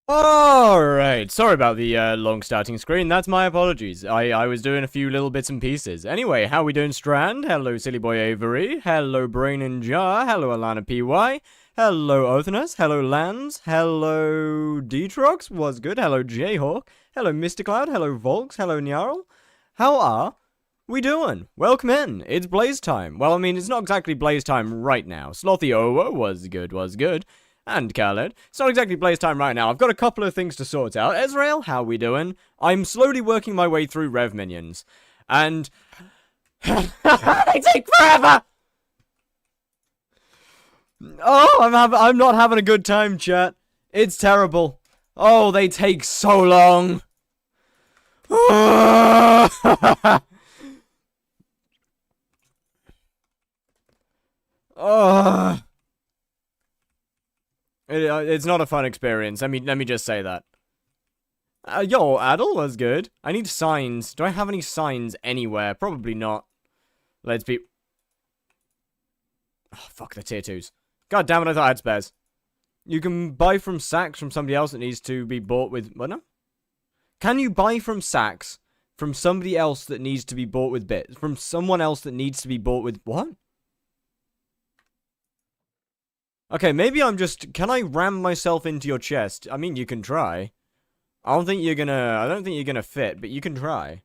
Alright, sorry about the long starting screen, that's my apologies. I was doing a few little bits and pieces. Anyway, how we doing, Strand? Hello, Silly Boy Avery. Hello, Brain and Jar. Hello, Alana PY. Hello, Othanus. Hello, Lands. Hello, Detrox. Was good. Hello, Jayhawk. Hello, Mr. Cloud. Hello, Volks. Hello, Nyarl. How are we doing? Welcome in. It's Blaze time. Well, I mean, it's not exactly Blaze time right now. Slothy Owa was good, was good. And Khaled. It's not exactly Blaze time right now. I've got a couple of things to sort out. Ezreal, how we doing? I'm slowly working my way through Rev Minions. And... they take forever! Oh, I'm not having a good time, chat. It's terrible. Oh, they take so long. Oh. It's not a fun experience. Let me just say that. Yo, Adel was good. I need signs. Do I have any signs anywhere? Probably not. Let's be... Oh, fuck the tier 2s. God damn it, I thought I had spares. You can buy from sacks from somebody else that needs to be bought with... What, no? Can you buy from sacks from somebody else that needs to be bought with bits? From someone else that needs to be bought with... What? Okay, maybe I'm just... Can I ram myself into your chest? I mean, you can try. I don't think you're gonna fit, but you can try.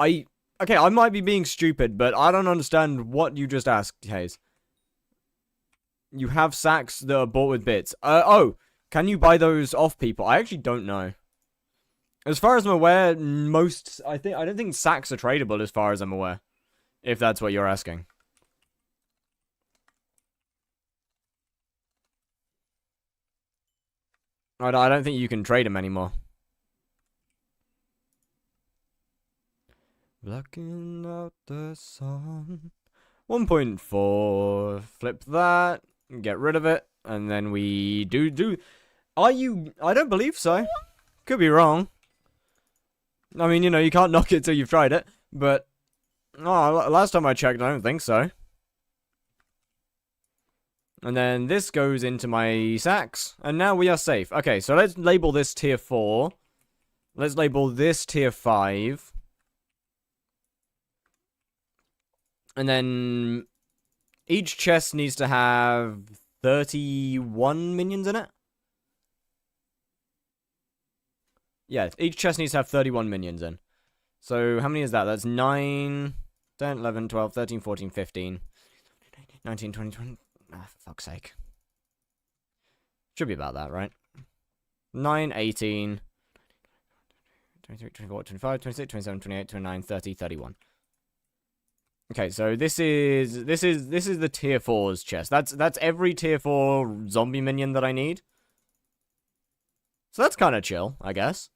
Okay, I might be being stupid, but I don't understand what you just asked, Hayes. You have sacks that are bought with bits. Oh, can you buy those off people? I actually don't know. As far as I'm aware, I don't think sacks are tradable as far as I'm aware. If that's what you're asking. I don't think you can trade them anymore. Blocking out the sun. 1.4. Flip that. Get rid of it. And then we do. Are you... I don't believe so. Could be wrong. I mean, you know, you can't knock it till you've tried it. But... Oh, last time I checked, I don't think so. And then this goes into my sacks. And now we are safe. Okay, so let's label this tier 4. Let's label this tier 5. And then each chest needs to have 31 minions in it. Yeah, each chest needs to have 31 minions in. So how many is that? That's 9, 10, 11, 12, 13, 14, 15, 19, 20, 20. Ah, for fuck's sake. Should be about that, right? 9, 18, 23, 24, 25, 26, 27, 28, 29, 30, 31. Okay, so this is the tier 4's chest. That's every tier 4 zombie minion that I need. So that's kind of chill, I guess.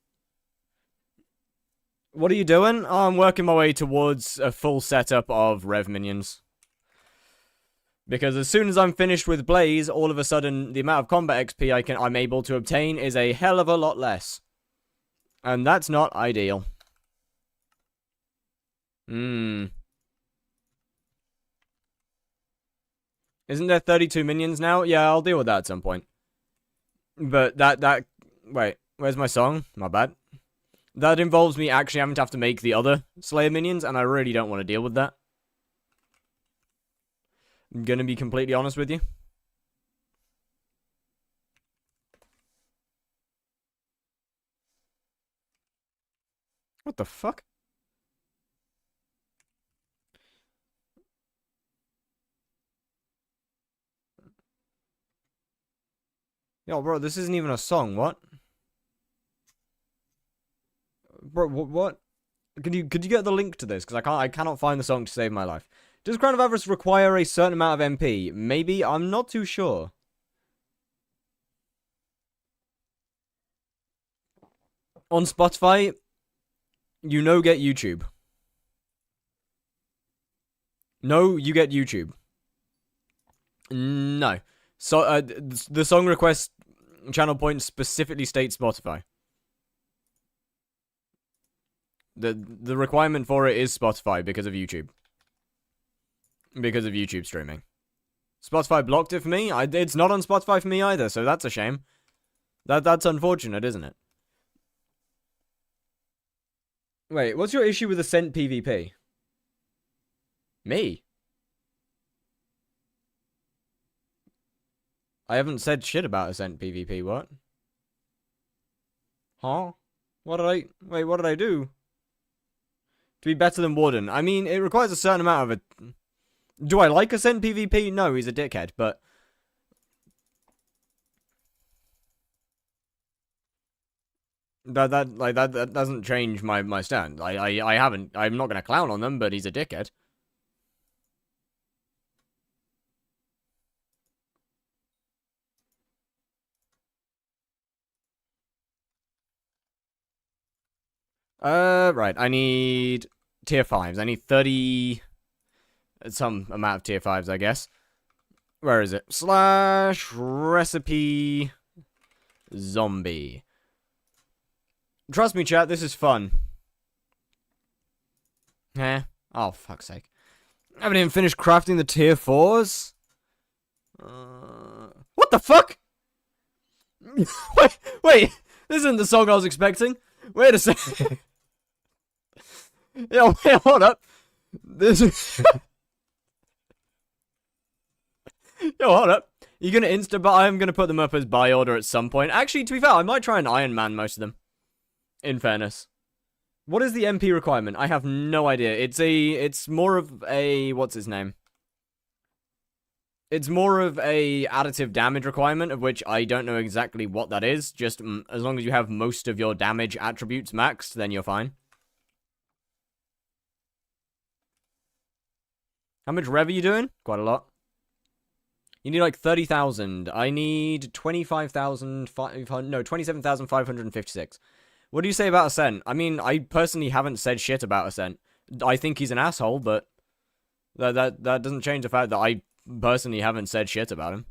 What are you doing? Oh, I'm working my way towards a full setup of Rev minions. Because as soon as I'm finished with Blaze, all of a sudden the amount of combat XP I'm able to obtain is a hell of a lot less. And that's not ideal. Isn't there 32 minions now? Yeah, I'll deal with that at some point. But wait, where's my song? My bad. That involves me actually having to have to make the other Slayer minions, and I really don't want to deal with that. I'm gonna be completely honest with you. What the fuck? Yo, bro, this isn't even a song. What? Bro, what? Could you get the link to this? Because I cannot find the song to save my life. Does Crown of Avarice require a certain amount of MP? Maybe, I'm not too sure. On Spotify, you know get YouTube. No, you get YouTube. No. So, the song request channel point specifically states Spotify. The requirement for it is Spotify because of YouTube. Because of YouTube streaming. Spotify blocked it for me. It's not on Spotify for me either, so that's a shame. That's unfortunate, isn't it? Wait, what's your issue with Ascent PvP? Me? I haven't said shit about Ascent PvP, what? Huh? What did I do? To be better than Warden. I mean, it requires a certain amount of it. Do I like Ascent PvP? No, he's a dickhead, but... That doesn't change my stand. I'm not gonna clown on them, but he's a dickhead. Right, I need tier 5s. I need 30... some amount of tier 5s, I guess. Where is it? / recipe... zombie. Trust me, chat, this is fun. Eh. Oh, fuck's sake. I haven't even finished crafting the tier 4s. What the fuck? wait. This isn't the song I was expecting. Wait a second. Yo, wait, hold up. This is... Yo, hold up. You're gonna but I'm gonna put them up as by order at some point. Actually, to be fair, I might try and Iron Man most of them. In fairness. What is the MP requirement? I have no idea. It's more of a... what's his name? It's more of a additive damage requirement, of which I don't know exactly what that is. Just as long as you have most of your damage attributes maxed, then you're fine. How much rev are you doing? Quite a lot. You need like 30,000. I need 25,500. No, 27,556. What do you say about Ascent? I mean, I personally haven't said shit about Ascent. I think he's an asshole, but that doesn't change the fact that I personally haven't said shit about him.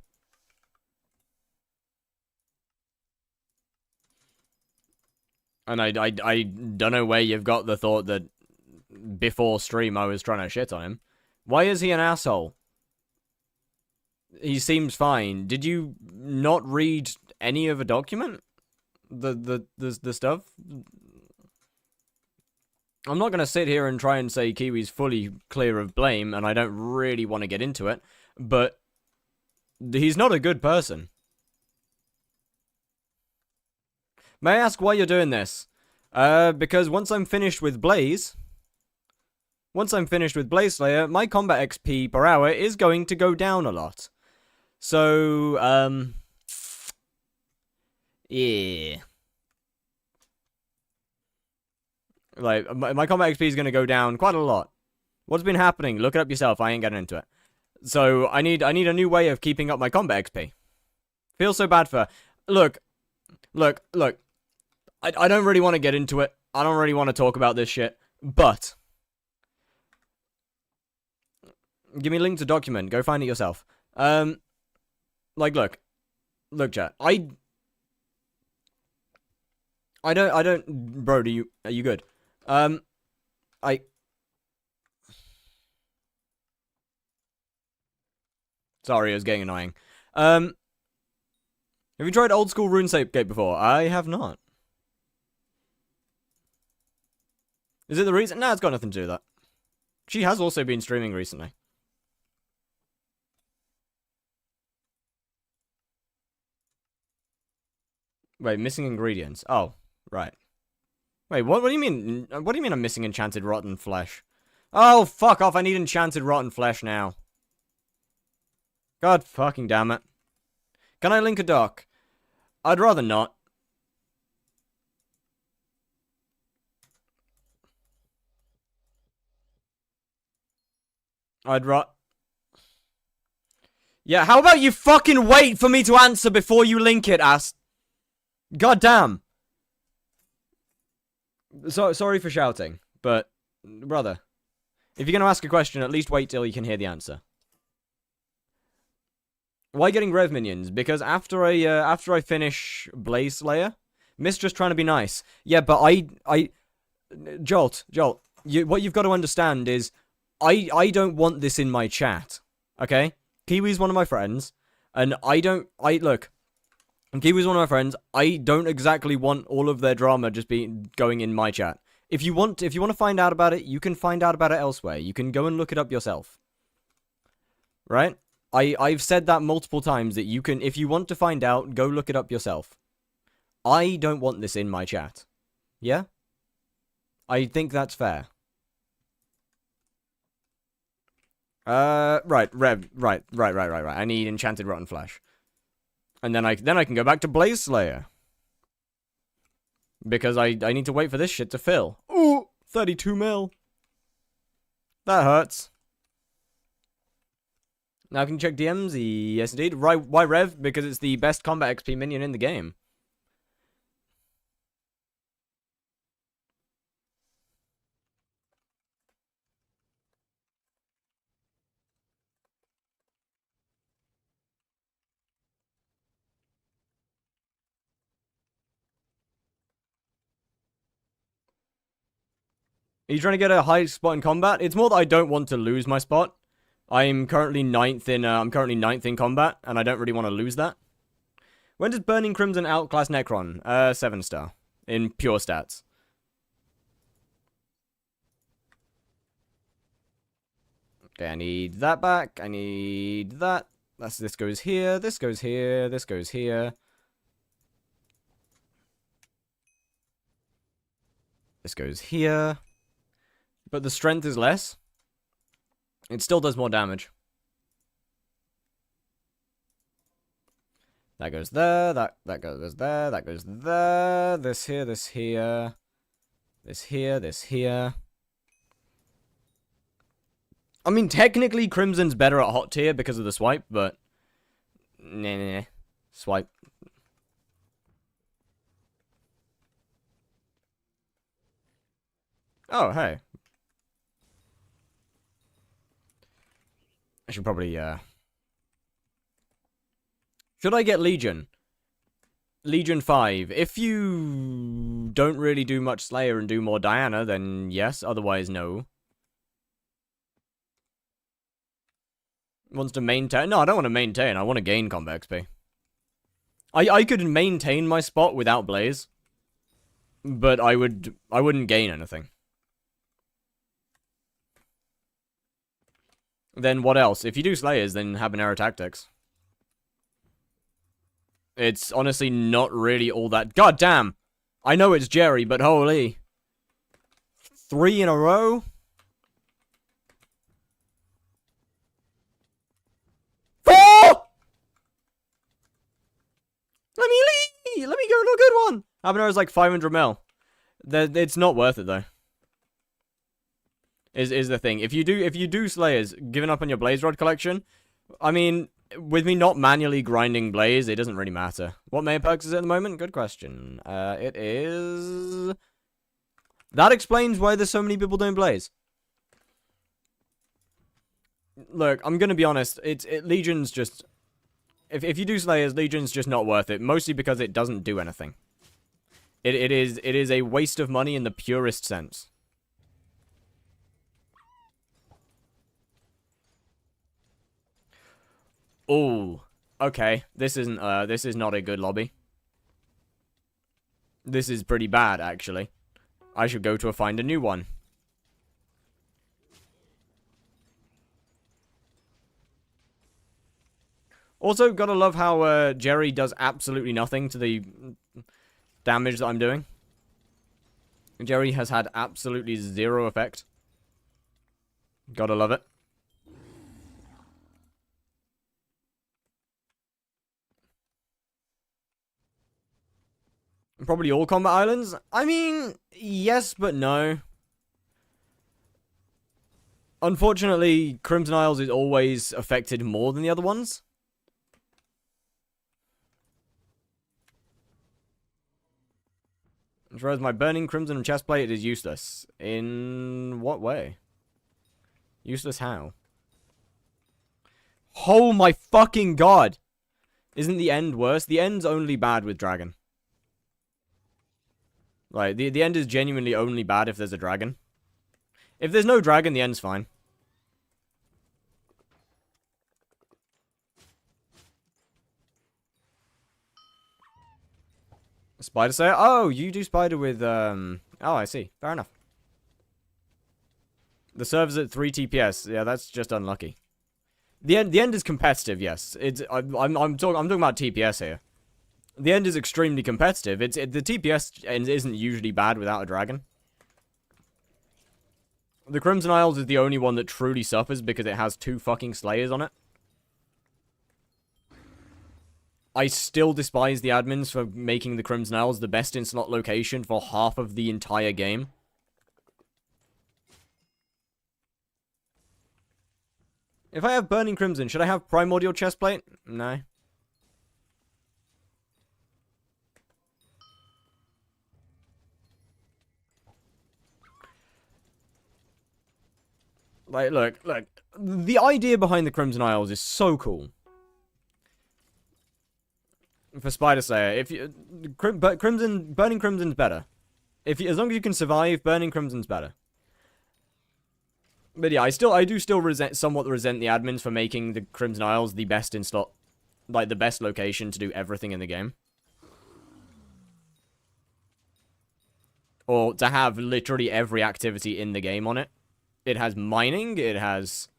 And I don't know where you've got the thought that before stream I was trying to shit on him. Why is he an asshole? He seems fine. Did you not read any of a document? The stuff? I'm not going to sit here and try and say Kiwi's fully clear of blame, and I don't really want to get into it, but he's not a good person. May I ask why you're doing this? Because once I'm finished with Blaze Slayer, my combat XP per hour is going to go down a lot. So, yeah. Like, my combat XP is going to go down quite a lot. What's been happening? Look it up yourself, I ain't getting into it. So, I need a new way of keeping up my combat XP. Feel so bad for... Look. I don't really want to get into it. I don't really want to talk about this shit. But... give me a link to document. Go find it yourself. Like, look, chat. I don't, bro. Are you good? Sorry, it was getting annoying. Have you tried old school RuneScape before? I have not. Is it the reason? Nah, it's got nothing to do with that. She has also been streaming recently. Wait, missing ingredients. Oh, right. Wait, what do you mean? What do you mean I'm missing enchanted rotten flesh? Oh, fuck off. I need enchanted rotten flesh now. God fucking damn it. Can I link a doc? I'd rather not. Yeah, how about you fucking wait for me to answer before you link it, ass? God damn. Sorry for shouting, but, brother, if you're going to ask a question, at least wait till you can hear the answer. Why getting rev minions? Because after I finish Blaze Slayer, Mist's just trying to be nice. Yeah, but Jolt, what you've got to understand is, I don't want this in my chat, okay? Kiwi's one of my friends, and look, Kiwi's one of my friends. I don't exactly want all of their drama just going in my chat. If you want to find out about it, you can find out about it elsewhere. You can go and look it up yourself. Right? I've said that multiple times, that you can, if you want to find out, go look it up yourself. I don't want this in my chat. Yeah? I think that's fair. Right. I need Enchanted Rotten Flesh. And then I can go back to Blaze Slayer. Because I need to wait for this shit to fill. Ooh, 32 mil. That hurts. Now I can check DMs. Yes, indeed. Right, why Rev? Because it's the best combat XP minion in the game. Are you trying to get a high spot in combat? It's more that I don't want to lose my spot. I'm currently ninth in combat, and I don't really want to lose that. When does Burning Crimson outclass Necron? 7-star. In pure stats. Okay, I need that back. I need that. This goes here, this goes here, this goes here. This goes here. But the strength is less. It still does more damage. That goes there, that goes there, that goes there. This here, this here. This here, this here. I mean, technically, Crimson's better at hot tier because of the swipe, but... Nah. Swipe. Oh, hey. I should probably, Should I get Legion? Legion 5. If you don't really do much Slayer and do more Diana, then yes. Otherwise, no. Wants to maintain? No, I don't want to maintain. I want to gain combat XP. I could maintain my spot without Blaze. But I wouldn't gain anything. Then what else? If you do Slayers, then Habanero Tactics. It's honestly not really all that... God damn! I know it's Jerry, but holy. 3 in a row? Let me go to a good one! Habanero's like 500 mil. It's not worth it, though. Is the thing. If you do Slayers, giving up on your Blaze Rod collection, I mean, with me not manually grinding Blaze, it doesn't really matter. What main perks is it at the moment? Good question. It is... That explains why there's so many people doing Blaze. Look, I'm gonna be honest, Legion's just... If you do Slayers, Legion's just not worth it, mostly because it doesn't do anything. It is a waste of money in the purest sense. Oh, okay. This is not a good lobby. This is pretty bad, actually. I should go to find a new one. Also, gotta love how Jerry does absolutely nothing to the damage that I'm doing. Jerry has had absolutely zero effect. Gotta love it. Probably all combat islands? I mean, yes, but no. Unfortunately, Crimson Isles is always affected more than the other ones. As far as my Burning Crimson chestplate, it is useless. In what way? Useless how? Oh my fucking god! Isn't the end worse? The end's only bad with dragon. Like, the end is genuinely only bad if there's a dragon. If there's no dragon, the end's fine. Spider Slayer? Oh, you do Spider with, Oh, I see. Fair enough. The server's at 3 TPS. Yeah, that's just unlucky. The end is competitive, yes. I'm talking about TPS here. The end is extremely competitive. The TPS isn't usually bad without a dragon. The Crimson Isles is the only one that truly suffers because it has 2 fucking Slayers on it. I still despise the admins for making the Crimson Isles the best in-slot location for half of the entire game. If I have Burning Crimson, should I have Primordial Chestplate? No. Like, look. The idea behind the Crimson Isles is so cool. For Spider Slayer, Burning Crimson's better. As long as you can survive, Burning Crimson's better. But yeah, I do still somewhat resent the admins for making the Crimson Isles the best in slot, like the best location to do everything in the game. Or to have literally every activity in the game on it. It has mining, it has...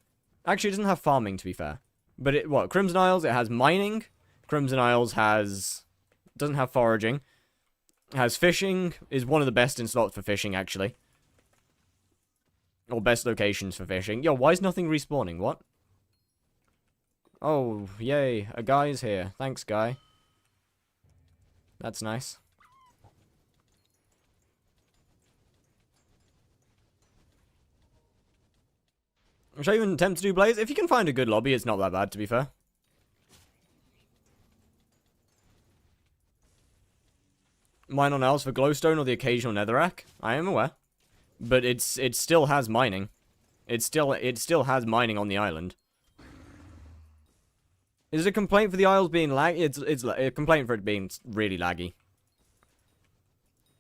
Actually, it doesn't have farming, to be fair. But Crimson Isles, it has mining. Crimson Isles doesn't have foraging. It has fishing, is one of the best in slots for fishing, actually. Or best locations for fishing. Yo, why is nothing respawning? What? Oh, yay. A guy's here. Thanks, guy. That's nice. Should I even attempt to do Blaze? If you can find a good lobby, it's not that bad, to be fair. Mine on Elves for glowstone or the occasional netherrack? I am aware. But it still has mining. It still has mining on the island. Is it a complaint for the Isles being laggy? It's a complaint for it being really laggy.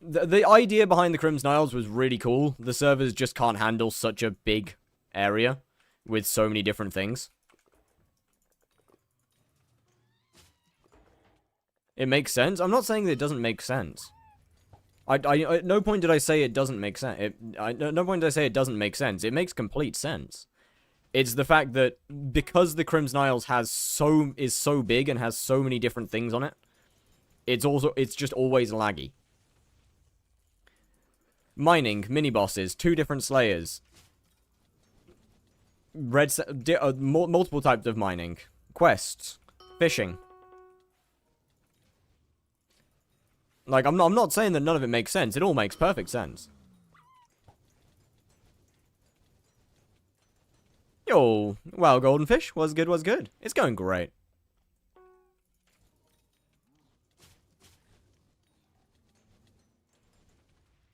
The idea behind the Crimson Isles was really cool. The servers just can't handle such a big area with so many different things. It makes sense. I'm not saying that it doesn't make sense. At no point did I say it doesn't make sense. No point did I say it doesn't make sense. It makes complete sense. It's the fact that because the Crimson Isles is so big and has so many different things on it, it's just always laggy. Mining, mini-bosses, 2 different Slayers. Multiple types of mining. Quests. Fishing. Like, I'm not saying that none of it makes sense. It all makes perfect sense. Yo, well, Golden Fish, was good. It's going great.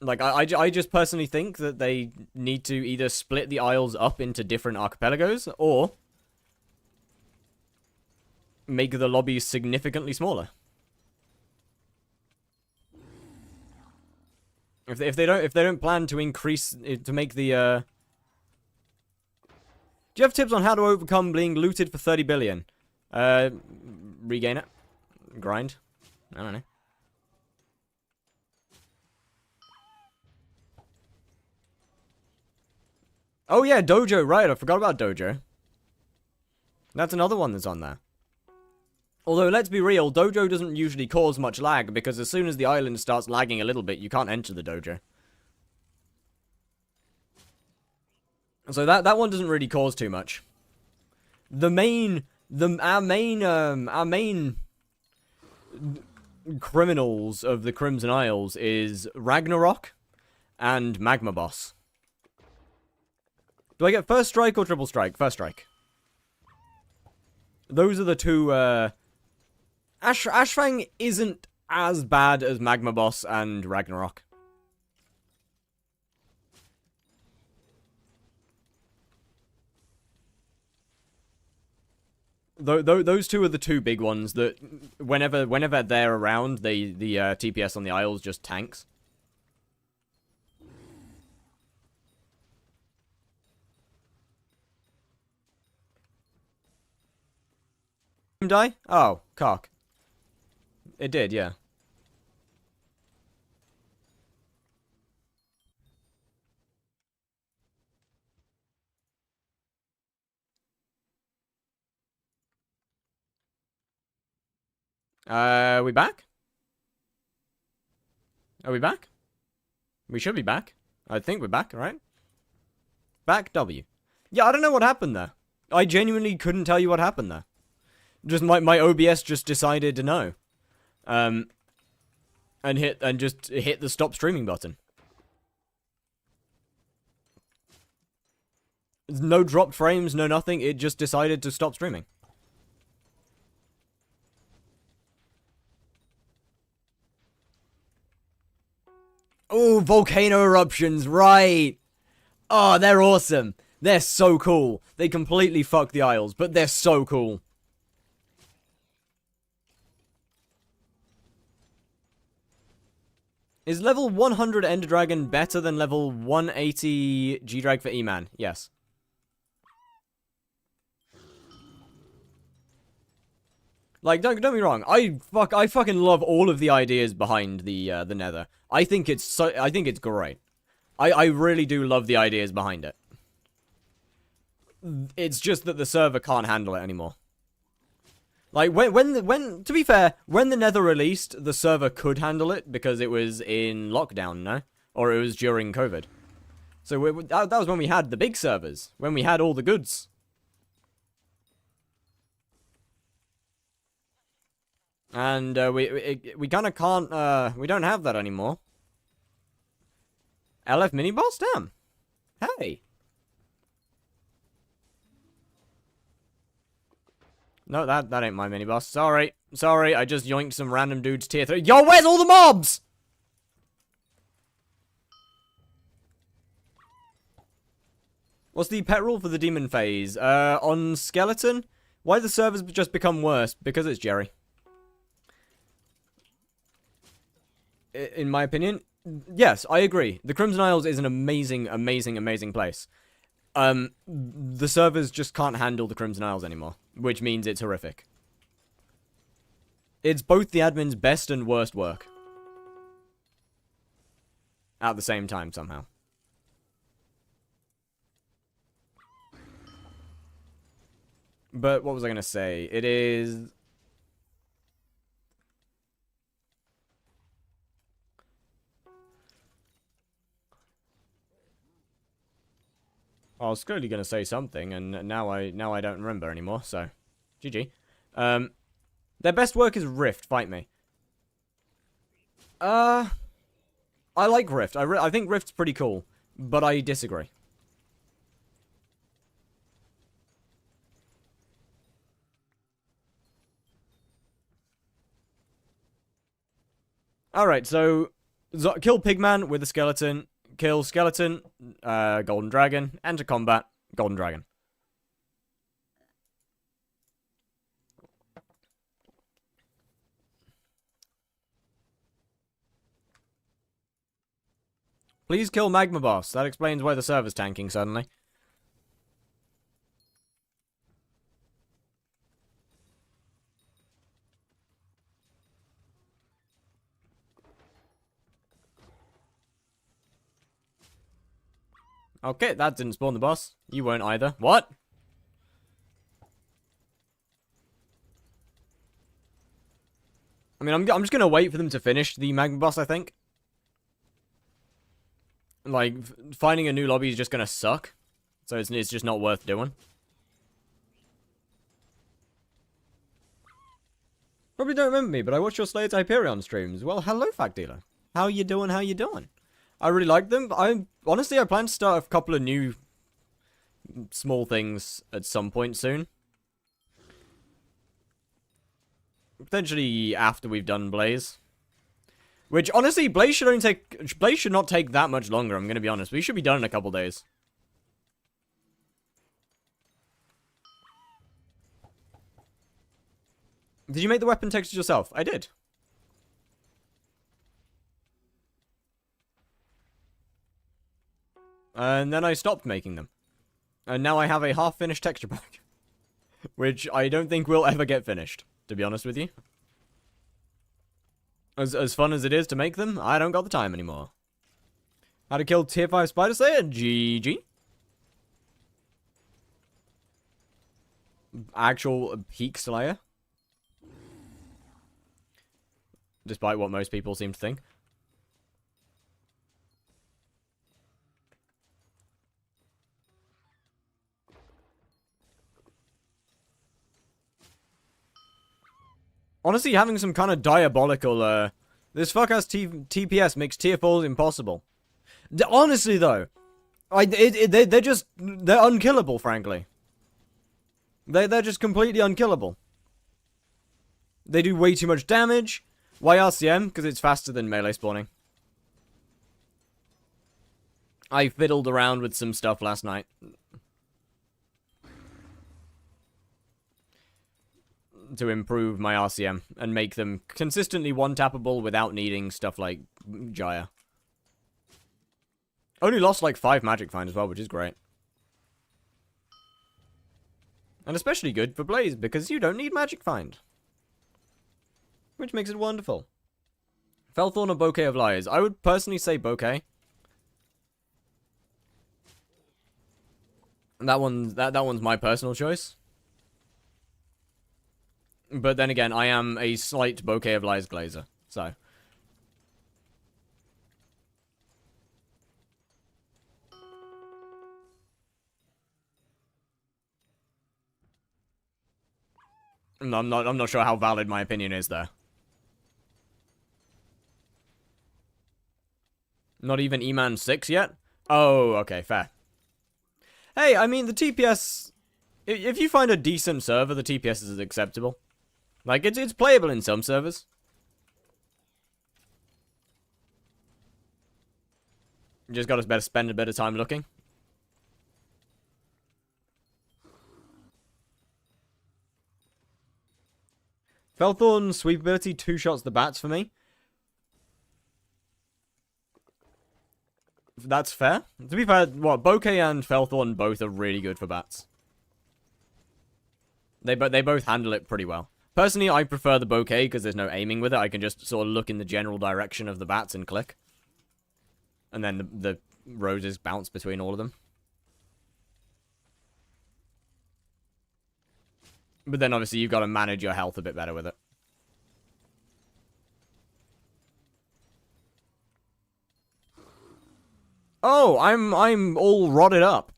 Like, I just personally think that they need to either split the Isles up into different archipelagos, or make the lobbies significantly smaller. If they don't plan to increase to make the Do you have tips on how to overcome being looted for 30 billion? Regain it. Grind. I don't know. Oh yeah, Dojo, right, I forgot about Dojo. That's another one that's on there. Although, let's be real, Dojo doesn't usually cause much lag, because as soon as the island starts lagging a little bit, you can't enter the Dojo. So that one doesn't really cause too much. Our main criminals of the Crimson Isles is Ragnarok and Magma Boss. Do I get first strike or triple strike? First strike. Those are the 2, Ashfang isn't as bad as Magma Boss and Ragnarok. Those 2 are the 2 big ones that, whenever they're around, the TPS on the Isles just tanks. Die? Oh, cock. It did, yeah. We back? Are we back? We should be back. I think we're back, right? Back W. Yeah, I don't know what happened there. I genuinely couldn't tell you what happened there. Just my OBS just decided to know. And just hit the stop streaming button. No dropped frames, no nothing. It just decided to stop streaming. Oh, volcano eruptions, right. Oh, they're awesome. They're so cool. They completely fuck the Isles, but they're so cool. Is level 100 Ender Dragon better than level 180 G-Drag for E-Man? Yes. Like, don't get me wrong. I fucking love all of the ideas behind the Nether. I think it's great. I really do love the ideas behind it. It's just that the server can't handle it anymore. Like, when to be fair, when the Nether released, the server could handle it because it was in lockdown, no? Or it was during COVID. So that was when we had the big servers, when we had all the goods. And we kind of can't, we don't have that anymore. LF mini boss? Damn. Hey. No, that ain't my mini boss. Sorry, I just yoinked some random dude's tier 3. Yo, where's all the mobs? What's the pet rule for the demon phase? On skeleton? Why the servers just become worse? Because it's Jerry. In my opinion, yes, I agree. The Crimson Isles is an amazing, amazing, amazing place. The servers just can't handle the Crimson Isles anymore, which means it's horrific. It's both the admin's best and worst work. At the same time, somehow. But what was I going to say? It is... I was clearly going to say something, and now I don't remember anymore, so... GG. Their best work is Rift, fight me. I like Rift. I think Rift's pretty cool, but I disagree. Alright, so... kill Pigman with a skeleton... Kill Skeleton, Golden Dragon, enter combat, Golden Dragon. Please kill Magma Boss. That explains why the server's tanking suddenly. Okay, that didn't spawn the boss. You won't either. What? I mean, I'm just gonna wait for them to finish the Magma Boss, I think. Like, finding a new lobby is just gonna suck. So it's just not worth doing. Probably don't remember me, but I watch your Slayer to Hyperion streams. Well, hello, Fact Dealer. How you doing? How you doing? I really like them. Honestly, I plan to start a couple of new small things at some point soon. Potentially after we've done Blaze. Which, honestly, Blaze should not take that much longer, I'm gonna be honest. We should be done in a couple days. Did you make the weapon textures yourself? I did. And then I stopped making them. And now I have a half-finished texture pack. Which I don't think will ever get finished, to be honest with you. As fun as it is to make them, I don't got the time anymore. How to kill tier 5 Spider Slayer? GG. Actual peak Slayer? despite what most people seem to think. Honestly, having some kind of diabolical, this fuck-ass TPS makes tier 4s impossible. Honestly, though, they're unkillable, frankly. They're just completely unkillable. They do way too much damage. Why RCM? Because it's faster than melee spawning. I fiddled around with some stuff last night. To improve my RCM and make them consistently one-tappable without needing stuff like Jaya. Only lost like 5 Magic Find as well, which is great. And especially good for Blaze, because you don't need Magic Find. Which makes it wonderful. Felthorn or Bouquet of Liars? I would personally say Bouquet. That one's my personal choice. But then again, I am a slight Bouquet of Lies glazer, so. No, I'm not sure how valid my opinion is there. Not even E-Man 6 yet? Oh, okay, fair. Hey, I mean, the TPS... If you find a decent server, the TPS is acceptable. Like, it's playable in some servers. You just gotta spend a bit of time looking. Felthorn sweep ability 2 shots the bats for me. That's fair. To be fair, what, Bouquet and Felthorn both are really good for bats. They both handle it pretty well. Personally, I prefer the Bouquet because there's no aiming with it. I can just sort of look in the general direction of the bats and click. And then the roses bounce between all of them. But then obviously you've got to manage your health a bit better with it. Oh, I'm all rotted up.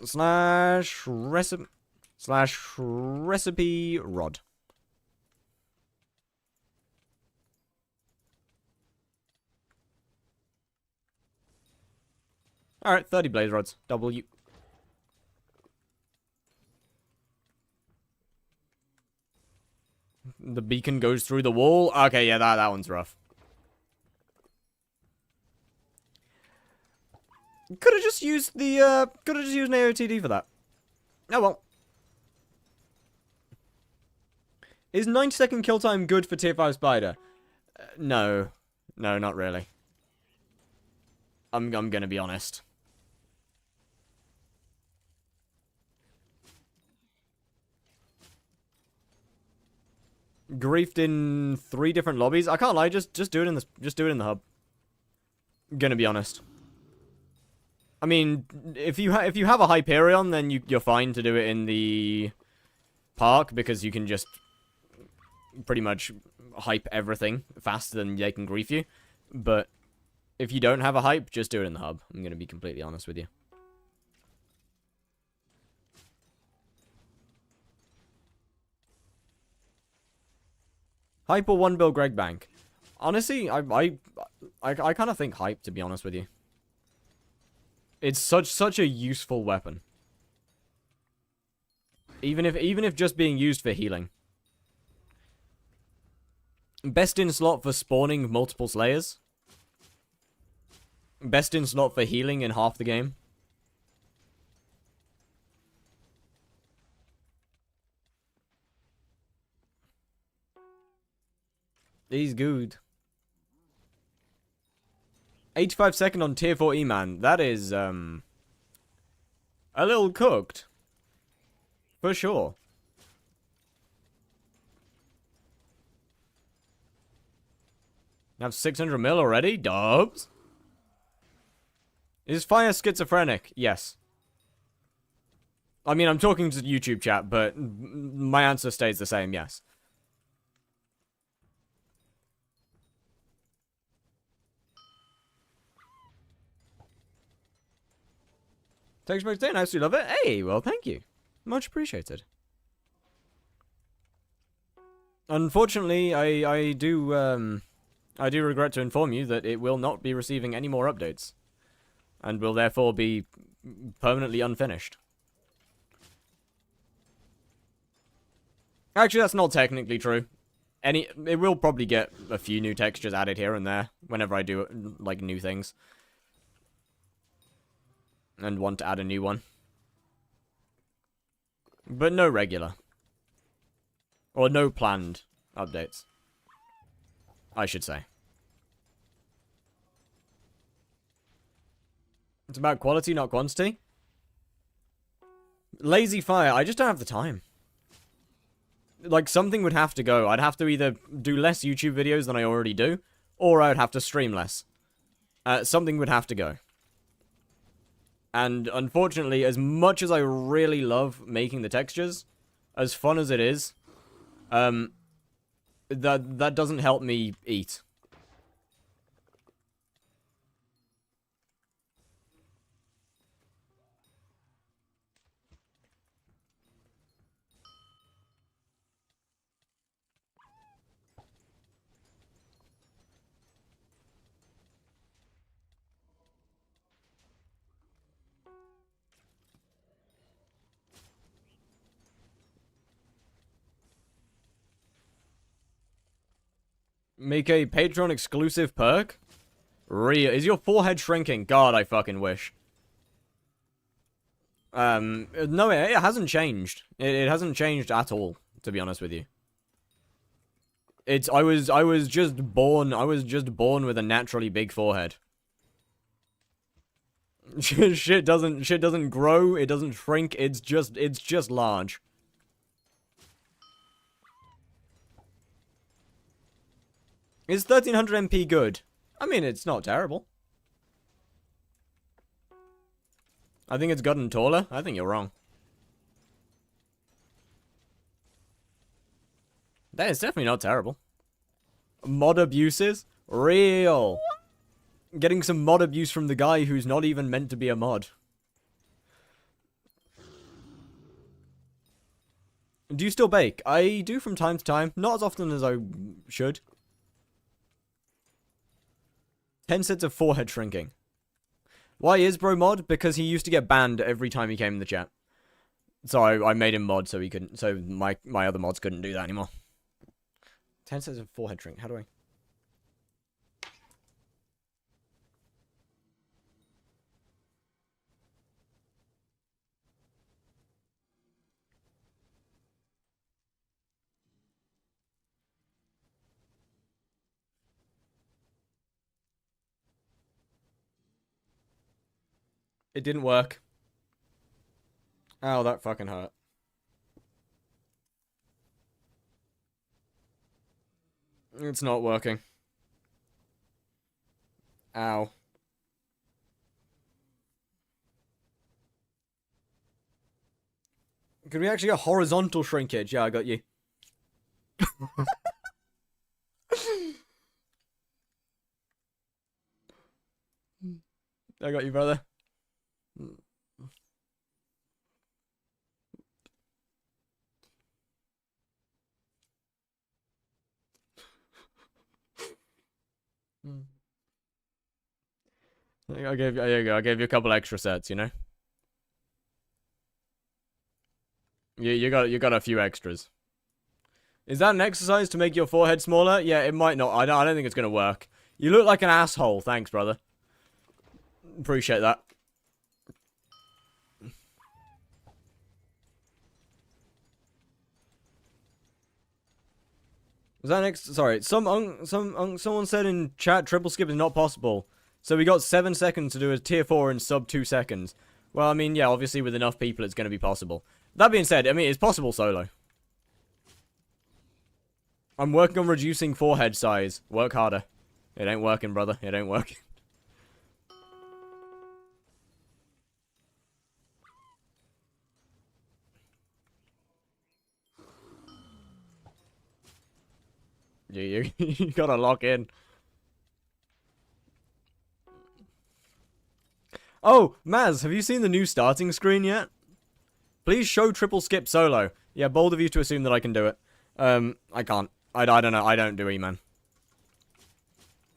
Slash recipe rod. Alright, 30 blaze rods. W. The beacon goes through the wall. Okay, yeah, that one's rough. Could have just used the, could have just used an AOTD for that. Oh well. Is 90-second kill time good for tier 5 spider? No. No, not really. I'm gonna be honest. Griefed in 3 different lobbies? I can't lie, just do it in the hub. I'm gonna be honest. I mean, if you have a Hyperion, then you're fine to do it in the park because you can just pretty much hype everything faster than they can grief you. But if you don't have a hype, just do it in the hub. I'm gonna be completely honest with you. Hype or 1 bill Greg Bank? Honestly, I kind of think hype, to be honest with you. It's such a useful weapon. Even if just being used for healing. Best in slot for spawning multiple slayers. Best in slot for healing in half the game. He's good. 85-second on tier 4 E-Man. That is, a little cooked. For sure. Have 600 mil already? Dubs? Is Fire schizophrenic? Yes. I mean, I'm talking to YouTube chat, but my answer stays the same, yes. Texture pack 10, I actually love it. Hey, well, thank you. Much appreciated. Unfortunately, I do regret to inform you that it will not be receiving any more updates. And will therefore be permanently unfinished. Actually, that's not technically true. It will probably get a few new textures added here and there whenever I do, like, new things. And want to add a new one. But no regular. Or no planned updates. I should say. It's about quality, not quantity. Lazy fire, I just don't have the time. Like, something would have to go. I'd have to either do less YouTube videos than I already do, or I'd have to stream less. Something would have to go. And unfortunately, as much as I really love making the textures, as fun as it is, that doesn't help me eat. Make a Patreon exclusive perk? Is your forehead shrinking? God, I fucking wish. No, it hasn't changed. It hasn't changed at all, to be honest with you. I was just born with a naturally big forehead. shit doesn't grow, it doesn't shrink, it's just large. Is 1300 MP good? I mean, it's not terrible. I think it's gotten taller. I think you're wrong. That is definitely not terrible. Mod abuses? Real. Getting some mod abuse from the guy who's not even meant to be a mod. Do you still bake? I do from time to time. Not as often as I should. 10 sets of forehead shrinking. Why is bro mod? Because he used to get banned every time he came in the chat. So I made him mod so he couldn't. So my other mods couldn't do that anymore. 10 sets of forehead shrink. How do I? It didn't work. Ow, that fucking hurt. It's not working. Ow. Could we actually get horizontal shrinkage? Yeah, I got you. I got you, brother. There you go. I gave you a couple extra sets, you know. You got a few extras. Is that an exercise to make your forehead smaller? Yeah, it might not. I don't think it's gonna work. You look like an asshole. Thanks, brother. Appreciate that. Was that next? Sorry, someone said in chat triple skip is not possible. So we got 7 seconds to do a tier 4 in sub 2 seconds. Well, I mean, yeah, obviously with enough people it's going to be possible. That being said, I mean, it's possible solo. I'm working on reducing forehead size. Work harder. It ain't working, brother. It ain't working. You gotta lock in. Oh, Maz, have you seen the new starting screen yet? Please show triple skip solo. Yeah, bold of you to assume that I can do it. I can't. I don't know. I don't do E-Man.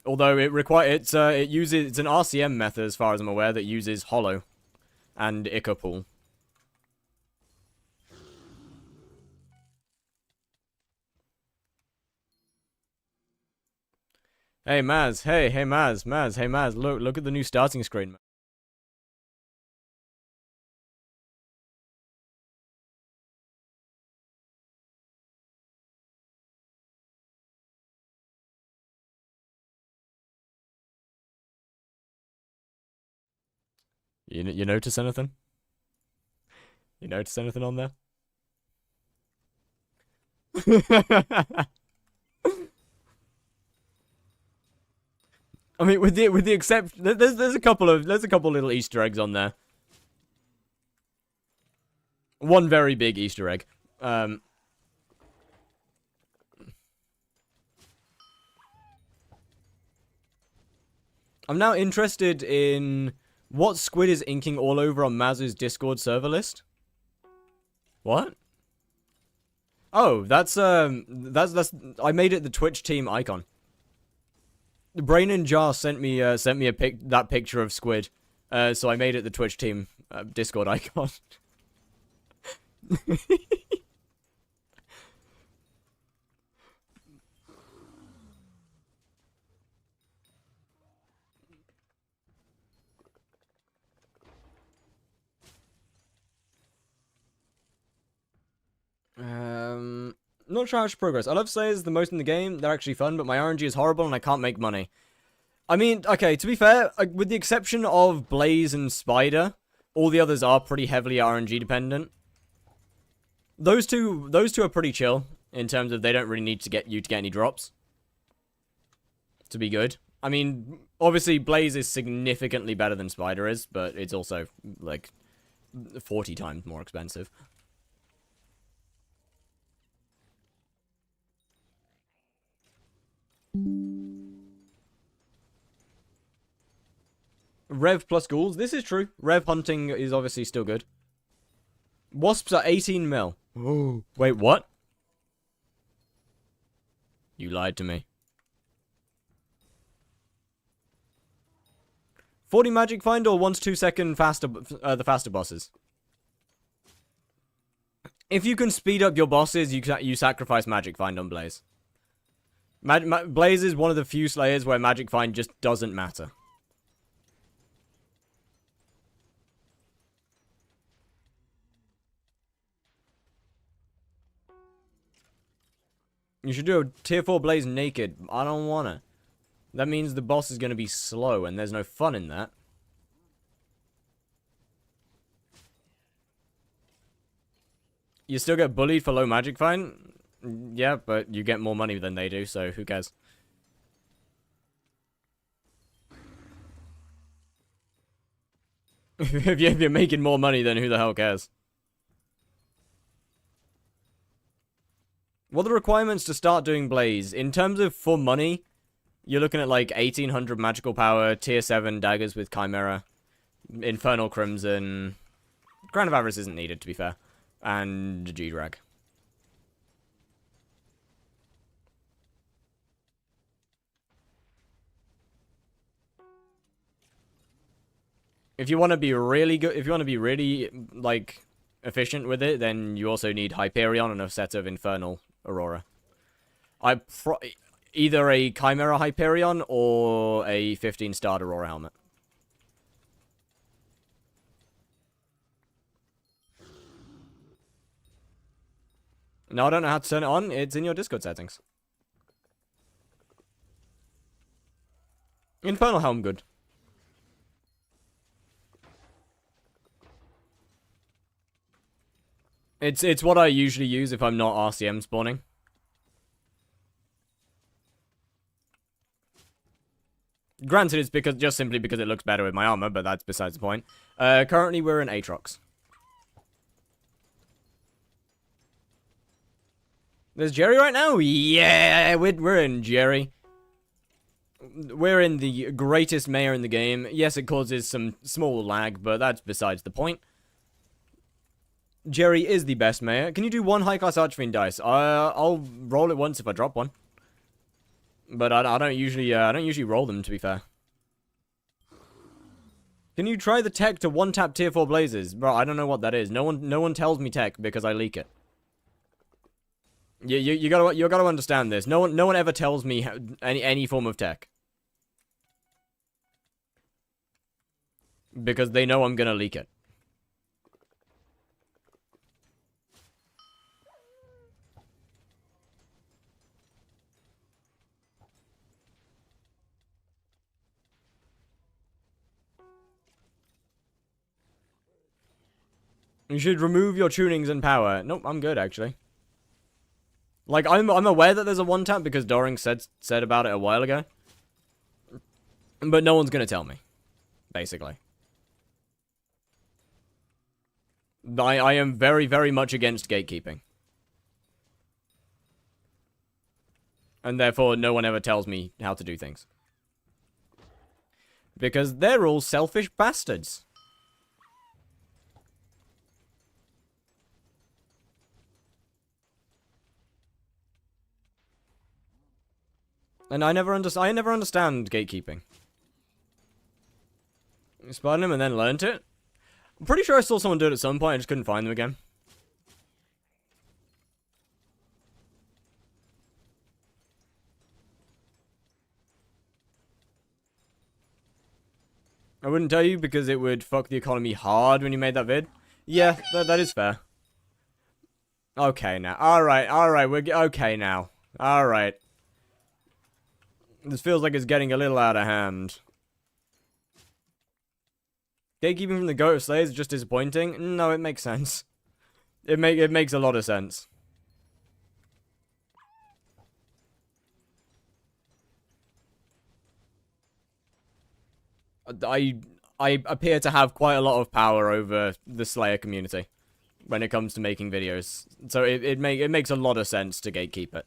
Although it's an RCM method as far as I'm aware that uses Hollow and Icapool. Hey Maz, hey Maz, hey Maz, look at the new starting screen. You notice anything? You notice anything on there? I mean, with the exception, there's a couple little Easter eggs on there. One very big Easter egg. I'm now interested in what squid is inking all over on Maz's Discord server list. What? Oh, that's I made it the Twitch team icon. Brain and Jar sent me that picture of squid, so I made it the Twitch team Discord icon. Not sure how to progress. I love Slayers the most in the game. They're actually fun, but my RNG is horrible and I can't make money. I mean, okay, to be fair, with the exception of Blaze and Spider, all the others are pretty heavily RNG dependent. Those two are pretty chill in terms of they don't really need to get any drops to be good. I mean, obviously Blaze is significantly better than Spider is, but it's also like 40 times more expensive. Rev plus ghouls. This is true. Rev hunting is obviously still good. Wasps are 18 mil. Oh. Wait, what? You lied to me. 40 magic find or 1 to 2 second faster, the faster bosses. If you can speed up your bosses, you sacrifice magic find on Blaze. Blaze is one of the few Slayers where magic find just doesn't matter. You should do a tier 4 Blaze naked. I don't wanna. That means the boss is gonna be slow, and there's no fun in that. You still get bullied for low magic find? Yeah, but you get more money than they do, so who cares? If you're making more money, then who the hell cares? What are the requirements to start doing Blaze? In terms of for money, you're looking at like 1800 magical power, tier 7 daggers with Chimera, Infernal Crimson. Crown of Avarice isn't needed, to be fair. And G-Drag. If you want to be really good, if you want to be really, like, efficient with it, then you also need Hyperion and a set of Infernal Aurora. Either a Chimera Hyperion or a 15-star Aurora helmet. No, I don't know how to turn it on. It's in your Discord settings. Infernal Helm, good. It's what I usually use if I'm not RCM spawning. Granted, it's just simply because it looks better with my armor, but that's besides the point. Currently, we're in Aatrox. There's Jerry right now? Yeah, we're in Jerry. We're in the greatest mayor in the game. Yes, it causes some small lag, but that's besides the point. Jerry is the best mayor. Can you do one high-class Archfiend dice? I'll roll it once if I drop one. But I don't usually roll them, to be fair. Can you try the tech to one-tap tier 4 blazes? Bro, I don't know what that is. No one tells me tech because I leak it. You gotta understand this. No one ever tells me any form of tech. Because they know I'm gonna leak it. You should remove your tunings and power. Nope, I'm good actually. Like I'm aware that there's a one tap because Doring said about it a while ago. But no one's gonna tell me. Basically. I am very, very much against gatekeeping. And therefore no one ever tells me how to do things. Because they're all selfish bastards. And I never understand gatekeeping. Spotted him and then learned it. I'm pretty sure I saw someone do it at some point, I just couldn't find them again. I wouldn't tell you because it would fuck the economy hard when you made that vid. Yeah, that is fair. Okay now. Alright, we're okay now. Alright. This feels like it's getting a little out of hand. Gatekeeping from the Goat of Slayers is just disappointing? No, it makes sense. It makes a lot of sense. I appear to have quite a lot of power over the Slayer community when it comes to making videos. So it makes a lot of sense to gatekeep it.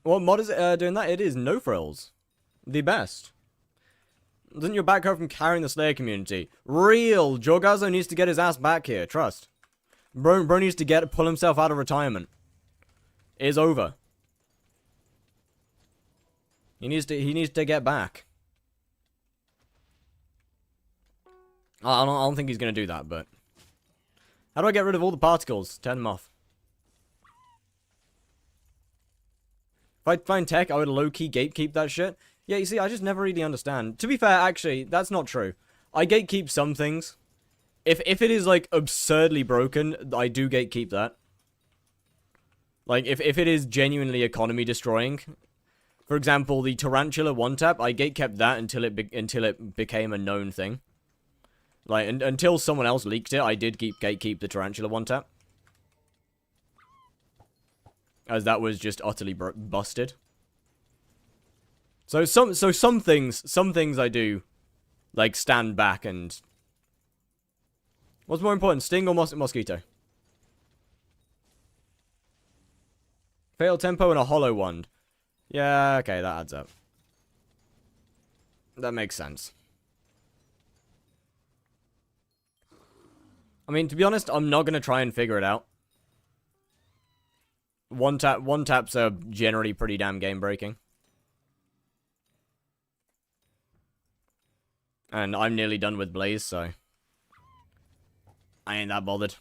What mod is it doing that? It is No Frills. The best. Doesn't your back come from carrying the Slayer community? Real! Jorgazo needs to get his ass back here, trust. Bro needs to pull himself out of retirement. It is over. He needs to get back. I don't think he's gonna do that, but... How do I get rid of all the particles? Turn them off. If I find tech, I would low-key gatekeep that shit. Yeah, you see, I just never really understand. To be fair, actually, that's not true. I gatekeep some things. If it is, like, absurdly broken, I do gatekeep that. Like, if it is genuinely economy-destroying. For example, the Tarantula one-tap, I gatekept that until it became a known thing. Like, until someone else leaked it, I did gatekeep the Tarantula one-tap. As that was just utterly busted. So some things I do, like, stand back and... What's more important, Sting or Mosquito? Fatal Tempo and a Hollow Wand. Yeah, okay, that adds up. That makes sense. I mean, to be honest, I'm not gonna try and figure it out. One taps are generally pretty damn game breaking. And I'm nearly done with Blaze, so I ain't that bothered.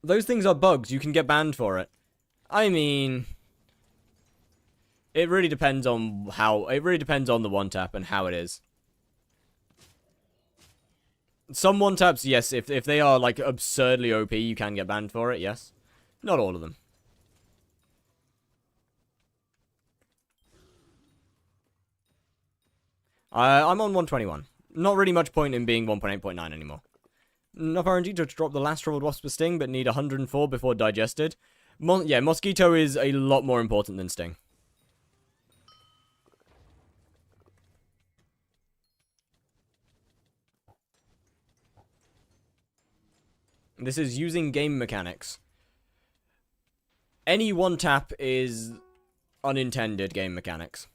Those things are bugs, you can get banned for it. I mean, it really depends on the one tap and how it is. Some one-taps, yes, if they are, like, absurdly OP, you can get banned for it, yes. Not all of them. I'm on 121. Not really much point in being 1.8.9 anymore. Enough RNG to drop the last troubled wasp with Sting, but need 104 before digested. Yeah, Mosquito is a lot more important than Sting. This is using game mechanics. Any one tap is unintended game mechanics.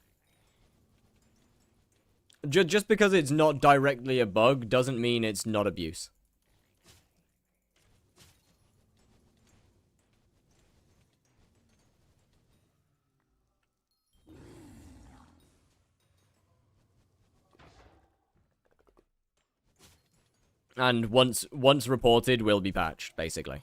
Just because it's not directly a bug doesn't mean it's not abuse. And once reported, will be patched, basically.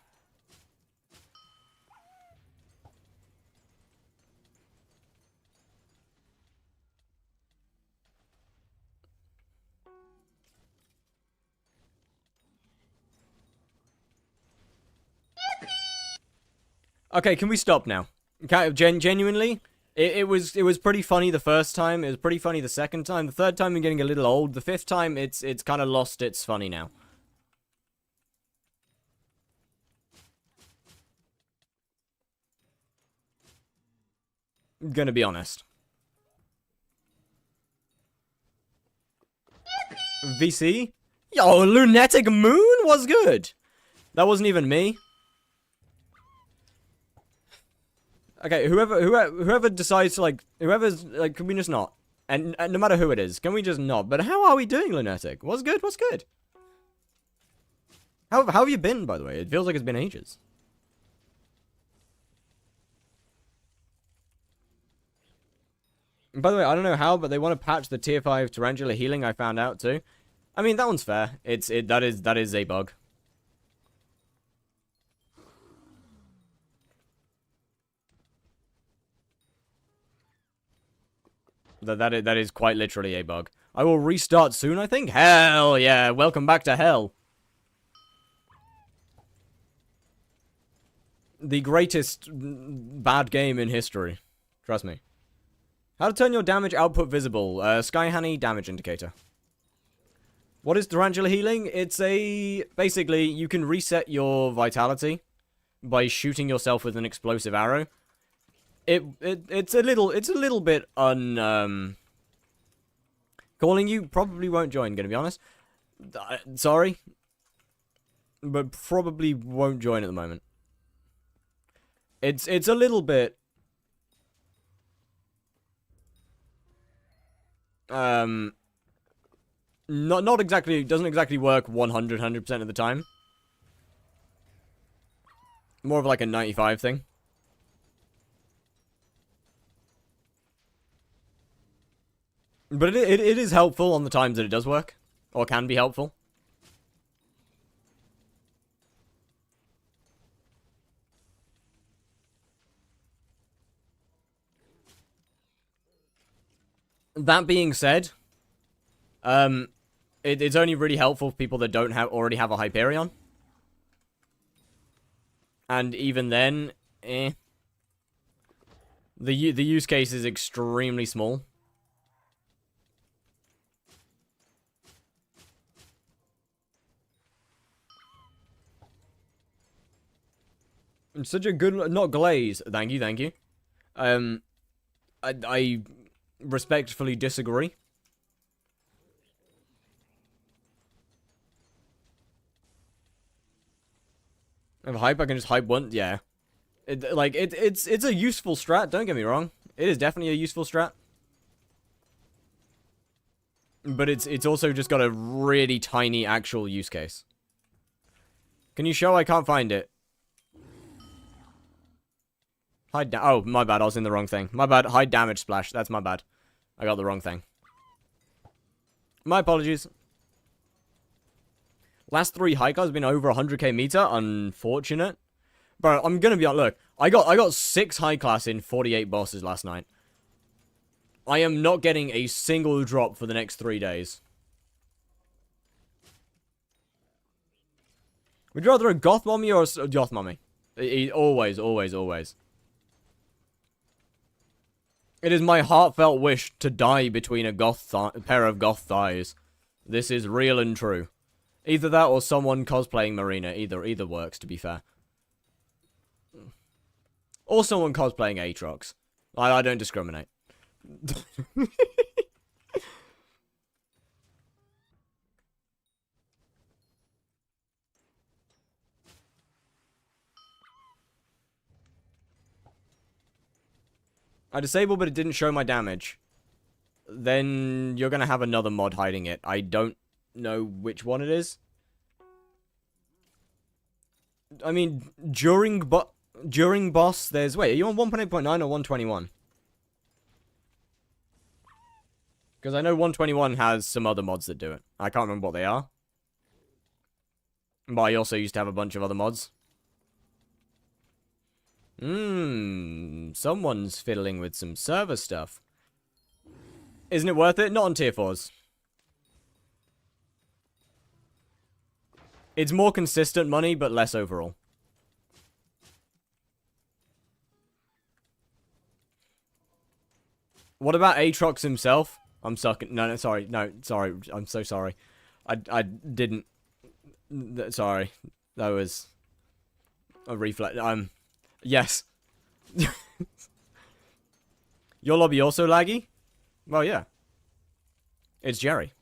Okay, can we stop now? Genuinely, it was pretty funny the first time. It was pretty funny the second time. The third time, I'm getting a little old. The fifth time, it's kind of lost its funny now. I'm gonna be honest. VC? Yo, Lunatic Moon was good. That wasn't even me. Okay, whoever decides to, like, whoever's, like, can we just not? And no matter who it is, can we just not? But how are we doing, Lunatic? What's good? What's good? How have you been, by the way? It feels like it's been ages. And by the way, I don't know how, but they want to patch the tier 5 tarantula healing, I found out, too. I mean, that one's fair. That is a bug. That is quite literally a bug. I will restart soon, I think? Hell yeah, welcome back to hell. The greatest bad game in history. Trust me. How to turn your damage output visible. Sky Honey damage indicator. What is Tarantula Healing? It's a... Basically, you can reset your vitality by shooting yourself with an explosive arrow. It's a little bit calling you probably won't join, gonna be honest. Sorry. But probably won't join at the moment. It's a little bit not exactly, doesn't exactly work 100% of the time. More of like a 95 thing. But it is helpful on the times that it does work. Or can be helpful. That being said, it's only really helpful for people that don't already have a Hyperion. And even then, The use case is extremely small. Such a good, not glaze. Thank you, thank you. I respectfully disagree. If hype, I can just hype one. Yeah, it's a useful strat. Don't get me wrong. It is definitely a useful strat. But it's also just got a really tiny actual use case. Can you show? I can't find it. Oh, my bad. I was in the wrong thing. My bad. High damage splash. That's my bad. I got the wrong thing. My apologies. Last 3 high cards have been over 100k meter. Unfortunate. But I'm gonna be on. Look, I got 6 high class in 48 bosses last night. I am not getting a single drop for the next 3 days. Would you rather a goth mommy or a goth mommy? Always, always, always. It is my heartfelt wish to die between a pair of goth thighs. This is real and true. Either that or someone cosplaying Marina. Either works, to be fair. Or someone cosplaying Aatrox. I don't discriminate. I disabled, but it didn't show my damage. Then you're gonna have another mod hiding it. I don't know which one it is. I mean, during boss, there's... Wait, are you on 1.8.9 or 121? Because I know 121 has some other mods that do it. I can't remember what they are. But I also used to have a bunch of other mods. Someone's fiddling with some server stuff. Isn't it worth it? Not on tier 4s. It's more consistent money, but less overall. What about Aatrox himself? I'm sucking. No, sorry. I'm so sorry. I didn't. Sorry. That was a reflex. Yes. Your lobby also laggy? Well, yeah. It's Jerry.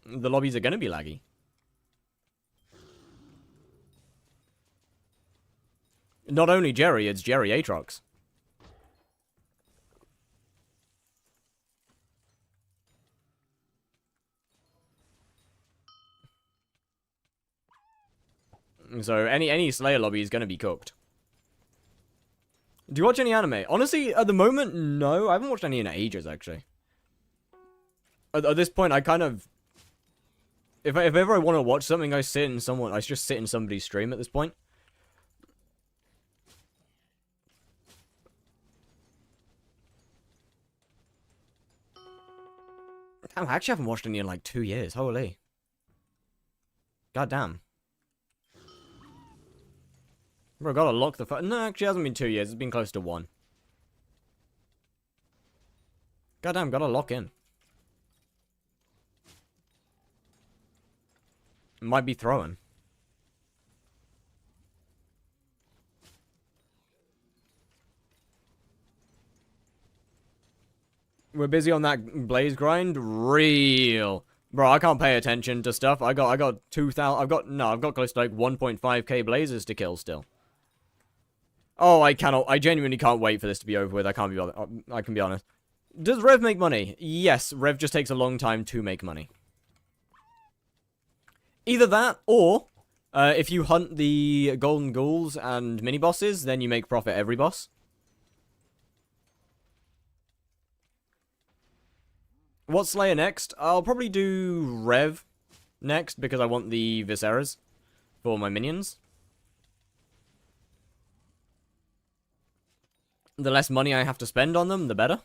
The lobbies are gonna be laggy. Not only Jerry, it's Jerry Aatrox. So any Slayer lobby is gonna be cooked. Do you watch any anime? Honestly, at the moment, no. I haven't watched any in ages, actually. At this point, I kind of... If ever I want to watch something, I just sit in somebody's stream at this point. Damn, I actually haven't watched any in like 2 years. Holy. God damn. Bro, gotta lock the phone. No, actually, it hasn't been 2 years. It's been close to 1. God damn, gotta lock in. Might be throwing. We're busy on that blaze grind. Real. Bro, I can't pay attention to stuff. I got 2,000. I've got close to like 1.5k blazes to kill still. Oh, I genuinely can't wait for this to be over with. I can't be bothered. I can be honest. Does Rev make money? Yes, Rev just takes a long time to make money. Either that, or if you hunt the golden ghouls and mini bosses, then you make profit every boss. What's Slayer next? I'll probably do Rev next because I want the Viseras for my minions. The less money I have to spend on them, the better.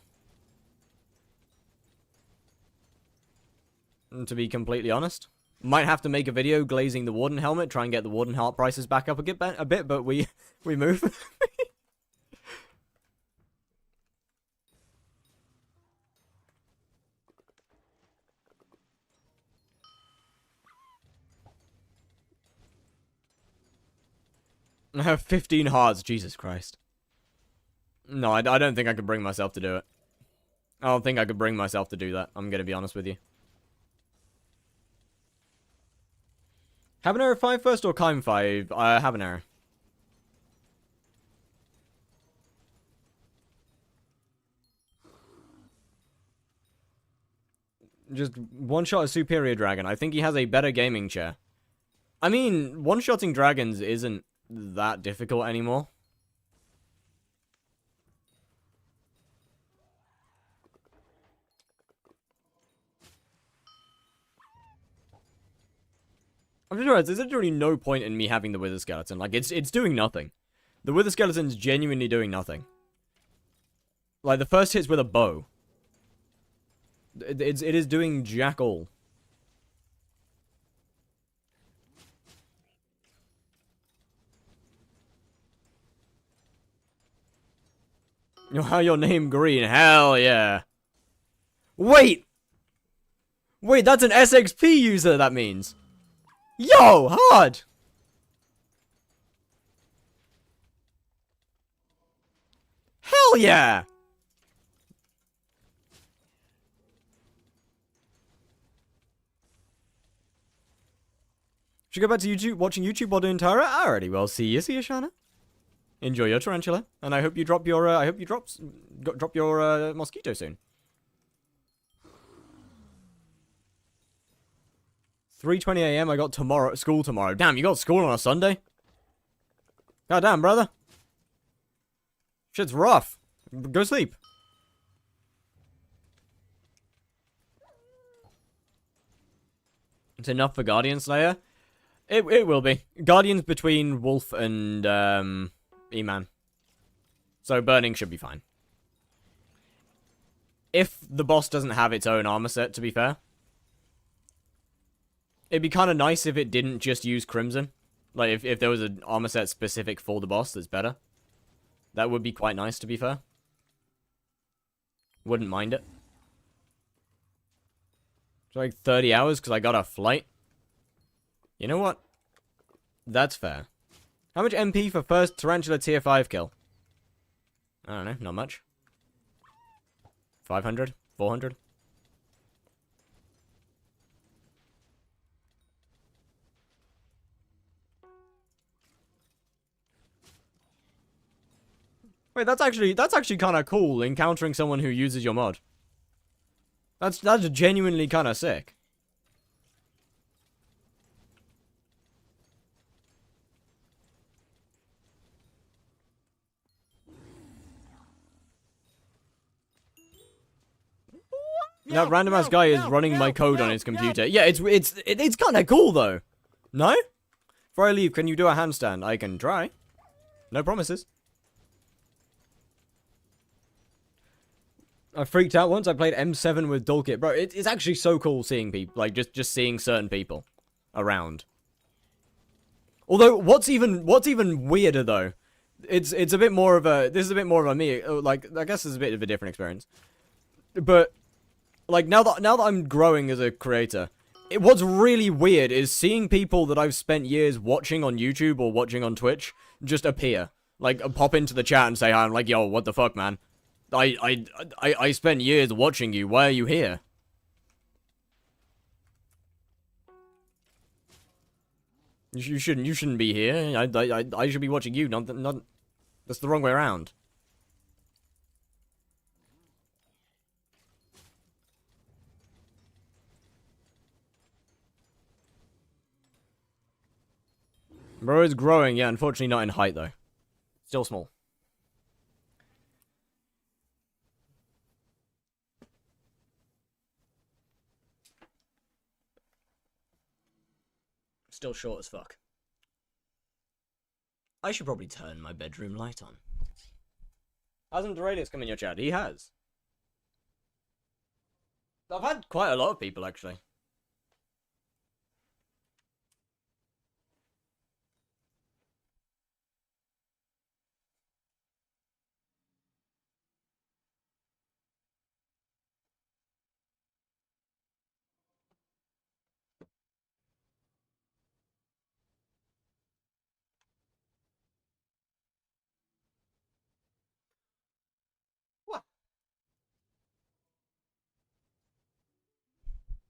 To be completely honest. Might have to make a video glazing the Warden helmet, try and get the Warden heart prices back up a bit, but we move. I have 15 hearts, Jesus Christ. No, I don't think I could bring myself to do it. I don't think I could bring myself to do that, I'm gonna be honest with you. Habanero 5 first or Kime 5? Habanero. Just one-shot a superior dragon. I think he has a better gaming chair. I mean, one-shotting dragons isn't that difficult anymore. I'm just realized there's literally no point in me having the Wither Skeleton. Like, it's doing nothing. The Wither Skeleton's genuinely doing nothing. Like, the first hit's with a bow. It is doing jack all. How your name green? Hell yeah. Wait! Wait, that's an SXP user, that means. Yo, hard! Hell yeah! Should go back to YouTube, watching YouTube while doing Tyra? Alrighty, well, see you, Shana. Enjoy your tarantula, and I hope you drop your, drop your, mosquito soon. 3:20 AM, I got school tomorrow. Damn, you got school on a Sunday? God damn, brother. Shit's rough. Go sleep. It's enough for Guardian Slayer? It will be. Guardian's between Wolf and, E-Man. So burning should be fine. If the boss doesn't have its own armor set, to be fair. It'd be kind of nice if it didn't just use Crimson. Like, if there was an armor set specific for the boss that's better. That would be quite nice, to be fair. Wouldn't mind it. It's like 30 hours because I got a flight. You know what? That's fair. How much MP for first Tarantula tier 5 kill? I don't know, not much. 500? 400? Wait, that's actually kind of cool, encountering someone who uses your mod. That's genuinely kind of sick. That random ass guy is running my code on his computer. Yeah, it's kind of cool though. No? Before I leave, can you do a handstand? I can try. No promises. I freaked out once. I played M7 with Dulkit. Bro, it's actually so cool seeing people, like, just seeing certain people around. Although, what's even weirder, though, it's a bit more of a, this is a bit more of a me, like, I guess it's a bit of a different experience. But, like, now that I'm growing as a creator, what's really weird is seeing people that I've spent years watching on YouTube or watching on Twitch just appear. Like, pop into the chat and say hi. I'm like, yo, what the fuck, man? I spent years watching you. Why are you here? You shouldn't be here. I should be watching you. Not. That's the wrong way around. Bro is growing. Yeah, unfortunately not in height though. Still small. Still short as fuck. I should probably turn my bedroom light on. Hasn't Doradius come in your chat? He has. I've had quite a lot of people, actually.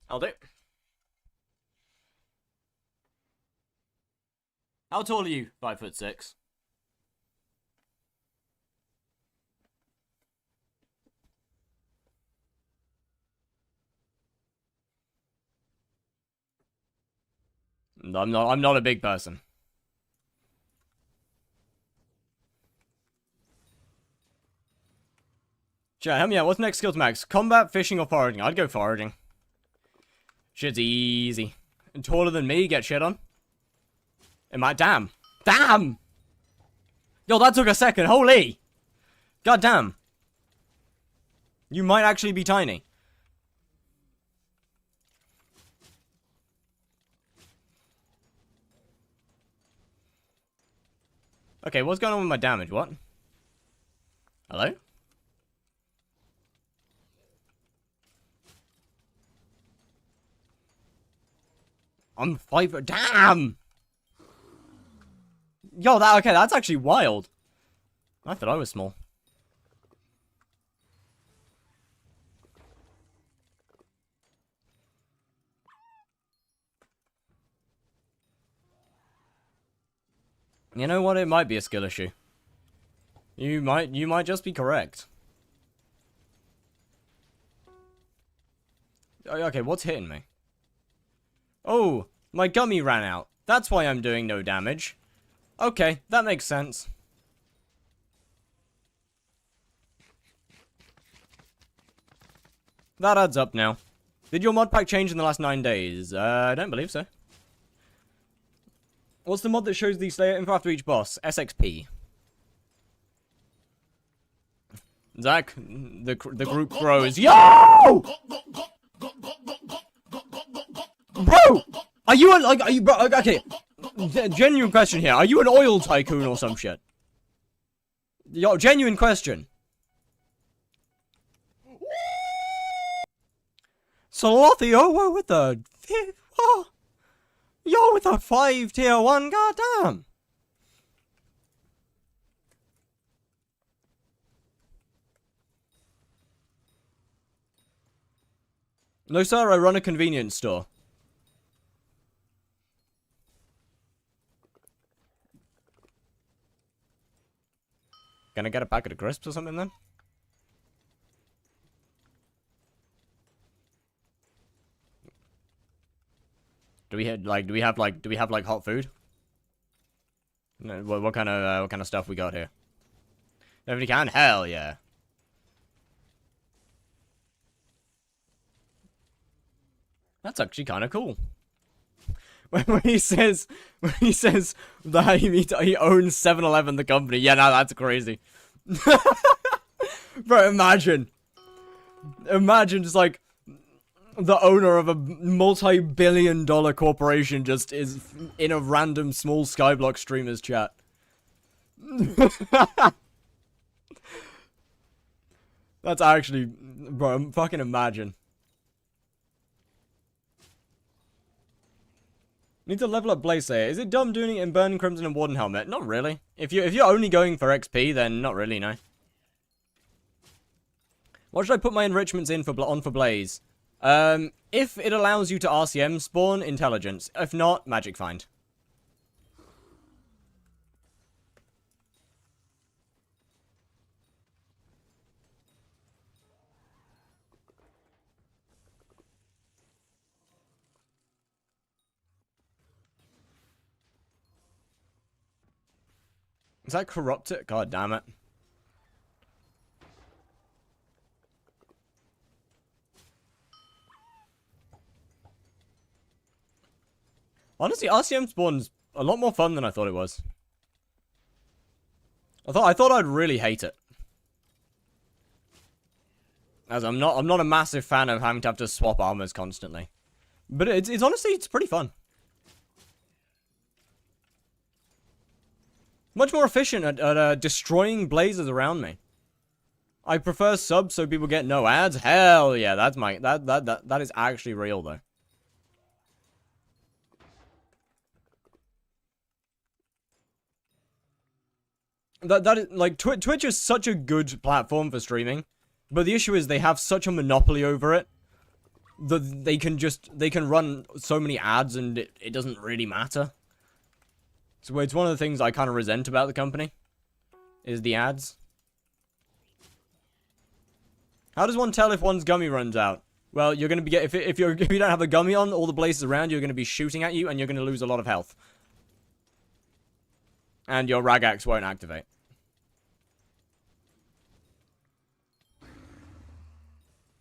I'll do. How tall are you? 5'6". I'm not a big person. Chat, help me out. What's next skills max? Combat, fishing, or foraging? I'd go foraging. Shit's easy. And taller than me, get shit on. Am I? Damn. Damn! Yo, that took a second. Holy! God damn. You might actually be tiny. Okay, what's going on with my damage? What? Hello? I'm 5. Damn! Yo, okay, that's actually wild. I thought I was small. You know what? It might be a skill issue. You might just be correct. Okay, what's hitting me? Oh, my gummy ran out. That's why I'm doing no damage. Okay, that makes sense. That adds up now. Did your mod pack change in the last 9 days? I don't believe so. What's the mod that shows the Slayer info after each boss? SXP. Zach, the group grows. Yo! Bro! Are you bro, okay. Genuine question here. Are you an oil tycoon or some shit? Yo, genuine question. Slothio with the... Oh, yo, with a 5 tier 1, goddamn. No, sir, I run a convenience store. Can I get a packet of crisps or something then? Do we have hot food? No, what kind of stuff we got here? Nobody can? Hell yeah. That's actually kind of cool. When he says that he owns 7-Eleven, the company. Yeah, no, that's crazy. Bro, imagine just like the owner of a multi-billion-dollar corporation just is in a random small skyblock streamer's chat. That's actually, bro, fucking imagine. Need to level up Blaze Slayer. Is it dumb doing it in Burning Crimson and Warden Helmet? Not really. If you're only going for XP, then not really, no. What should I put my enrichments in for Blaze? If it allows you to RCM spawn, intelligence. If not, magic find. Is that corrupted? God damn it. Honestly, RCM spawn's a lot more fun than I thought it was. I thought I'd really hate it. As I'm not a massive fan of having to have to swap armors constantly. But it's honestly, it's pretty fun. Much more efficient at destroying blazes around me. I prefer subs so people get no ads. Hell yeah, that's that is actually real though. That is like Twitch is such a good platform for streaming, but the issue is they have such a monopoly over it that they can run so many ads and it doesn't really matter. So it's one of the things I kind of resent about the company, is the ads. How does one tell if one's gummy runs out? Well, you're gonna be if you don't have a gummy on, all the blazes around you are gonna be shooting at you, and you're gonna lose a lot of health. And your rag axe won't activate.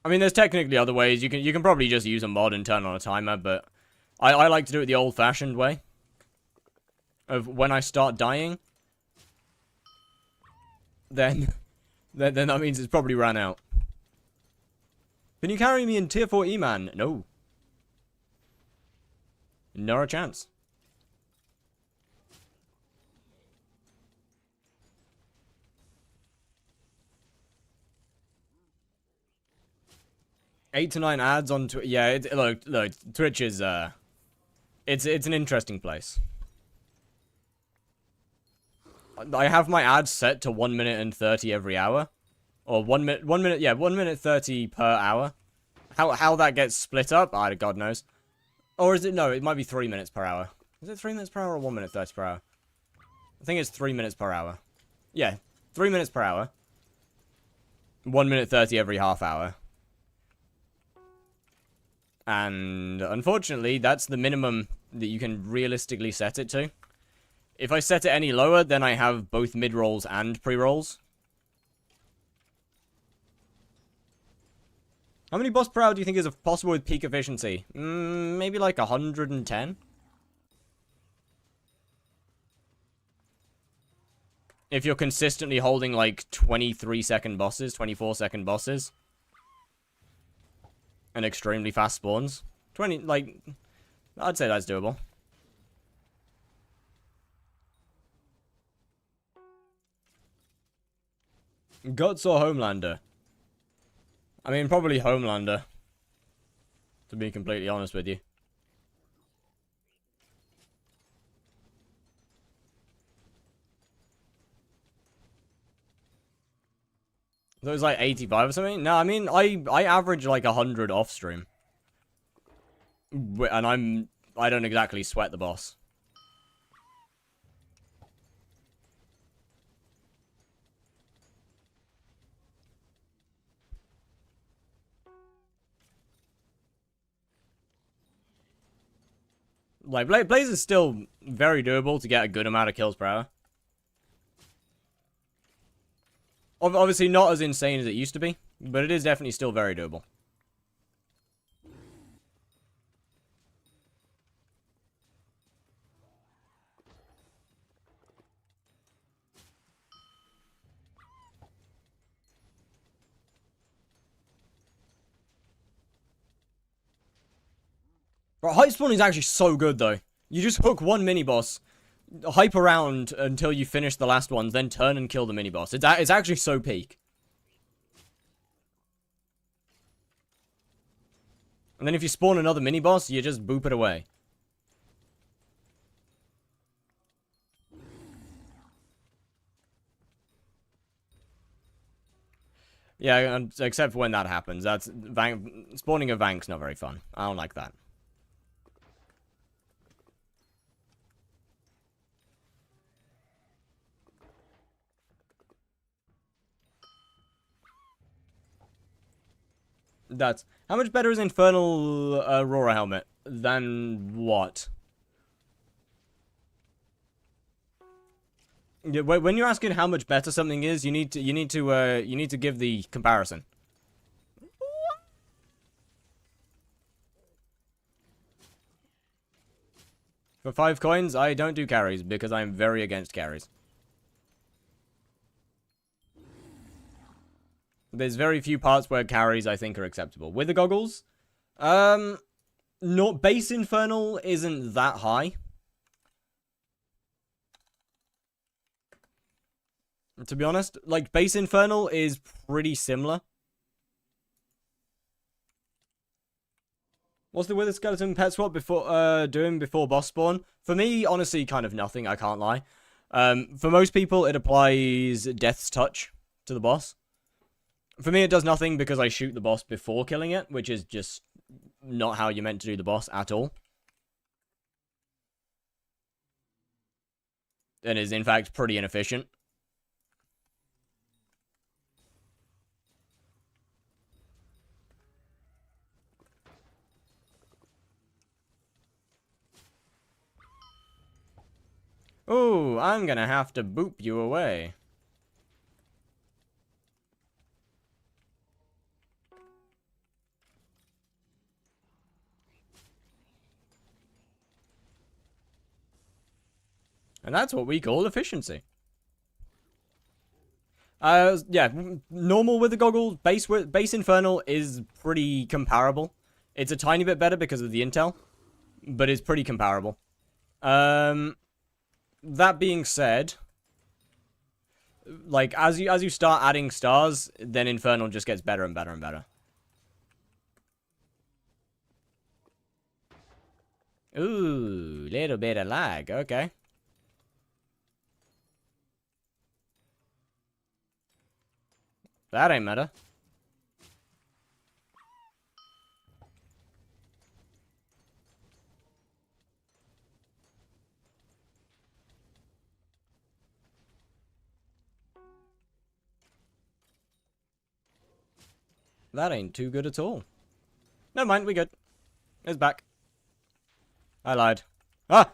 I mean, there's technically other ways. You can probably just use a mod and turn on a timer, but I like to do it the old-fashioned way. Of when I start dying, then that means it's probably ran out. Can you carry me in tier 4 E-Man? No. Not a chance. Eight to 9 ads on Twitch. Yeah, look, Twitch is it's an interesting place. I have my ads set to 1 minute and 30 every hour. Or 1 minute, yeah, 1 minute 30 per hour. How that gets split up, God knows. Or is it, no, it might be 3 minutes per hour. Is it 3 minutes per hour or 1 minute 30 per hour? I think it's 3 minutes per hour. Yeah, 3 minutes per hour. 1 minute 30 every half hour. And unfortunately, that's the minimum that you can realistically set it to. If I set it any lower, then I have both mid-rolls and pre-rolls. How many boss per hour do you think is possible with peak efficiency? Maybe like 110? If you're consistently holding like 23-second bosses, 24-second bosses. And extremely fast spawns. 20, like, I'd say that's doable. Guts or Homelander? I mean, probably Homelander. To be completely honest with you. So it was like 85 or something? No, I mean, I average like 100 off stream. And I don't exactly sweat the boss. Like, Blaze is still very doable to get a good amount of kills per hour. Obviously not as insane as it used to be, but it is definitely still very doable. Right, hype spawn is actually so good, though. You just hook one mini-boss, hype around until you finish the last ones, then turn and kill the mini-boss. It's actually so peak. And then if you spawn another mini-boss, you just boop it away. Yeah, except when that happens. That's spawning a Vank's not very fun. I don't like that. That's... How much better is Infernal Aurora Helmet than what? When you're asking how much better something is, you need to give the comparison. For 5 coins, I don't do carries because I'm very against carries. There's very few parts where carries I think are acceptable. With the goggles, not base Infernal isn't that high. To be honest, like base Infernal is pretty similar. What's the Wither Skeleton pet swap doing before boss spawn? For me, honestly, kind of nothing, I can't lie. For most people, it applies Death's Touch to the boss. For me, it does nothing because I shoot the boss before killing it, which is just not how you're meant to do the boss at all. And is, in fact, pretty inefficient. Ooh, I'm gonna have to boop you away. And that's what we call efficiency. Yeah, normal with the goggles, base Infernal is pretty comparable. It's a tiny bit better because of the intel, but it's pretty comparable. That being said, like as you start adding stars, then Infernal just gets better and better and better. Ooh, little bit of lag. Okay. That ain't meta. That ain't too good at all. Never mind, we good. It's back. I lied. Ah!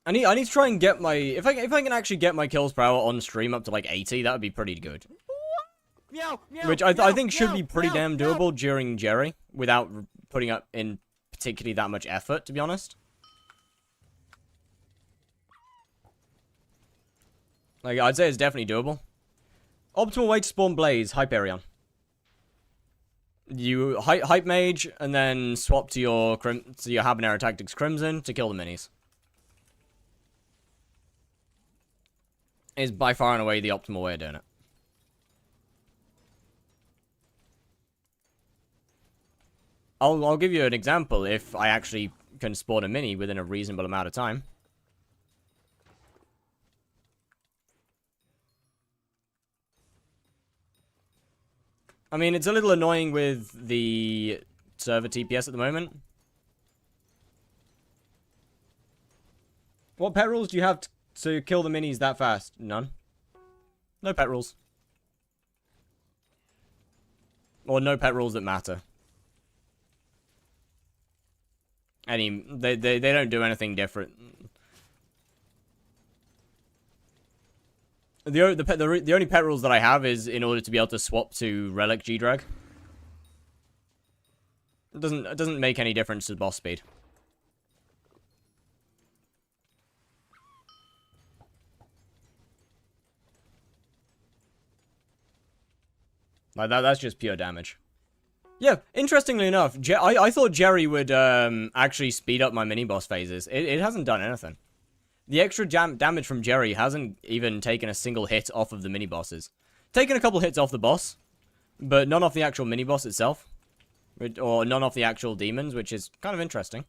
I need to try and get my if I can actually get my kills per hour on stream up to like 80, that would be pretty good. Which I think should be pretty damn doable during Jerry without putting up in particularly that much effort, to be honest. Like, I'd say it's definitely doable. Optimal way to spawn Blaze, Hyperion. You hype Mage and then swap to your Habanero Tactics Crimson to kill the minis. Is by far and away the optimal way of doing it. I'll give you an example if I actually can spawn a mini within a reasonable amount of time. I mean, it's a little annoying with the server TPS at the moment. What pet rules do you have to kill the minis that fast? None. No pet rules. Or no pet rules that matter. They don't do anything different. The only pet rules that I have is in order to be able to swap to Relic G-Drag. It doesn't make any difference to boss speed. Like that's just pure damage. Yeah, interestingly enough, I thought Jerry would actually speed up my mini-boss phases. It hasn't done anything. The extra damage from Jerry hasn't even taken a single hit off of the mini-bosses. Taken a couple hits off the boss, but none off the actual mini-boss itself. Or none off the actual demons, which is kind of interesting.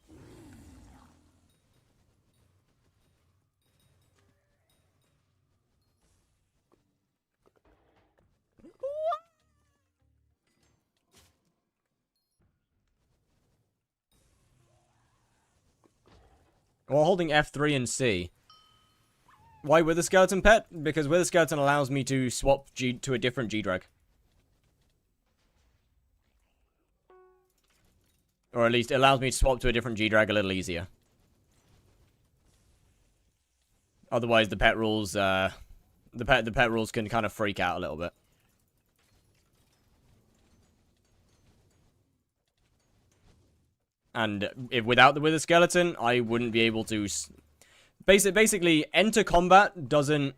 While holding F3 and C. Why Wither Skeleton pet? Because Wither Skeleton allows me to swap to a different G-Drag. Or at least it allows me to swap to a different G-Drag a little easier. Otherwise the pet rules the pet rules can kind of freak out a little bit. And if without the Wither Skeleton, I wouldn't be able to... Basically, enter combat doesn't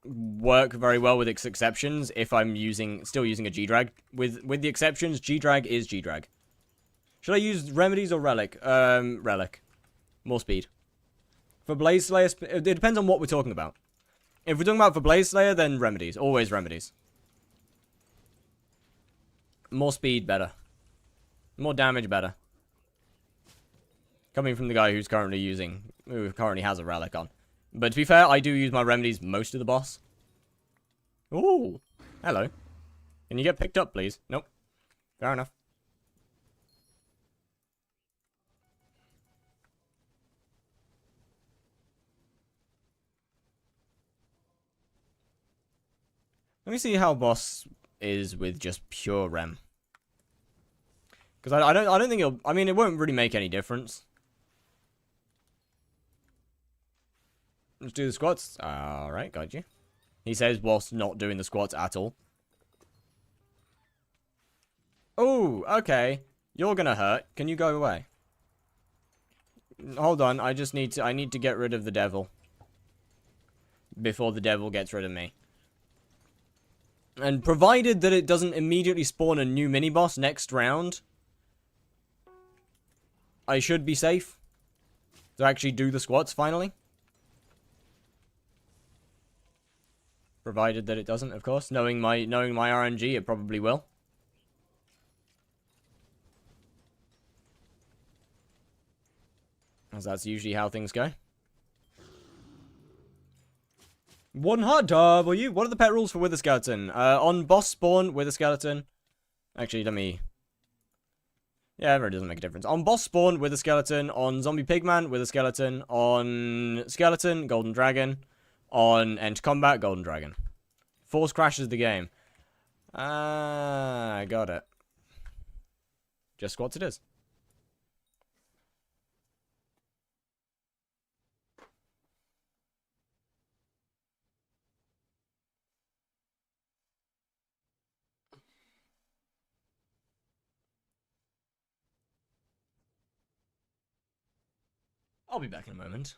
work very well with its exceptions if I'm still using a G-Drag. With the exceptions, G-Drag is G-Drag. Should I use Remedies or Relic? Relic. More speed. For Blaze Slayer, it depends on what we're talking about. If we're talking about for Blaze Slayer, then Remedies. Always Remedies. More speed, better. More damage, better. Coming from the guy who currently has a Relic on. But to be fair, I do use my Remedies most of the boss. Ooh. Hello. Can you get picked up, please? Nope. Fair enough. Let me see how boss is with just pure Rem. Because I don't think it'll... I mean, it won't really make any difference. Let's do the squats. Alright, got you. He says whilst not doing the squats at all. Oh, okay. You're gonna hurt. Can you go away? Hold on, I need to get rid of the devil. Before the devil gets rid of me. And provided that it doesn't immediately spawn a new mini-boss next round, I should be safe to actually do the squats finally. Provided that it doesn't, of course. Knowing my RNG, it probably will. As that's usually how things go. One hot W. What are the pet rules for Wither Skeleton? On boss spawn, Wither Skeleton. Actually, let me Yeah, it really doesn't make a difference. On boss spawn with a skeleton, on zombie pigman with a skeleton, on skeleton, golden dragon, on end combat, golden dragon. Force crashes the game. Ah, got it. Just squats it is. I'll be back in a moment.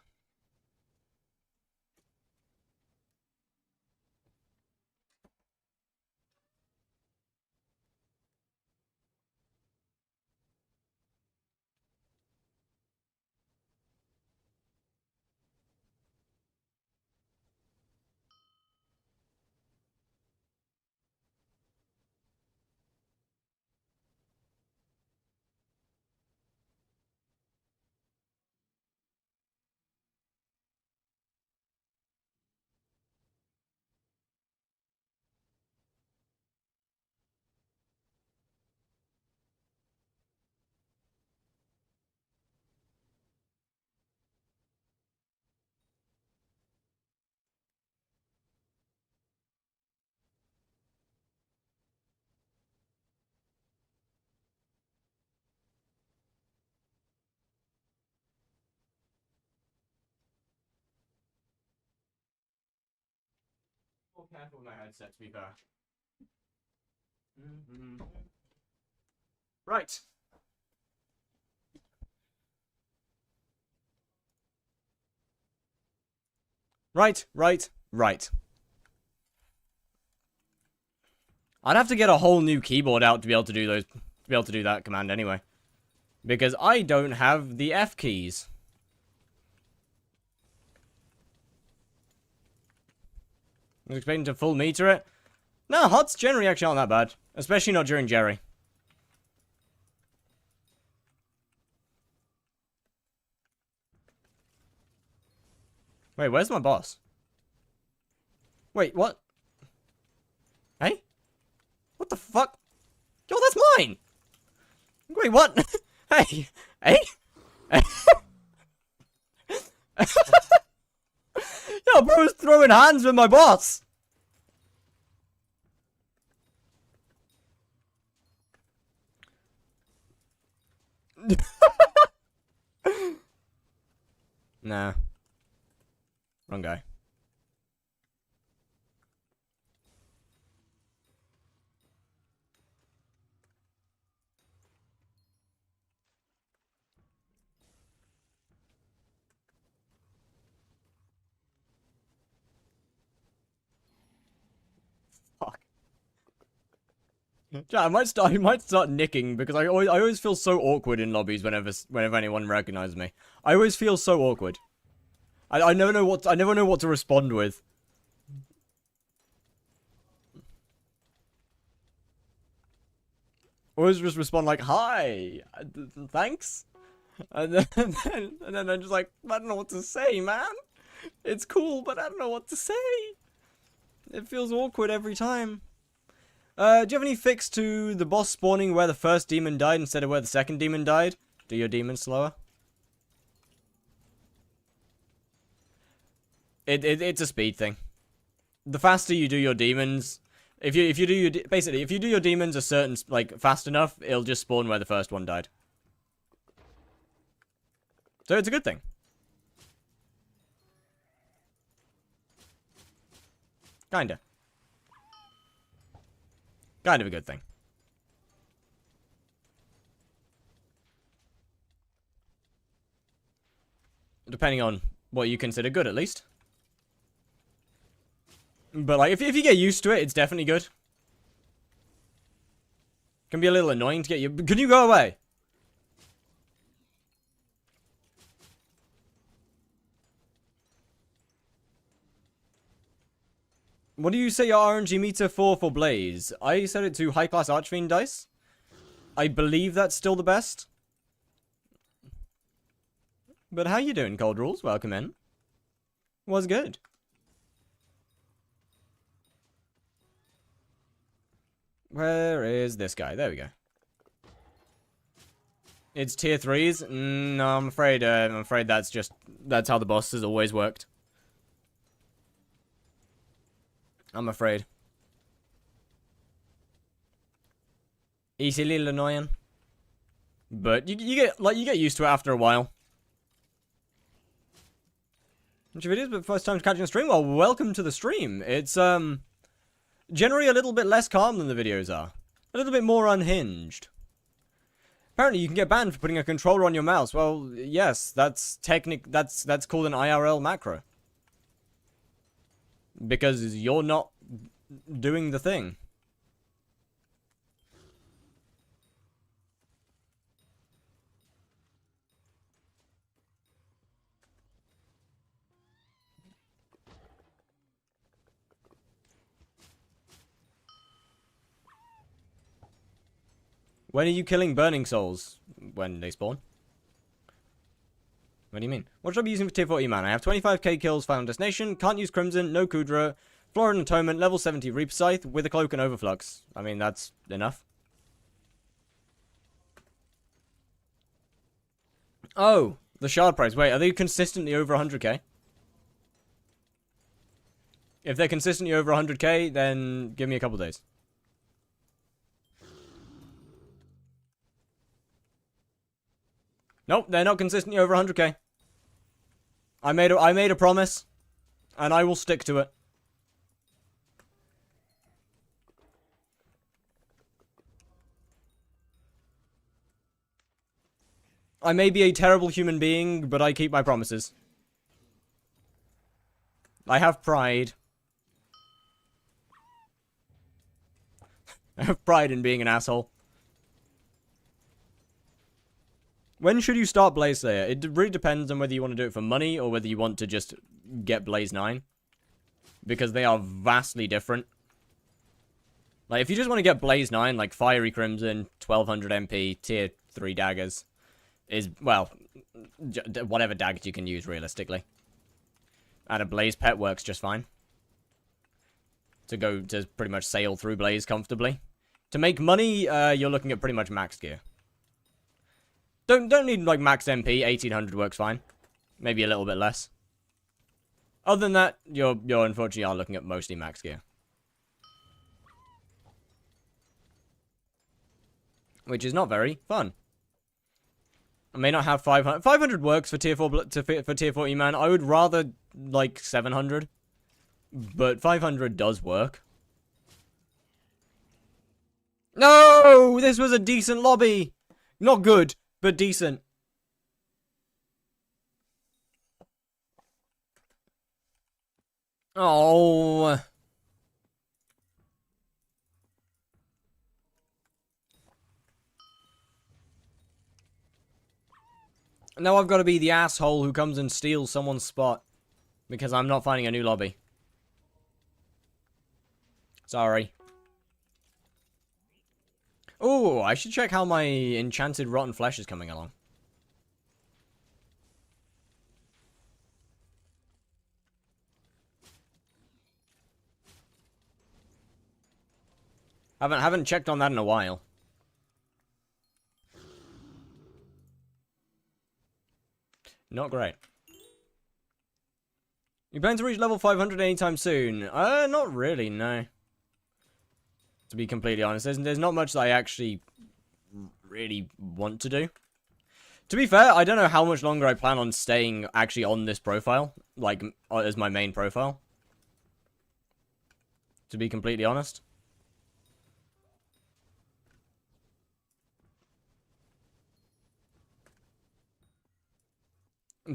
More careful with my headset, to be fair. Right. Right. I'd have to get a whole new keyboard out to be able to do those, to be able to do that command anyway. Because I don't have the F keys. I was expecting to full meter it. No, HUDs generally actually aren't that bad. Especially not during Jerry. Wait, where's my boss? Wait, what? Hey? What the fuck? Yo, that's mine! Wait, what? Hey! Hey? Yo, bro's throwing hands with my boss! Nah. Wrong guy. Fuck. Yeah, I might start nicking because I always feel so awkward in lobbies whenever anyone recognizes me. I always feel so awkward. I never know what to respond with. Always just respond like, "Hi, thanks," and then I'm just like, I don't know what to say, man. It's cool, but I don't know what to say. It feels awkward every time. Do you have any fix to the boss spawning where the first demon died instead of where the second demon died? Do your demons slower? It's a speed thing. The faster you do your demons, if you do your basically if you do your demons a certain like fast enough, it'll just spawn where the first one died. So it's a good thing. Kinda. Kind of a good thing. Depending on what you consider good, at least. But, like, if you get used to it, it's definitely good. Can be a little annoying to get you... Can you go away? What do you say your RNG meter for Blaze? I set it to high class Archfiend dice. I believe that's still the best. But how you doing, Cold Rules? Welcome in. Was good. Where is this guy? There we go. It's tier 3s? No, I'm afraid that's how the bosses always worked. I'm afraid. It's a little annoying. But you get used to it after a while. Which if it is the first time catching a stream, well, welcome to the stream. It's generally a little bit less calm than the videos are. A little bit more unhinged. Apparently you can get banned for putting a controller on your mouse. Well, yes, that's called an IRL macro. Because you're not doing the thing. When are you killing burning souls? When they spawn? What do you mean? What should I be using for tier 4 E-Man? I have 25k kills, Final Destination, can't use Crimson, no Kudra, Florid Atonement, level 70 Reaper Scythe, with a Cloak and Overflux. I mean, that's enough. Oh, the shard price. Wait, are they consistently over 100k? If they're consistently over 100k, then give me a couple days. Nope, they're not consistently over 100k. I made a promise, and I will stick to it. I may be a terrible human being, but I keep my promises. I have pride. I have pride in being an asshole. When should you start Blaze Slayer? It really depends on whether you want to do it for money or whether you want to just get Blaze 9. Because they are vastly different. Like, if you just want to get Blaze 9, like Fiery Crimson, 1200 MP, tier 3 daggers, is, well, whatever daggers you can use realistically. And a Blaze pet works just fine. To pretty much sail through Blaze comfortably. To make money, you're looking at pretty much max gear. Don't need, like, max MP. 1800 works fine. Maybe a little bit less. Other than that, you're unfortunately are looking at mostly max gear. Which is not very fun. I may not have 500. 500 works for tier 4 for tier 4 E-Man. I would rather, like, 700. But 500 does work. No! This was a decent lobby! Not good, but decent. Oh. Now I've got to be the asshole who comes and steals someone's spot. Because I'm not finding a new lobby. Sorry. Oh, I should check how my enchanted rotten flesh is coming along. Haven't checked on that in a while. Not great. You plan to reach level 500 anytime soon? Not really, no. To be completely honest, there's not much that I actually really want to do. To be fair, I don't know how much longer I plan on staying actually on this profile, like, as my main profile. To be completely honest.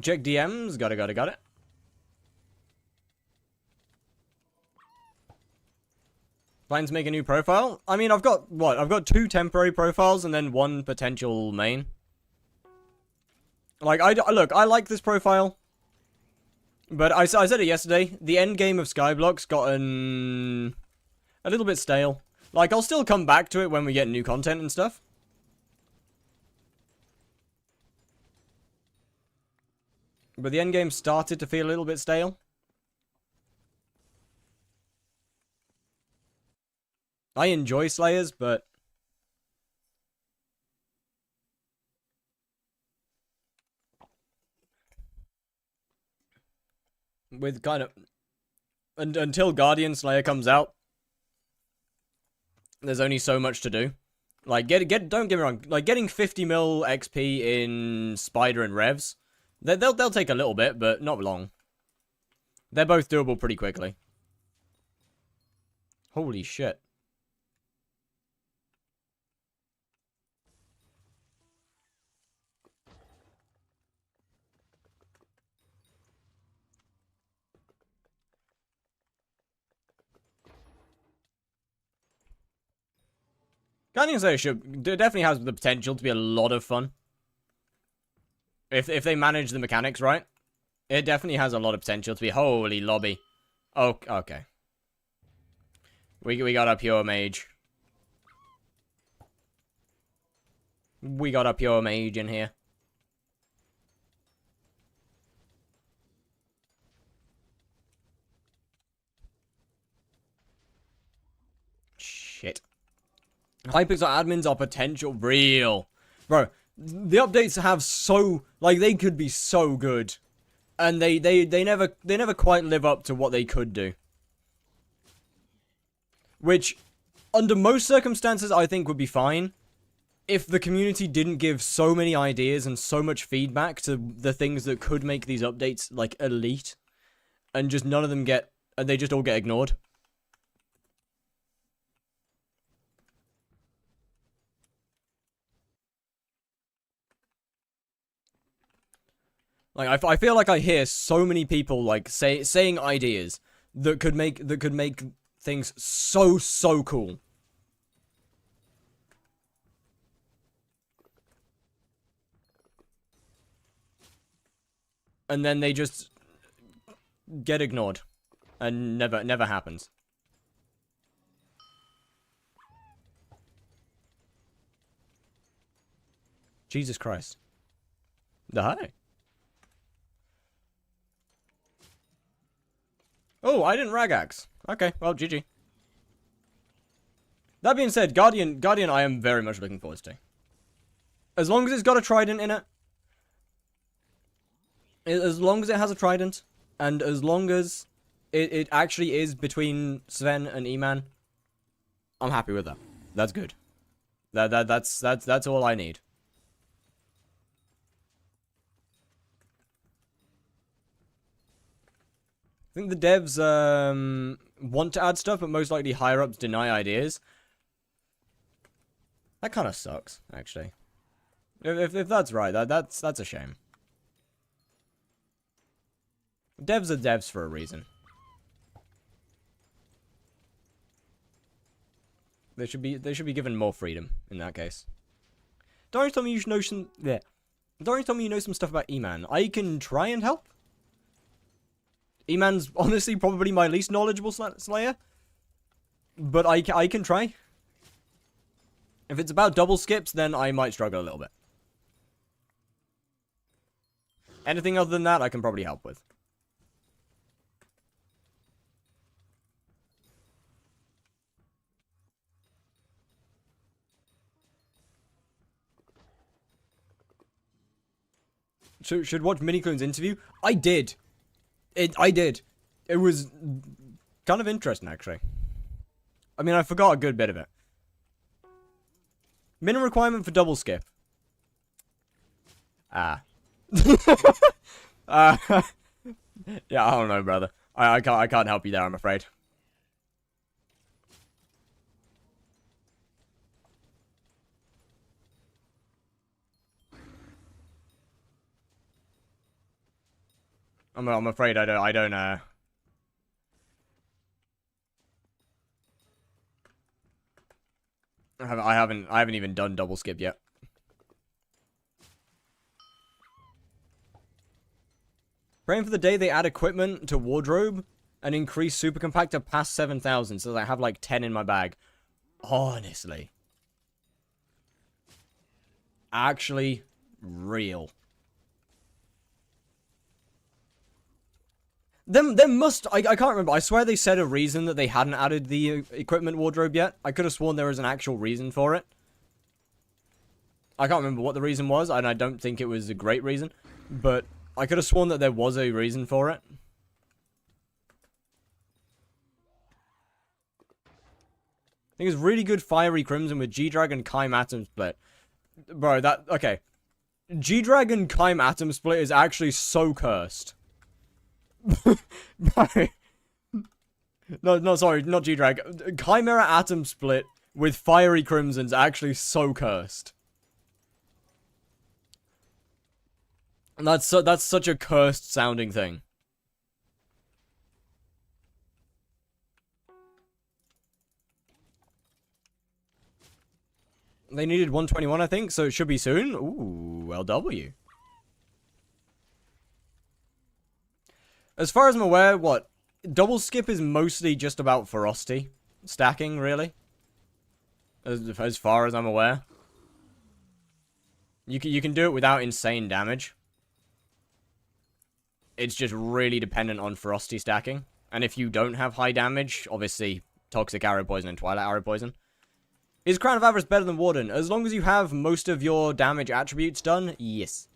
Check DMs, got it. Plan to make a new profile? I mean, I've got, what? I've got 2 temporary profiles and then 1 potential main. Like, look, I like this profile. But I said it yesterday, the end game of Skyblock's gotten a little bit stale. Like, I'll still come back to it when we get new content and stuff. But the end game started to feel a little bit stale. I enjoy Slayers, but with kind of until Guardian Slayer comes out, there's only so much to do. Like, don't get me wrong, like, getting 50 mil XP in Spider and Revs, they'll take a little bit, but not long. They're both doable pretty quickly. Holy shit. Guardian Slayer definitely has the potential to be a lot of fun. If they manage the mechanics right, it definitely has a lot of potential to be. Holy lobby. Oh, okay. We got a pure mage. We got a pure mage in here. Shit. Hypixel admins are potential real. Bro, the updates have so, like, they could be so good. And they never quite live up to what they could do. Which, under most circumstances, I think would be fine. If the community didn't give so many ideas and so much feedback to the things that could make these updates, like, elite. And just none of them and they just all get ignored. Like, I feel like I hear so many people, like, saying ideas that could make things so cool. And then they just get ignored. And never happens. Jesus Christ. Hi. Oh, I didn't ragax. Okay, well, GG. That being said, Guardian I am very much looking forward to. As long as it's got a trident in it. As long as it has a trident. And as long as it actually is between Sven and E-Man. I'm happy with that. That's good. That's all I need. I think the devs want to add stuff, but most likely higher-ups deny ideas. That kind of sucks, actually. If that's right, that's a shame. Devs are devs for a reason. They should be given more freedom in that case. Don't tell me you know some. Yeah. Don't tell me you know some stuff about E-Man. I can try and help. E-Man's honestly probably my least knowledgeable Slayer. But I can try. If it's about double skips, then I might struggle a little bit. Anything other than that, I can probably help with. Should watch Minicloon's interview? I did. I did. It was kind of interesting, actually. I mean, I forgot a good bit of it. Minimum requirement for double skip. Yeah, I don't know, brother. I can't help you there, I'm afraid. I'm afraid I haven't even done double skip yet. Praying for the day they add equipment to wardrobe and increase super compactor past 7,000 so that I have like 10 in my bag. Honestly. Actually real. There must... I can't remember. I swear they said a reason that they hadn't added the equipment wardrobe yet. I could have sworn there was an actual reason for it. I can't remember what the reason was, and I don't think it was a great reason. But I could have sworn that there was a reason for it. I think it's really good Fiery Crimson with G-Dragon Chime Atom Split. Bro, okay. G-Dragon Chime Atom Split is actually so cursed. No, sorry, not G-Drag. Chimera Atom Split with Fiery Crimson's actually so cursed. And that's such a cursed sounding thing. They needed 121, I think, so it should be soon. Ooh, LW. As far as I'm aware, what? Double skip is mostly just about ferocity stacking, really. As far as I'm aware. You can do it without insane damage. It's just really dependent on ferocity stacking. And if you don't have high damage, obviously Toxic Arrow Poison and Twilight Arrow Poison. Is Crown of Avarice better than Warden? As long as you have most of your damage attributes done, yes.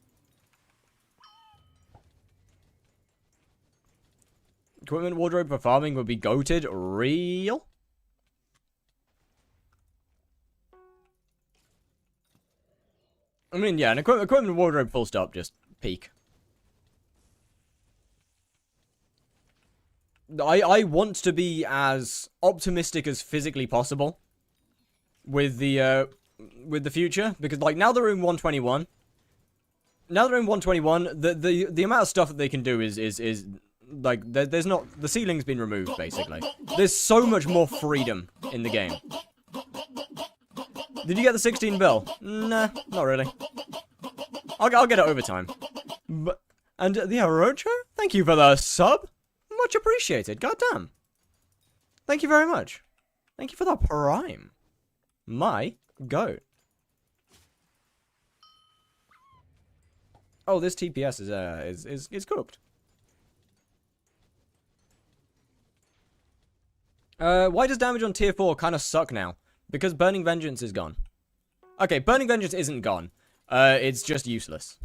Equipment wardrobe for farming would be goated. Real? I mean, yeah, an equipment wardrobe full stop, just peak. I want to be as optimistic as physically possible with the future, because like now they're in 121. Now they're in 121. The amount of stuff that they can do is like there's not, the ceiling's been removed basically. There's so much more freedom in the game. Did you get the 16 bill? Nah, not really. I'll get it over time. And the Orocho, thank you for the sub. Much appreciated. Goddamn. Thank you very much. Thank you for the prime. My goat. Oh, this TPS is cooked. Why does damage on tier 4 kind of suck now? Because Burning Vengeance is gone. Okay, Burning Vengeance isn't gone. It's just useless.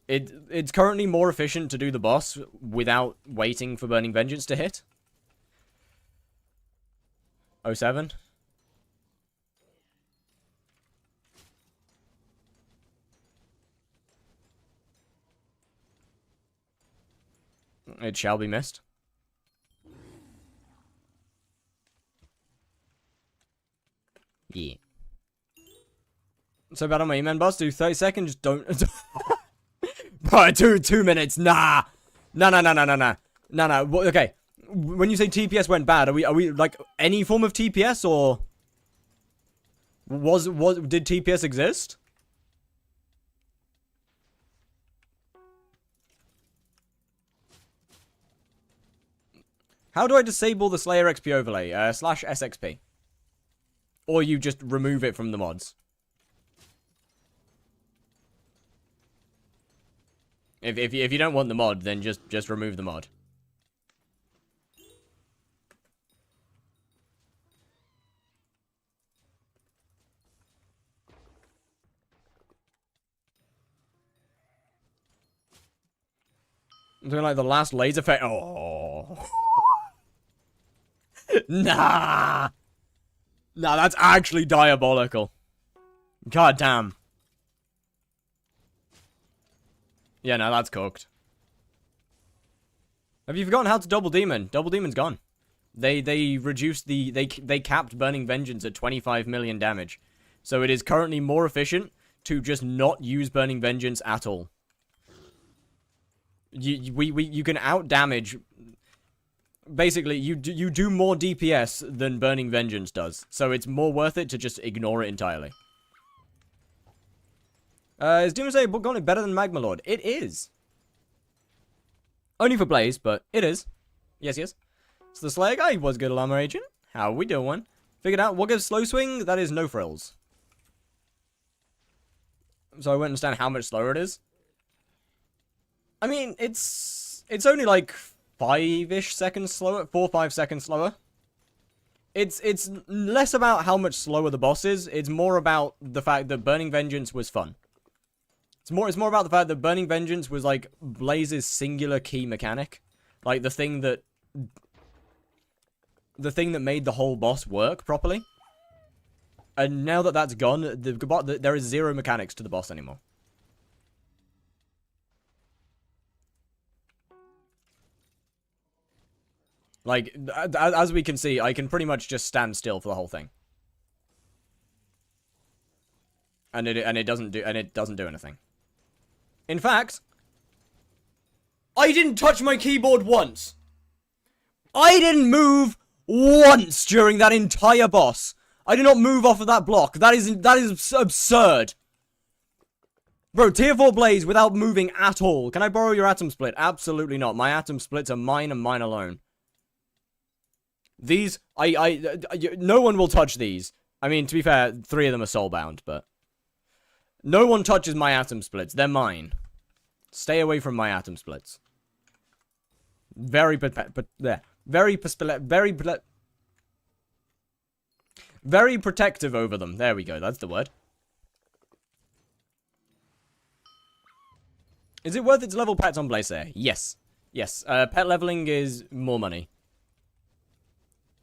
It's currently more efficient to do the boss without waiting for Burning Vengeance to hit. 07. It shall be missed. Yeah. So bad on my E-Man boss. Do 30 seconds. Don't. Bro, 2 minutes. Nah. Nah. Okay. When you say TPS went bad, are we like any form of TPS, or did TPS exist? How do I disable the Slayer XP overlay? /SXP. Or you just remove it from the mods. If you don't want the mod, then just remove the mod. I'm doing like the last laser effect. Oh. Nah, that's actually diabolical. God damn. Yeah, no, that's cooked. Have you forgotten how to double demon? Double demon's gone. They reduced they capped Burning Vengeance at 25 million damage. So it is currently more efficient to just not use Burning Vengeance at all. You can out damage. Basically, you do more DPS than Burning Vengeance does, so it's more worth it to just ignore it entirely. Is Doomsday Gauntlet better than Magma Lord? It is. Only for Blaze, but it is. Yes. So the Slayer guy was good armor agent. How we doing? Figured out what gives slow swing. That is no frills. So I won't understand how much slower it is. I mean, it's only like 5-ish seconds slower, 4 or 5 seconds slower. It's less about how much slower the boss is. It's more about the fact that Burning Vengeance was fun. It's more about the fact that Burning Vengeance was like Blaze's singular key mechanic, like the thing that made the whole boss work properly. And now that that's gone, there is zero mechanics to the boss anymore. Like, as we can see, I can pretty much just stand still for the whole thing. And it doesn't do anything. In fact, I didn't touch my keyboard once. I didn't move once during that entire boss. I did not move off of that block. That is absurd. Bro, tier 4 blaze without moving at all. Can I borrow your atom split? Absolutely not. My atom splits are mine and mine alone. These, no one will touch these. I mean, to be fair, 3 of them are soulbound, but no one touches my atom splits. They're mine. Stay away from my atom splits. Very protective over them. There we go. That's the word. Is it worth it to level pets on Blazer? Yes. Yes. Pet leveling is more money.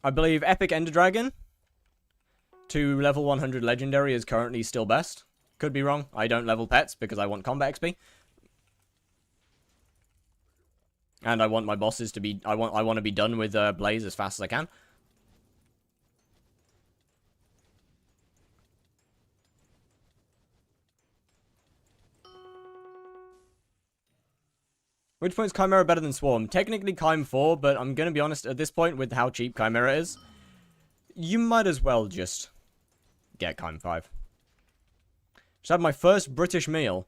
I believe Epic Ender Dragon to level 100 Legendary is currently still best. Could be wrong. I don't level pets because I want combat XP. And I want my bosses to be... I want to be done with Blaze as fast as I can. Which point is Chimera better than Swarm? Technically Chime 4, but I'm going to be honest, at this point, with how cheap Chimera is, you might as well just get Chime 5. Just had my first British meal.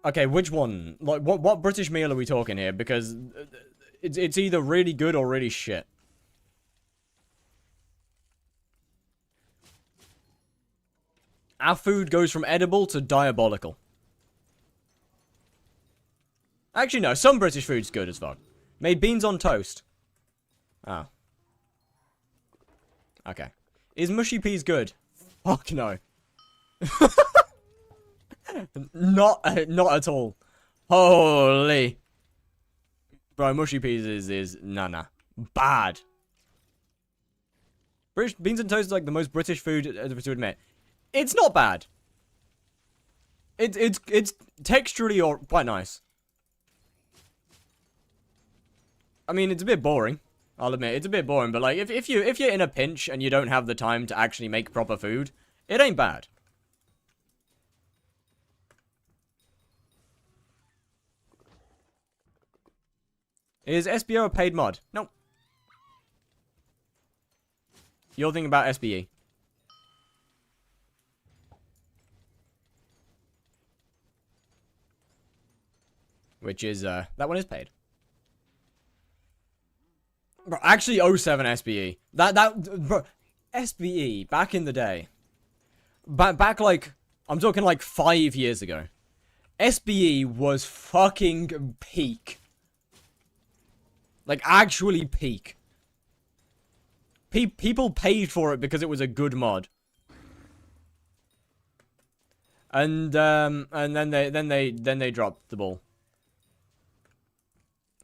Okay, which one? Like, what British meal are we talking here? Because it's either really good or really shit. Our food goes from edible to diabolical. Actually, no. Some British food's good as fuck. Made beans on toast. Oh. Okay. Is mushy peas good? Fuck no. Not at all. Holy. Bro, mushy peas is nah. Bad. British beans and toast is like the most British food to admit. It's not bad. It's texturally or quite nice. I mean, it's a bit boring. I'll admit, it's a bit boring, but like, if you're in a pinch and you don't have the time to actually make proper food, it ain't bad. Is SBO a paid mod? Nope. You're thinking about SBE. Which is, that one is paid. Bro, actually, 07 SBE. Bro, SBE, back in the day. Back like, I'm talking like 5 years ago. SBE was fucking peak. Like, actually peak. People paid for it because it was a good mod. And then they dropped the ball.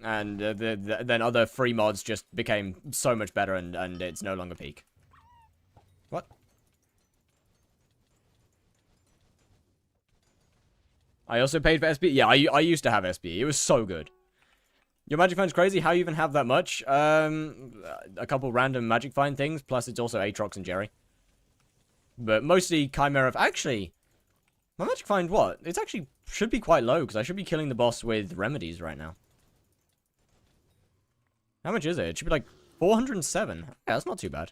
And then other free mods just became so much better, and it's no longer peak. What? I also paid for SBE. Yeah, I used to have SBE. It was so good. Your magic find's crazy. How you even have that much? A couple random magic find things. Plus, it's also Aatrox and Jerry. But mostly Chimera. Actually, my magic find what? It's actually should be quite low because I should be killing the boss with remedies right now. How much is it? It should be like 407. Yeah, that's not too bad.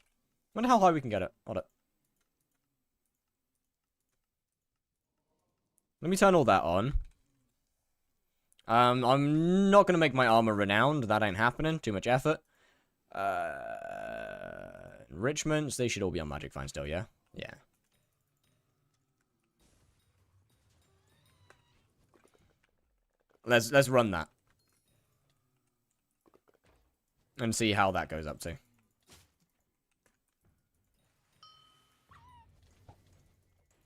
Wonder how high we can get it. Hold it. Let me turn all that on. I'm not going to make my armor renowned. That ain't happening. Too much effort. Enrichments. They should all be on Magic Find still, yeah? Yeah. Let's run that. And see how that goes up to.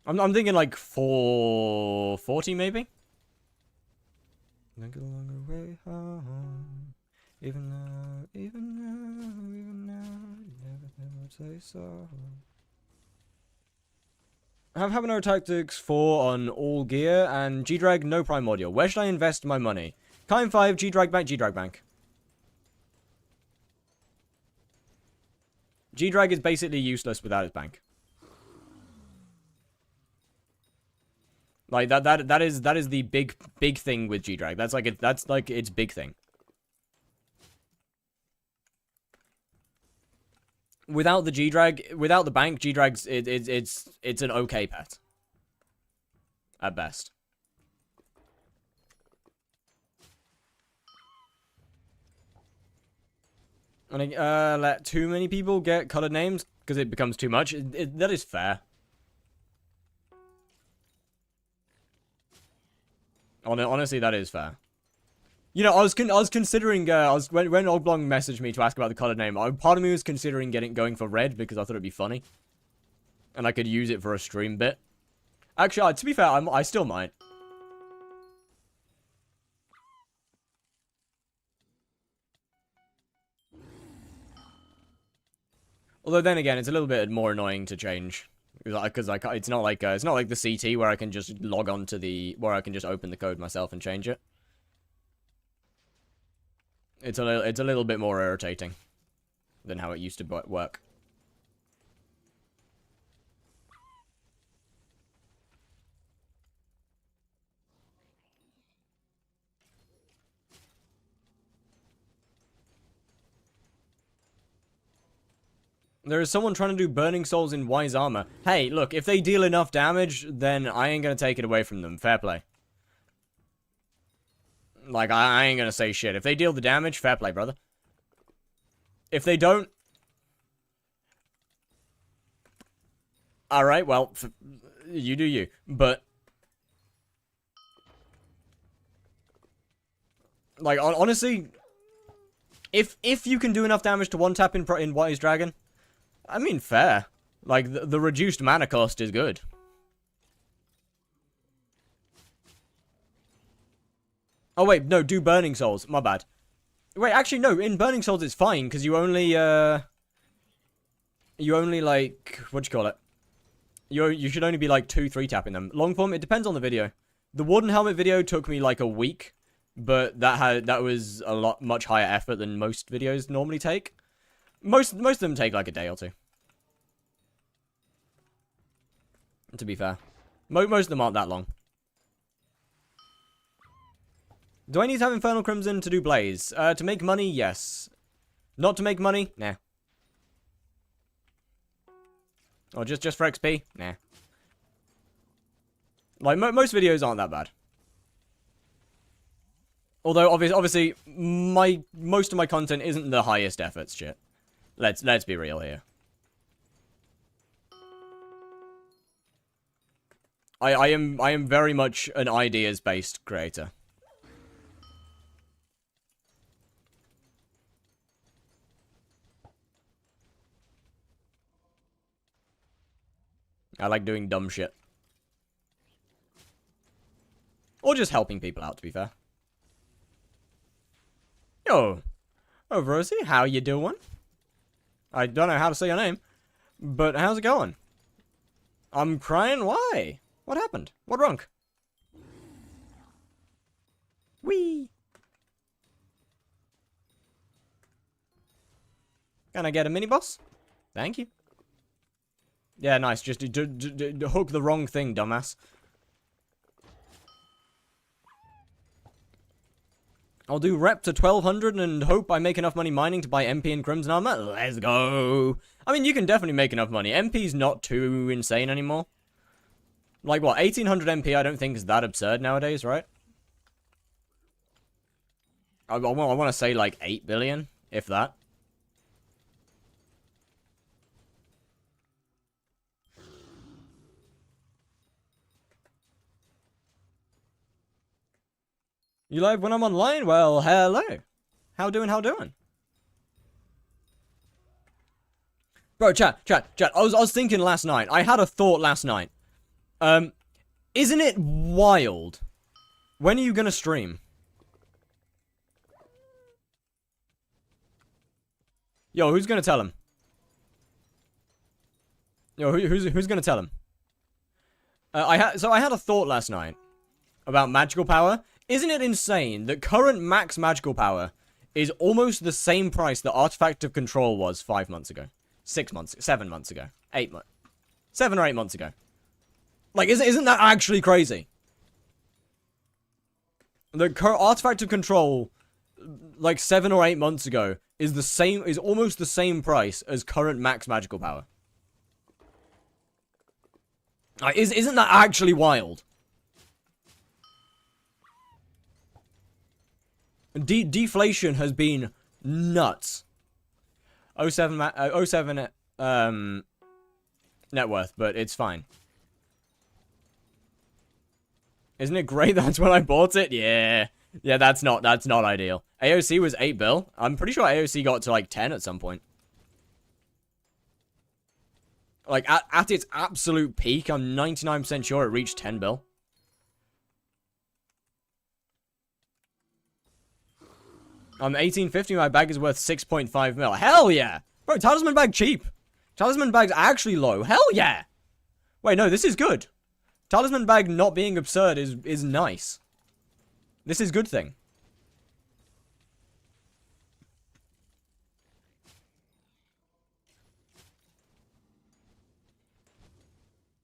I'm thinking like 440 maybe? Like a longer way home. Even now, you never say so. Have Habanero Tactics 4 on all gear, and G-Drag no primordial. Where should I invest my money? Kime 5, G-Drag Bank, G-Drag Bank. G-Drag is basically useless without its bank. Like that is the big thing with G-Drag. That's like its big thing. Without the G-Drag, without the bank, G-Drag's it's an okay pet. At best. And let too many people get colored names because it becomes too much. That is fair. Honestly, that is fair. You know, I was considering when Oblong messaged me to ask about the colored name, part of me was considering going for red because I thought it'd be funny, and I could use it for a stream bit. Actually, to be fair, I still might. Although then again, it's a little bit more annoying to change because it's not like the CT where I can just log on to where I can just open the code myself and change it. It's a little bit more irritating than how it used to work. There is someone trying to do Burning Souls in Wise Armor. Hey, look, if they deal enough damage, then I ain't gonna take it away from them. Fair play. Like, I ain't gonna say shit. If they deal the damage, fair play, brother. If they don't... Alright, well, you do you. But... Like, honestly... If you can do enough damage to one-tap in Wise Dragon... I mean, fair. Like, the reduced mana cost is good. Oh, wait, no, do Burning Souls. My bad. Wait, actually, no, in Burning Souls it's fine, because you only, like, what you call it? You should only be, like, 2-3 tapping them. Long form, it depends on the video. The Warden Helmet video took me, like, a week, but that was much higher effort than most videos normally take. Most of them take, like, a day or two. To be fair. Most of them aren't that long. Do I need to have Infernal Crimson to do Blaze? To make money, yes. Not to make money? Nah. Or just for XP? Nah. Like, most videos aren't that bad. Although, obviously, most of my content isn't the highest efforts shit. Let's be real here. I am very much an ideas-based creator. I like doing dumb shit. Or just helping people out, to be fair. Yo. Oh, Rosie, how you doing? I don't know how to say your name, but how's it going? I'm crying? Why? What happened? What wrong? Whee! Can I get a mini-boss? Thank you. Yeah, nice. Just hook the wrong thing, dumbass. I'll do rep to 1200 and hope I make enough money mining to buy MP and Crimson Armor. Let's go. I mean, you can definitely make enough money. MP's not too insane anymore. Like, what, 1800 MP I don't think is that absurd nowadays, right? I want to say, like, 8 billion, if that. You live when I'm online? Well, hello. How doing? Bro, chat. I was thinking last night. I had a thought last night. Isn't it wild? When are you gonna stream? Yo, who's gonna tell him? Yo, who's gonna tell him? So I had a thought last night about magical power. Isn't it insane that current max magical power is almost the same price that Artifact of Control was 5 months ago? 6 months, 7 months ago, 8 months, 7 or 8 months ago. Like, isn't that actually crazy? The Artifact of Control, like 7 or 8 months ago, is almost the same price as current max magical power. Like, isn't that actually wild? Deflation has been nuts. 07 net worth, but it's fine. Isn't it great that's when I bought it? Yeah. Yeah, that's not ideal. AOC was 8 bill. I'm pretty sure AOC got to like 10 at some point. Like, at its absolute peak, I'm 99% sure it reached 10 bill. I'm 1850, my bag is worth 6.5 mil. Hell yeah! Bro, talisman bag cheap. Talisman bag's actually low. Hell yeah! Wait, no, this is good. Talisman bag not being absurd is nice. This is good thing.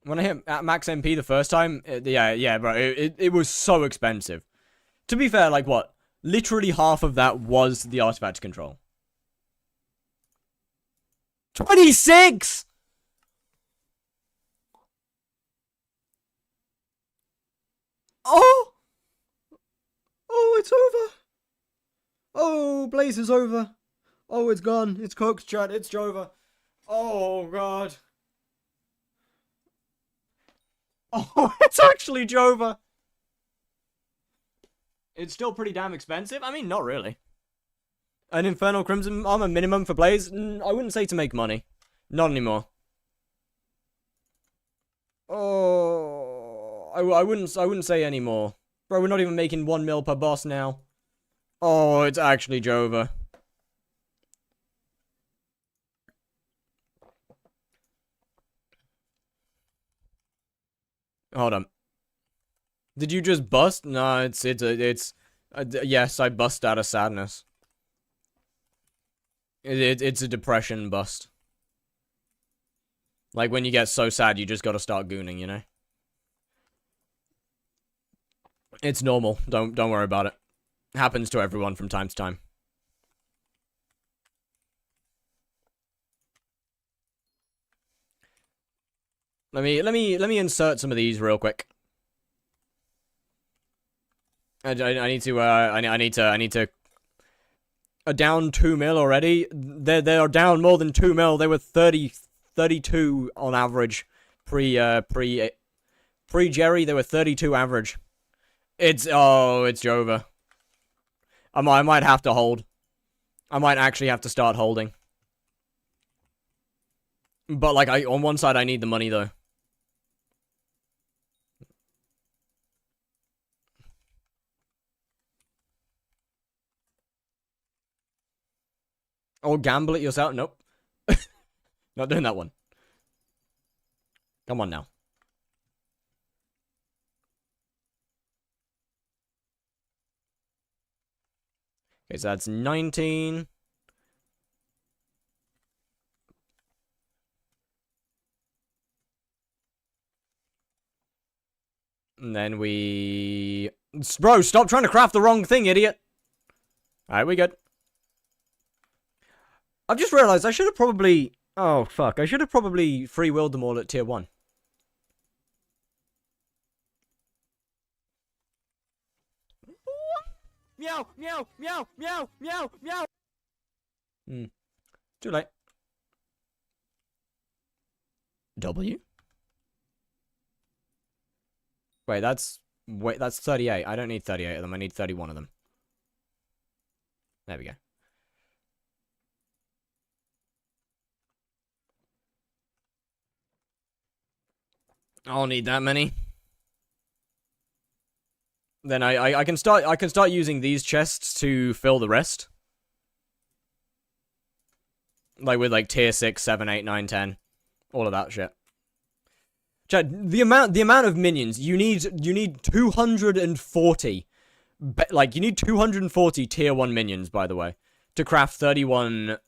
When I hit at max MP the first time, yeah, bro, it was so expensive. To be fair, like, what? Literally half of that was the artifact control. 26! Oh! Oh, it's over! Oh, Blaze is over. Oh, it's gone. It's cooked, chat. It's Jova. Oh, God. Oh, it's actually Jova. It's still pretty damn expensive. I mean, not really. An Infernal Crimson Armor minimum for Blaze? I wouldn't say to make money. Not anymore. Oh, I wouldn't say anymore. Bro, we're not even making 1 mil per boss now. Oh, it's actually Jova. Hold on. Did you just bust? No, yes, I bust out of sadness. It's a depression bust. Like when you get so sad, you just gotta start gooning, you know? It's normal. Don't worry about it. Happens to everyone from time to time. Let me insert some of these real quick. I need to down 2 mil already. They are down more than 2 mil. They were 32 on average pre Jerry. They were 32 average. It's Jova. I might have to hold. I might actually have to start holding. But like on one side I need the money though. Or gamble it yourself. Nope. Not doing that one. Come on now. Okay, so that's 19. And then we... Bro, stop trying to craft the wrong thing, idiot. Alright, we good. I've just realized I should have probably... Oh, fuck. I should have probably free-willed them all at tier 1. Meow, meow, meow, meow, meow, meow. Too late. W? Wait, that's 38. I don't need 38 of them. I need 31 of them. There we go. I'll need that many. Then I can start using these chests to fill the rest. Like with like tier 6, 7, 8, 9, 10. All of that shit. Chat, the amount of minions you need 240. Like, you need 240 tier 1 minions, by the way, to craft 31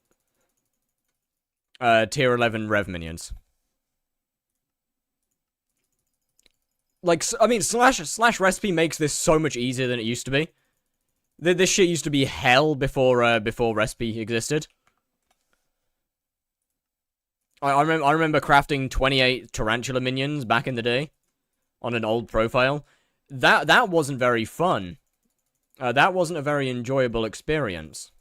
tier 11 rev minions. Like, I mean, slash recipe makes this so much easier than it used to be. This shit used to be hell before recipe existed. I remember crafting 28 tarantula minions back in the day on an old profile. That wasn't very fun. That wasn't a very enjoyable experience.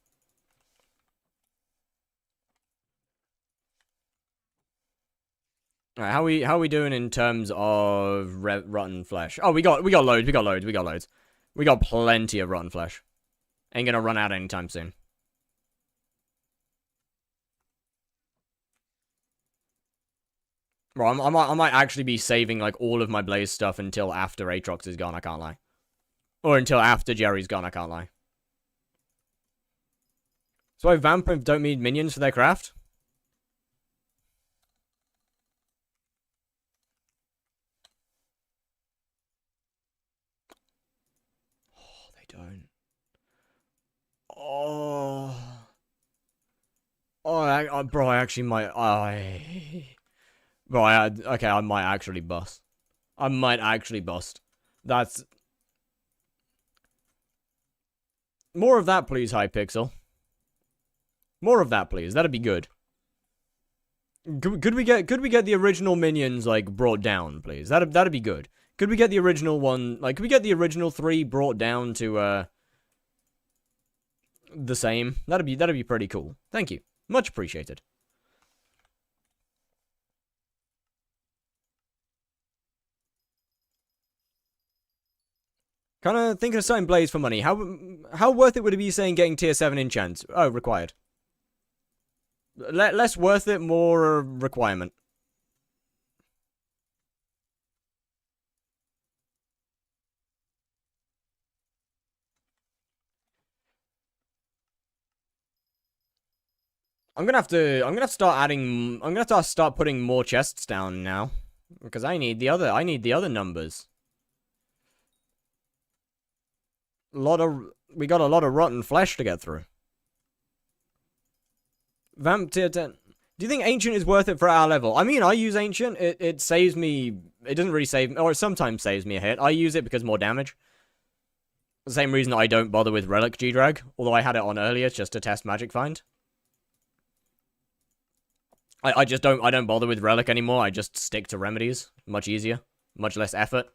Alright, how we doing in terms of rotten flesh? Oh, we got loads. We got plenty of rotten flesh. Ain't gonna run out anytime soon. Bro, I might actually be saving, like, all of my blaze stuff until after Aatrox is gone, I can't lie. Or until after Jerry's gone, I can't lie. So why Vampire don't need minions for their craft? Oh, they don't. Oh. Oh, bro, I actually might... Bro, okay, I might actually bust. I might actually bust. That's... More of that, please, hypixel. More of that, please. That'd be good. Could we get the original minions, like, brought down, please? That'd be good. Could we get the original one, like, could we get the original 3 brought down to, the same? That'd be pretty cool. Thank you. Much appreciated. Kind of thinking of starting Blaze for money. How worth it would it be saying getting tier 7 enchants? Oh, required. Less worth it, more requirement. I'm gonna have to start putting more chests down now. Because I need the other numbers. We got a lot of rotten flesh to get through. Vamp tier 10. Do you think Ancient is worth it for our level? I mean, I use Ancient. It saves me... It doesn't really save me... Or it sometimes saves me a hit. I use it because more damage. The same reason I don't bother with Relic G-Drag. Although I had it on earlier just to test Magic Find. I don't bother with Relic anymore. I just stick to Remedies. Much easier. Much less effort.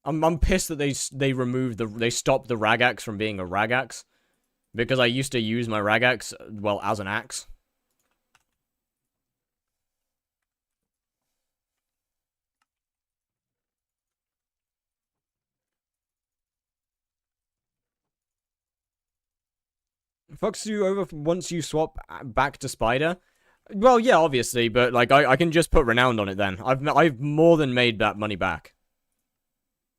I'm pissed that they stopped the Ragax from being a Ragax, because I used to use my Ragax, well, as an axe. Fucks you over once you swap back to Spider. Well, yeah, obviously, but, like, I can just put Renowned on it then. I've more than made that money back.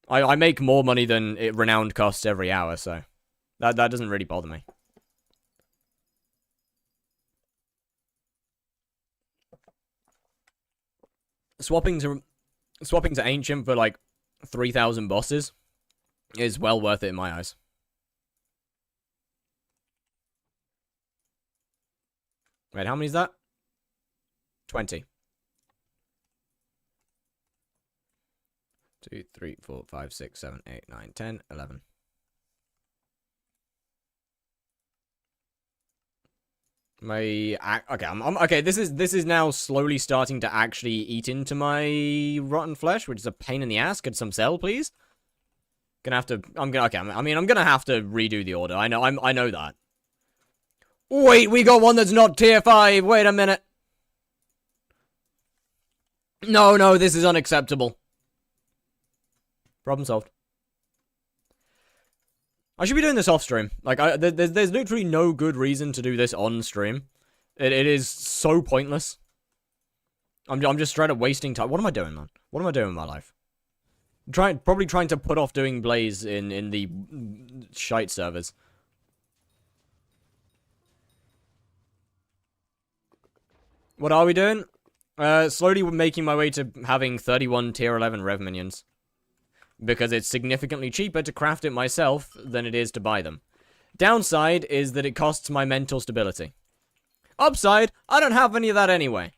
I make more money than Renowned costs every hour, so... That doesn't really bother me. Swapping to Ancient for, like, 3,000 bosses is well worth it in my eyes. Wait, how many is that? 20. 2, 3, 4, 5, 6, 7, 8, 9, 10, 11. Okay, this is now slowly starting to actually eat into my rotten flesh, which is a pain in the ass. Could some sell, please? I'm gonna have to redo the order. I know that. Wait, we got one that's not tier 5. Wait a minute. No, this is unacceptable. Problem solved. I should be doing this off stream. Like, there's literally no good reason to do this on stream. It is so pointless. I'm just straight up wasting time. What am I doing, man? What am I doing in my life? Probably trying to put off doing Blaze in the shite servers. What are we doing? Slowly making my way to having 31 tier 11 rev minions. Because it's significantly cheaper to craft it myself than it is to buy them. Downside is that it costs my mental stability. Upside, I don't have any of that anyway.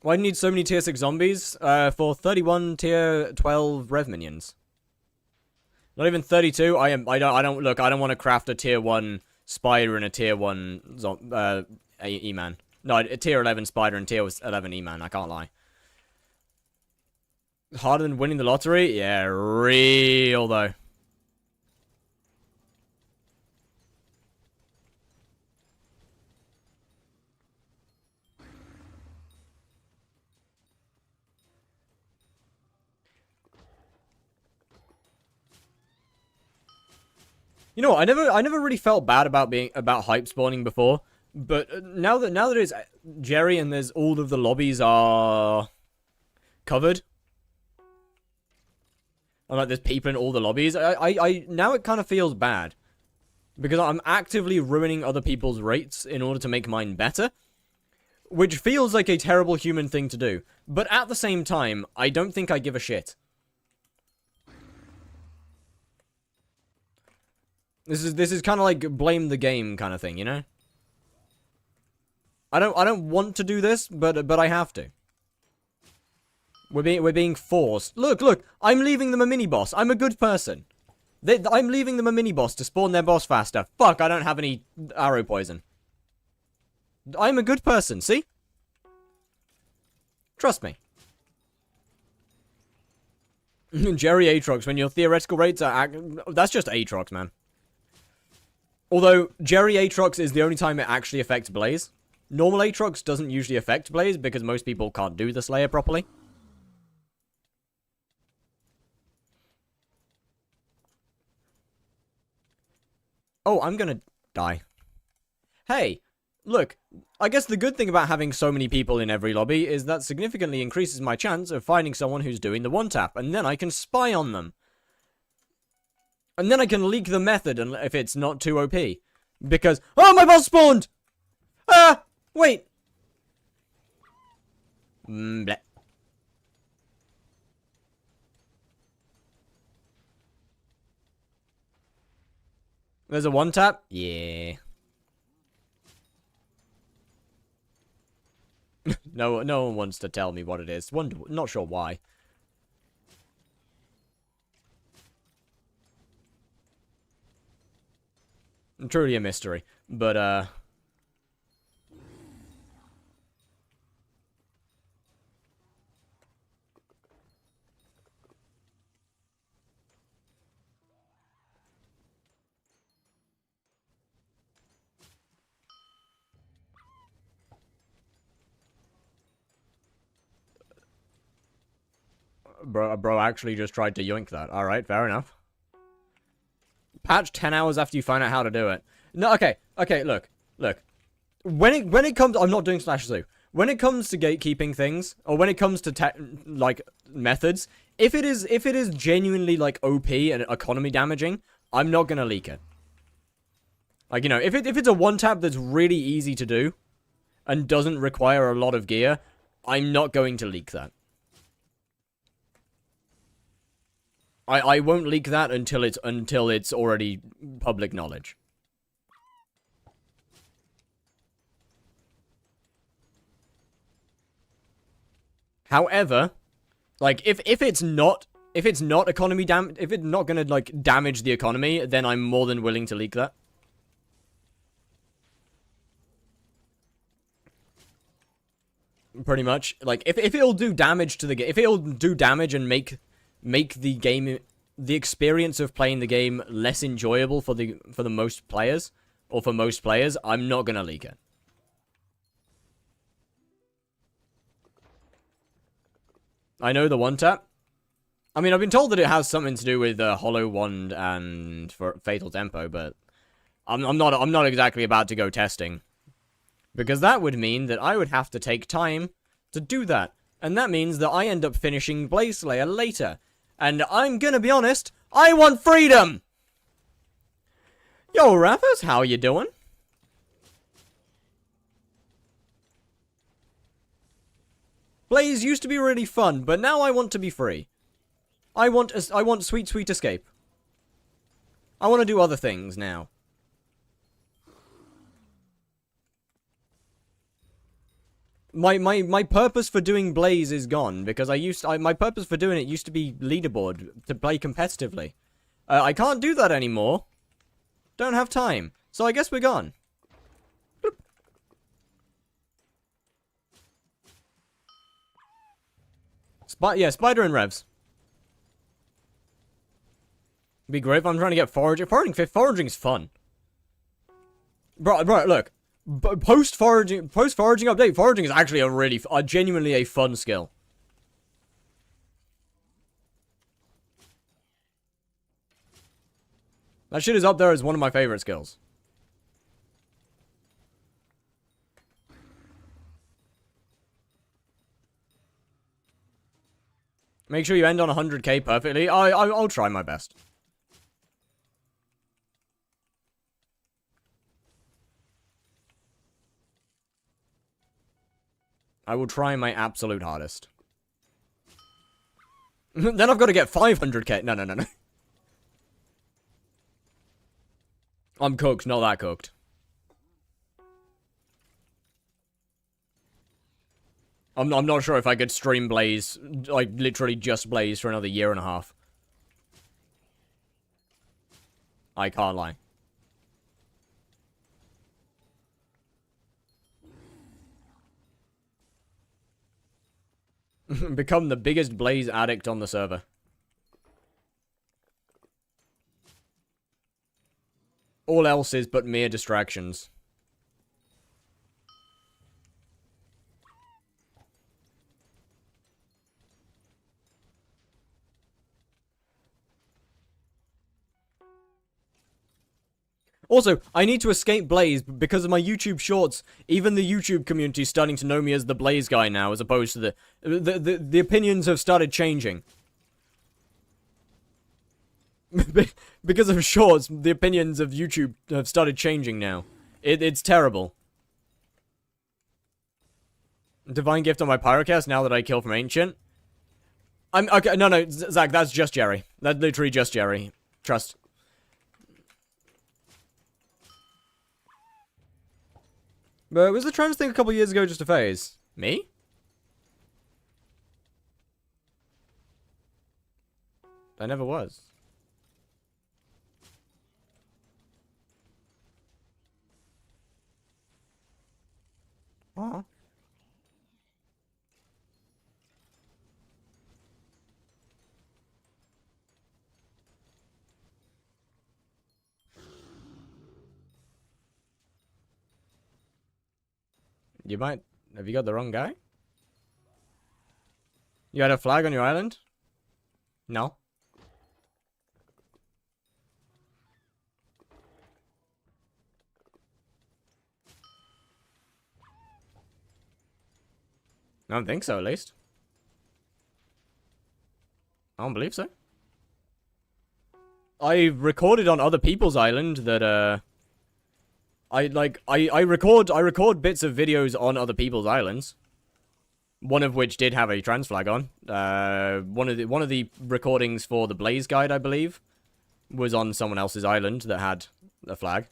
Why do you need so many tier 6 zombies? For 31 tier 12 rev minions. Not even 32. I don't want to craft a tier 1 spider and a tier 1 E-man. No, a tier 11 spider and tier 11 E-man, I can't lie. Harder than winning the lottery? Yeah, real though. You know what? I never really felt bad about hype spawning before, but now that it's Jerry and there's all of the lobbies are covered, and like there's people in all the lobbies, I now it kind of feels bad because I'm actively ruining other people's rates in order to make mine better, which feels like a terrible human thing to do. But at the same time, I don't think I give a shit. This is kind of like blame the game kind of thing, you know? I don't want to do this, but I have to. We're being forced. Look, I'm leaving them a mini boss. I'm a good person. I'm leaving them a mini boss to spawn their boss faster. Fuck, I don't have any arrow poison. I'm a good person, see? Trust me. Jerry Aatrox, when your theoretical rates are... That's just Aatrox, man. Although, Jerry Aatrox is the only time it actually affects Blaze. Normal Aatrox doesn't usually affect Blaze because most people can't do the Slayer properly. Oh, I'm gonna die. Hey, look, I guess the good thing about having so many people in every lobby is that significantly increases my chance of finding someone who's doing the one-tap, and then I can spy on them. And then I can leak the method if it's not too OP. Because... Oh, my boss spawned! Ah! Wait! Bleh. There's a one-tap? Yeah. No one wants to tell me what it is. Not sure why. Truly a mystery, but bro actually just tried to yoink that. All right, fair enough. Patch 10 hours after you find out how to do it. No, okay, look. When it comes, I'm not doing /zoo. When it comes to gatekeeping things, or when it comes to like methods, if it is genuinely like OP and economy damaging, I'm not gonna leak it. Like, you know, if it's a one tap that's really easy to do, and doesn't require a lot of gear, I'm not going to leak that. I won't leak that until it's already public knowledge. However, like if it's not economy if it's not gonna like damage the economy, then I'm more than willing to leak that. Pretty much, like if it'll do damage to the game, if it'll do damage and make the game, the experience of playing the game less enjoyable for the most players, or for most players, I'm not gonna leak it. I know the one tap. I mean, I've been told that it has something to do with Hollow Wand and for Fatal Tempo, but I'm not exactly about to go testing, because that would mean that I would have to take time to do that, and that means that I end up finishing Blaze Slayer later. And I'm gonna be honest, I want freedom! Yo, rappers, how you doing? Blaze used to be really fun, but now I want to be free. I want sweet, sweet escape. I want to do other things now. My purpose for doing Blaze is gone, because my purpose for doing it used to be leaderboard, to play competitively. I can't do that anymore. Don't have time. So I guess we're gone. Yeah, spider and revs. Be great if I'm trying to get foraging. Foraging is fun. Bro, look. Post foraging update. Foraging is actually a genuinely a fun skill. That shit is up there as one of my favorite skills. Make sure you end on 100k perfectly. I'll try my best. I will try my absolute hardest. Then I've got to get 500k. No. I'm cooked, not that cooked. I'm not sure if I could stream Blaze, like, literally just Blaze for another year and a half. I can't lie. Become the biggest Blaze addict on the server. All else is but mere distractions. Also, I need to escape Blaze because of my YouTube shorts. Even the YouTube community is starting to know me as the Blaze guy now, as opposed to the opinions have started changing. Because of shorts, the opinions of YouTube have started changing now. It's terrible. Divine gift on my pyrocast now that I kill from Ancient. Okay, no, Zach, that's just Jerry. That's literally just Jerry. Trust. But was the trans thing a couple years ago just a phase? Me? I never was. Aw. You might... Have you got the wrong guy? You had a flag on your island? No? I don't think so, at least. I don't believe so. I recorded on other people's island that, I record bits of videos on other people's islands. One of which did have a trans flag on. One of the recordings for the Blaze Guide, I believe, was on someone else's island that had a flag.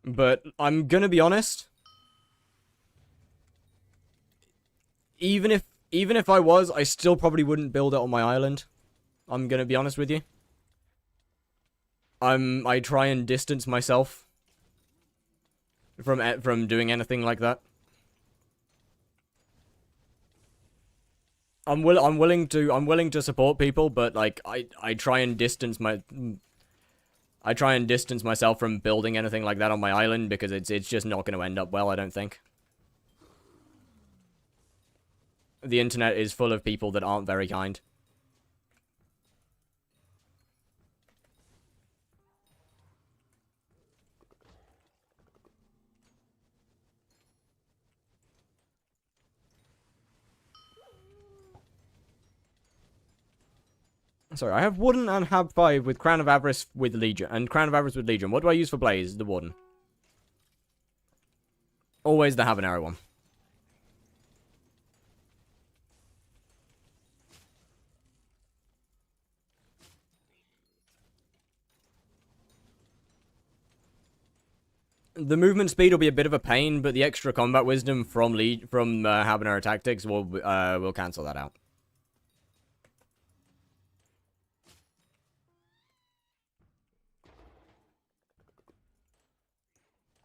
But I'm gonna be honest. Even if I was, I still probably wouldn't build it on my island. I'm gonna be honest with you. I try and distance myself from doing anything like that. I'm willing to support people, but like I try and distance myself from building anything like that on my island because it's just not going to end up well, I don't think. The internet is full of people that aren't very kind. Sorry, I have Warden and Hab 5 with Crown of Avarice with Legion. And Crown of Avarice with Legion. What do I use for Blaze? The Warden. Always the Habanero one. The movement speed will be a bit of a pain, but the extra combat wisdom from Habanero Tactics will cancel that out.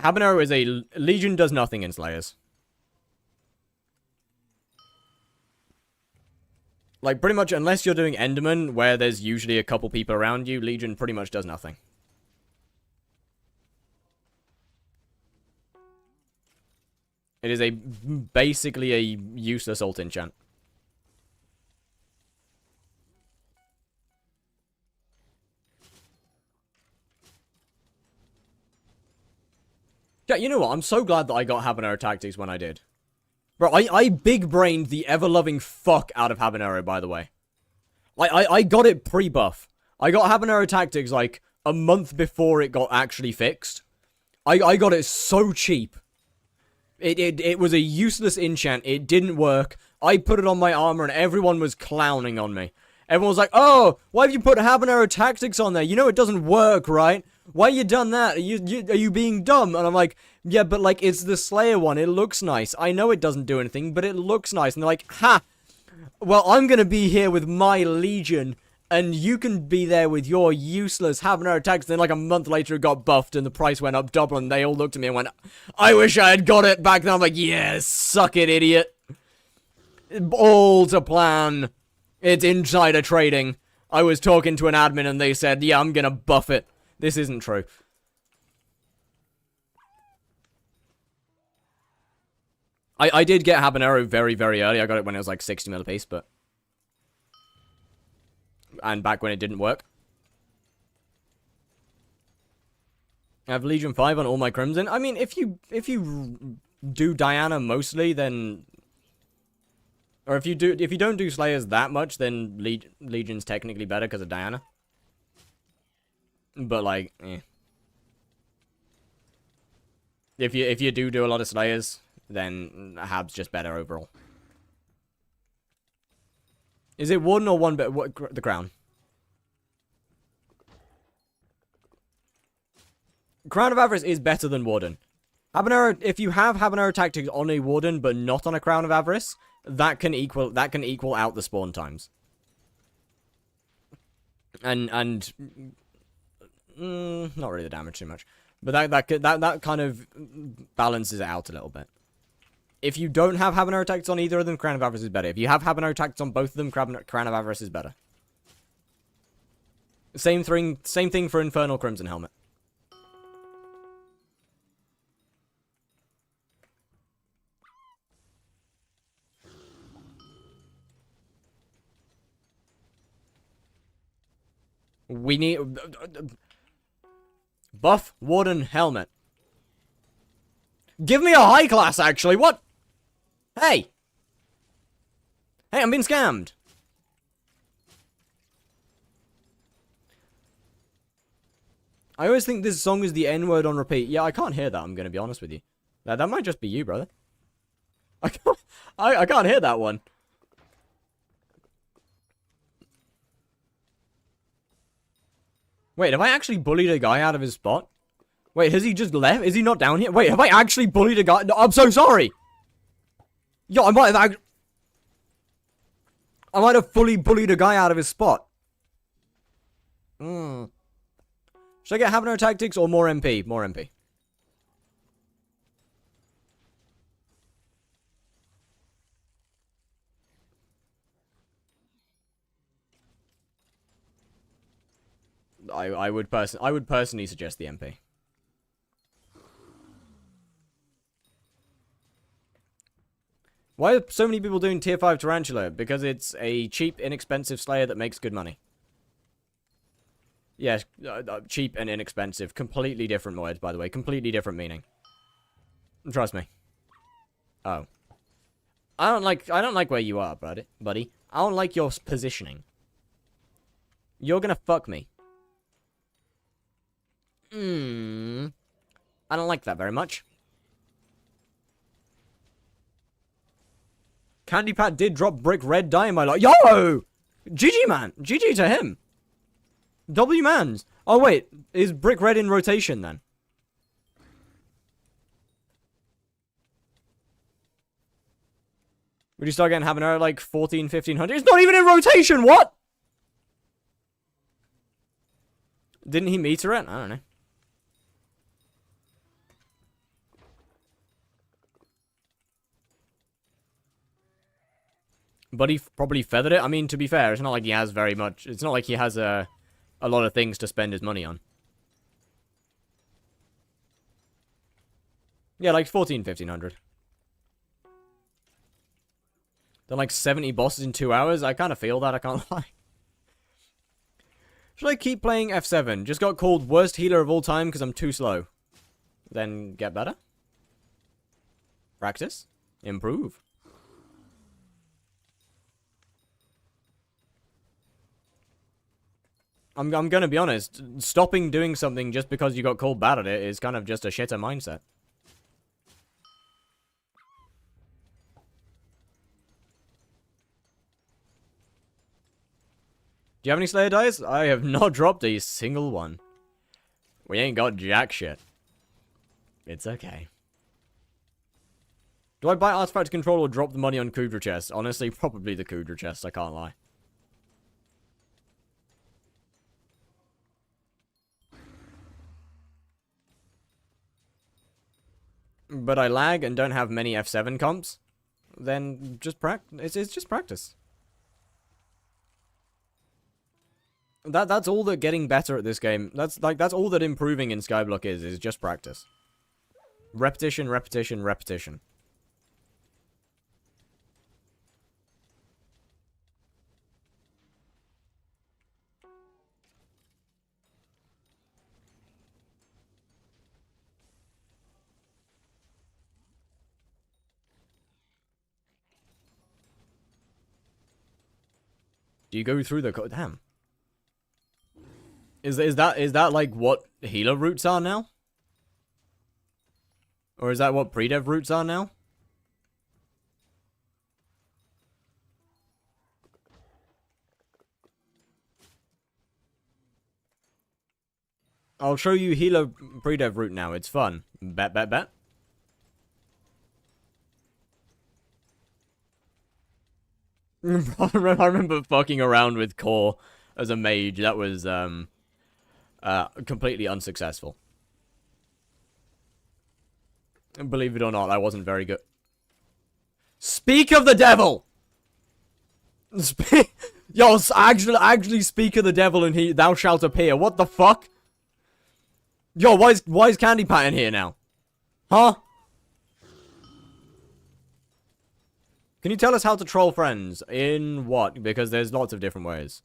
Habanero is a... Legion does nothing in Slayers. Like, pretty much, unless you're doing Enderman, where there's usually a couple people around you, Legion pretty much does nothing. It is basically a useless ult enchant. Yeah, you know what? I'm so glad that I got Habanero Tactics when I did. Bro, I big-brained the ever-loving fuck out of Habanero, by the way. I got it pre-buff. I got Habanero Tactics, like, a month before it got actually fixed. I got it so cheap. It was a useless enchant. It didn't work. I put it on my armor and everyone was clowning on me. Everyone was like, oh, why have you put Habanero Tactics on there? You know it doesn't work, right? Why you done that? Are you being dumb? And I'm like, yeah, but like, it's the Slayer one. It looks nice. I know it doesn't do anything, but it looks nice. And they're like, ha! Well, I'm gonna be here with my Legion, and you can be there with your useless Habanero Tactics. Then like a month later it got buffed and the price went up double and they all looked at me and went, I wish I had got it back then. I'm like, yeah, suck it, idiot. All to plan. It's insider trading. I was talking to an admin and they said, yeah, I'm gonna buff it. This isn't true. I did get Habanero very, very early. I got it when it was like 60 mil a piece, but... And back when it didn't work. I have Legion 5 on all my Crimson. I mean, if you do Diana mostly, then... Or if you don't do Slayers that much, then Legion's technically better because of Diana. But like, eh. If you do a lot of Slayers, then Hab's just better overall. Is it Warden or one bit? The Crown? Crown of Avarice is better than Warden. Habanero, if you have Habanero Tactics on a Warden but not on a Crown of Avarice, that can equal out the spawn times. And not really the damage too much, but that kind of balances it out a little bit. If you don't have Habanero Tactics on either of them, Crown of Avarice is better. If you have Habanero Tactics on both of them, Crown of Avarice is better. Same thing for Infernal Crimson Helmet. We need... Buff Warden Helmet. Give me a high class, actually. What? Hey. Hey, I'm being scammed. I always think this song is the N-word on repeat. Yeah, I can't hear that, I'm going to be honest with you. That might just be you, brother. I can't hear that one. Wait, have I actually bullied a guy out of his spot? Wait, has he just left? Is he not down here? Wait, have I actually bullied a guy? No, I'm so sorry! Yo, I might have fully bullied a guy out of his spot. Should I get Habanero Tactics or more MP? More MP. I would personally suggest the MP. Why are so many people doing tier 5 Tarantula? Because it's a cheap, inexpensive Slayer that makes good money. Yes, cheap and inexpensive. Completely different words, by the way. Completely different meaning. Trust me. Oh. I don't like where you are, buddy. I don't like your positioning. You're gonna fuck me. I don't like that very much. Candy Pat did drop brick red dye in my life. Yo! GG, man. GG to him. W mans. Oh, wait. Is brick red in rotation, then? Would you start getting having her like 14, 1500? It's not even in rotation, what? Didn't he meter it? I don't know. But he probably feathered it. I mean, to be fair, it's not like he has very much. It's not like he has a lot of things to spend his money on. Yeah, like 14, 1500. Then like 70 bosses in 2 hours. I kind of feel that, I can't lie. Should I keep playing F7? Just got called worst healer of all time because I'm too slow. Then get better. Practice. Improve. I'm gonna be honest. Stopping doing something just because you got called bad at it is kind of just a shitter mindset. Do you have any Slayer dice? I have not dropped a single one. We ain't got jack shit. It's okay. Do I buy Artifact Control or drop the money on Kudra chest? Honestly, probably the Kudra chest, I can't lie. But I lag and don't have many F7 comps. Then just practice. It's just practice. That's all that getting better at this game. That's all that improving in Skyblock is just practice. Repetition, repetition, repetition. Do you go through the damn? Is that like what healer routes are now? Or is that what pre-dev routes are now? I'll show you healer pre-dev route now. It's fun. Bet, bet, bet. I remember fucking around with Core as a mage. That was completely unsuccessful. Believe it or not, I wasn't very good. Speak of the devil! Yo, actually speak of the devil and thou shalt appear. What the fuck? Yo, why is Candy Pat in here now? Huh? Can you tell us how to troll friends? In what? Because there's lots of different ways.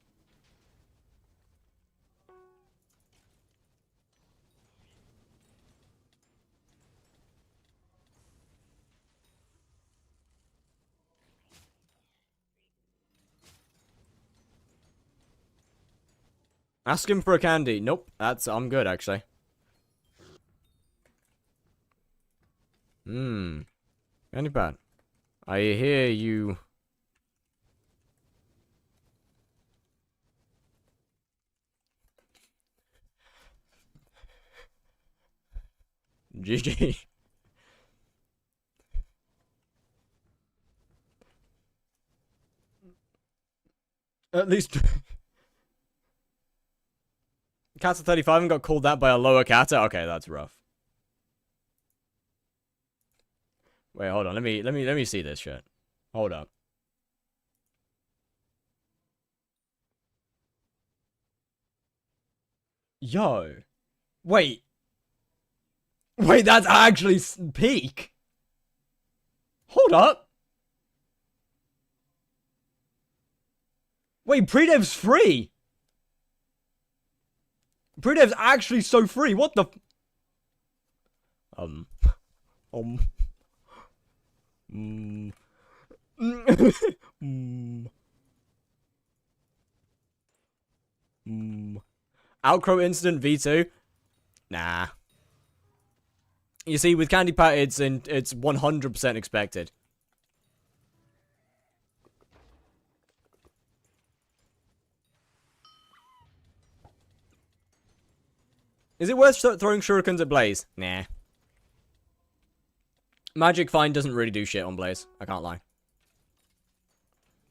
Ask him for a candy. Nope, I'm good actually. Candy Pat. I hear you. GG. At least Cats at 35 and got called that by a lower catter. Okay, that's rough. Wait, hold on. Let me see this shit. Hold up. Yo. Wait. Wait, that's actually peak. Hold up. Wait, pre-dev's free. Pre-dev's actually so free. What the? Outcrow Incident V2? Nah. You see, with Candy Pat, it's 100% expected. Is it worth throwing shurikens at Blaze? Nah. Magic Find doesn't really do shit on Blaze. I can't lie.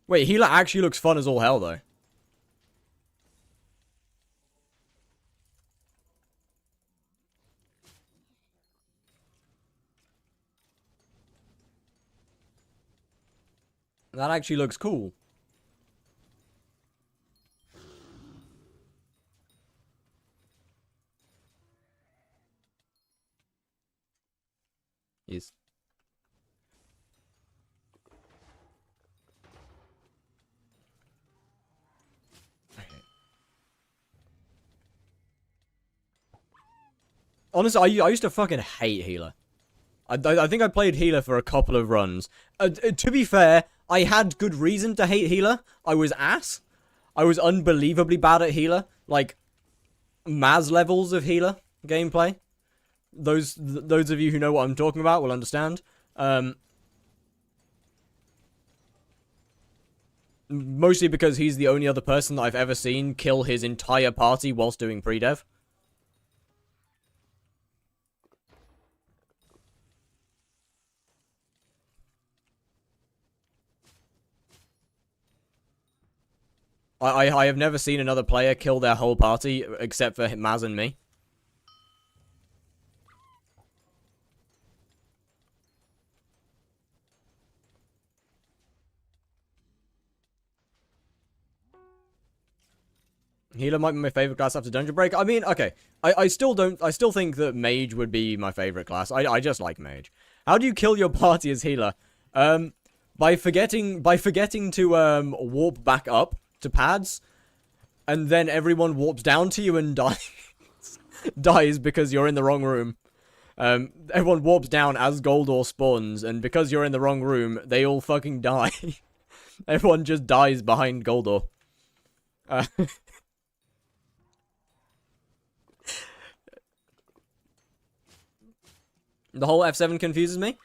Wait, Healer actually looks fun as all hell, though. That actually looks cool. Yes. Honestly, I used to fucking hate Healer. I think I played Healer for a couple of runs. To be fair, I had good reason to hate Healer. I was ass. I was unbelievably bad at Healer. Like, Maz levels of Healer gameplay. Those of you who know what I'm talking about will understand. Mostly because he's the only other person that I've ever seen kill his entire party whilst doing pre-dev. I have never seen another player kill their whole party except for Maz and me. Healer might be my favorite class after Dungeon Break. I mean, okay. I still think that Mage would be my favorite class. I just like Mage. How do you kill your party as Healer? By forgetting to warp back up to pads, and then everyone warps down to you and dies because you're in the wrong room. Everyone warps down as Goldor spawns, and because you're in the wrong room, they all fucking die. Everyone just dies behind Goldor. The whole F7 confuses me.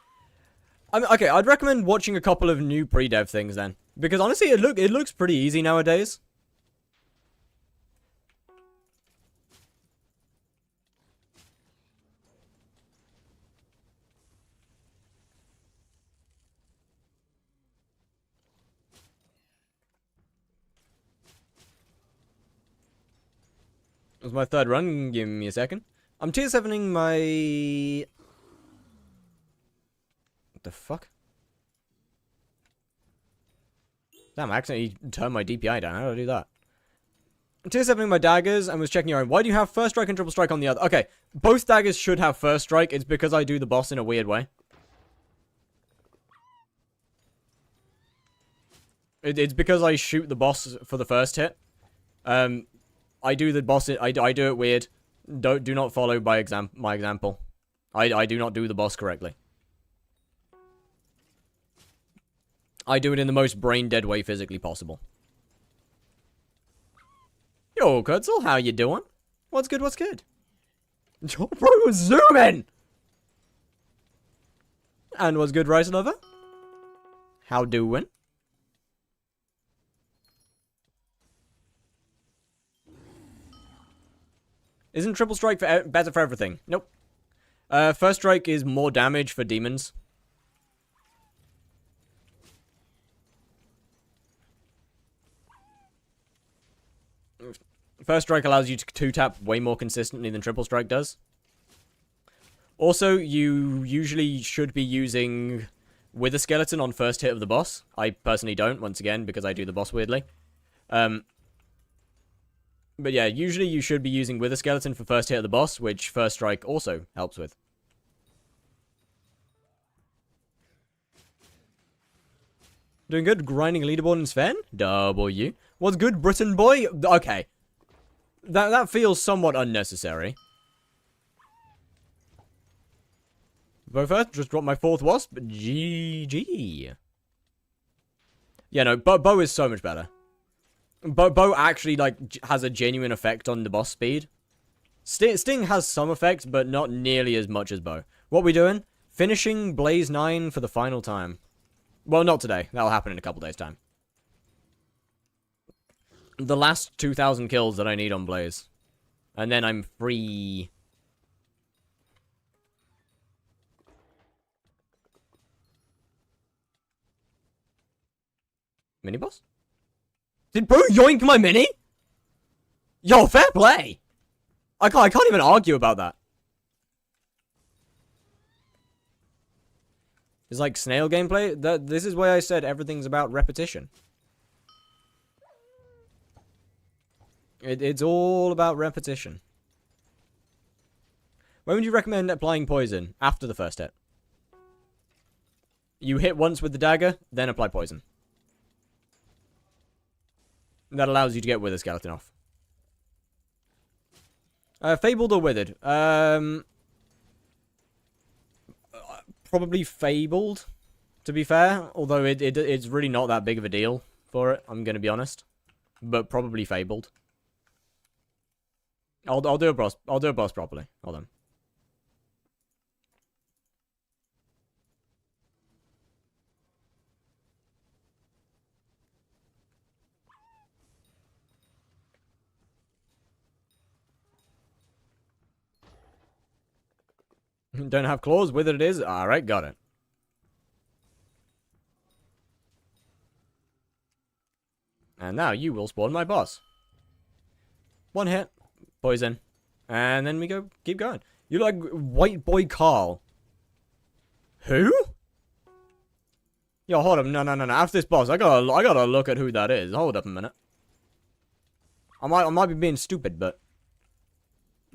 I mean, okay, I'd recommend watching a couple of new pre-dev things then. Because honestly, it looks pretty easy nowadays. It was my third run. Give me a second. I'm tier 7ing my... What the fuck? Damn, I accidentally turned my DPI down. How do I do that? I'm tier 7ing my daggers and was checking your own. Why do you have first strike and triple strike on the other? Okay, both daggers should have first strike. It's because I do the boss in a weird way. It's because I shoot the boss for the first hit. I do the boss. I do it weird. Do not follow my example. I do not do the boss correctly. I do it in the most brain dead way physically possible. Yo, Kurtzel, how you doing? What's good? What's good? Bro, zoom in. And what's good, Rice Lover? How doing? Isn't triple strike better for everything? Nope. First strike is more damage for demons. First strike allows you to two-tap way more consistently than triple strike does. Also, you usually should be using Wither Skeleton on first hit of the boss. I personally don't, once again, because I do the boss weirdly. But yeah, usually you should be using Wither Skeleton for first hit of the boss, which first strike also helps with. Doing good? Grinding leaderboard in Sven? W. What's good, Britain boy? Okay. That feels somewhat unnecessary. But first, just dropped my 4th wasp. GG. Yeah, no, bow is so much better. Bow actually, like, has a genuine effect on the boss speed. Sting has some effect, but not nearly as much as Bow. What we doing? Finishing Blaze 9 for the final time. Well, not today. That'll happen in a couple days' time. The last 2,000 kills that I need on Blaze. And then I'm free. Mini boss? Did Bro yoink my mini? Yo, fair play! I can't even argue about that. It's like snail gameplay. This is why I said everything's about repetition. It's all about repetition. When would you recommend applying poison? After the first hit. You hit once with the dagger, then apply poison. That allows you to get Wither Skeleton off. Fabled or Withered? Probably Fabled, to be fair. Although it's really not that big of a deal for it, I'm gonna be honest. But probably Fabled. I'll do a boss. I'll do a boss properly. Hold on. Don't have claws. Withered it is. Alright, got it. And now you will spawn my boss. One hit. Poison. And then we keep going. You like White Boy Carl. Who? Yo, hold up. No. After this boss, I gotta look at who that is. Hold up a minute. I might be being stupid, but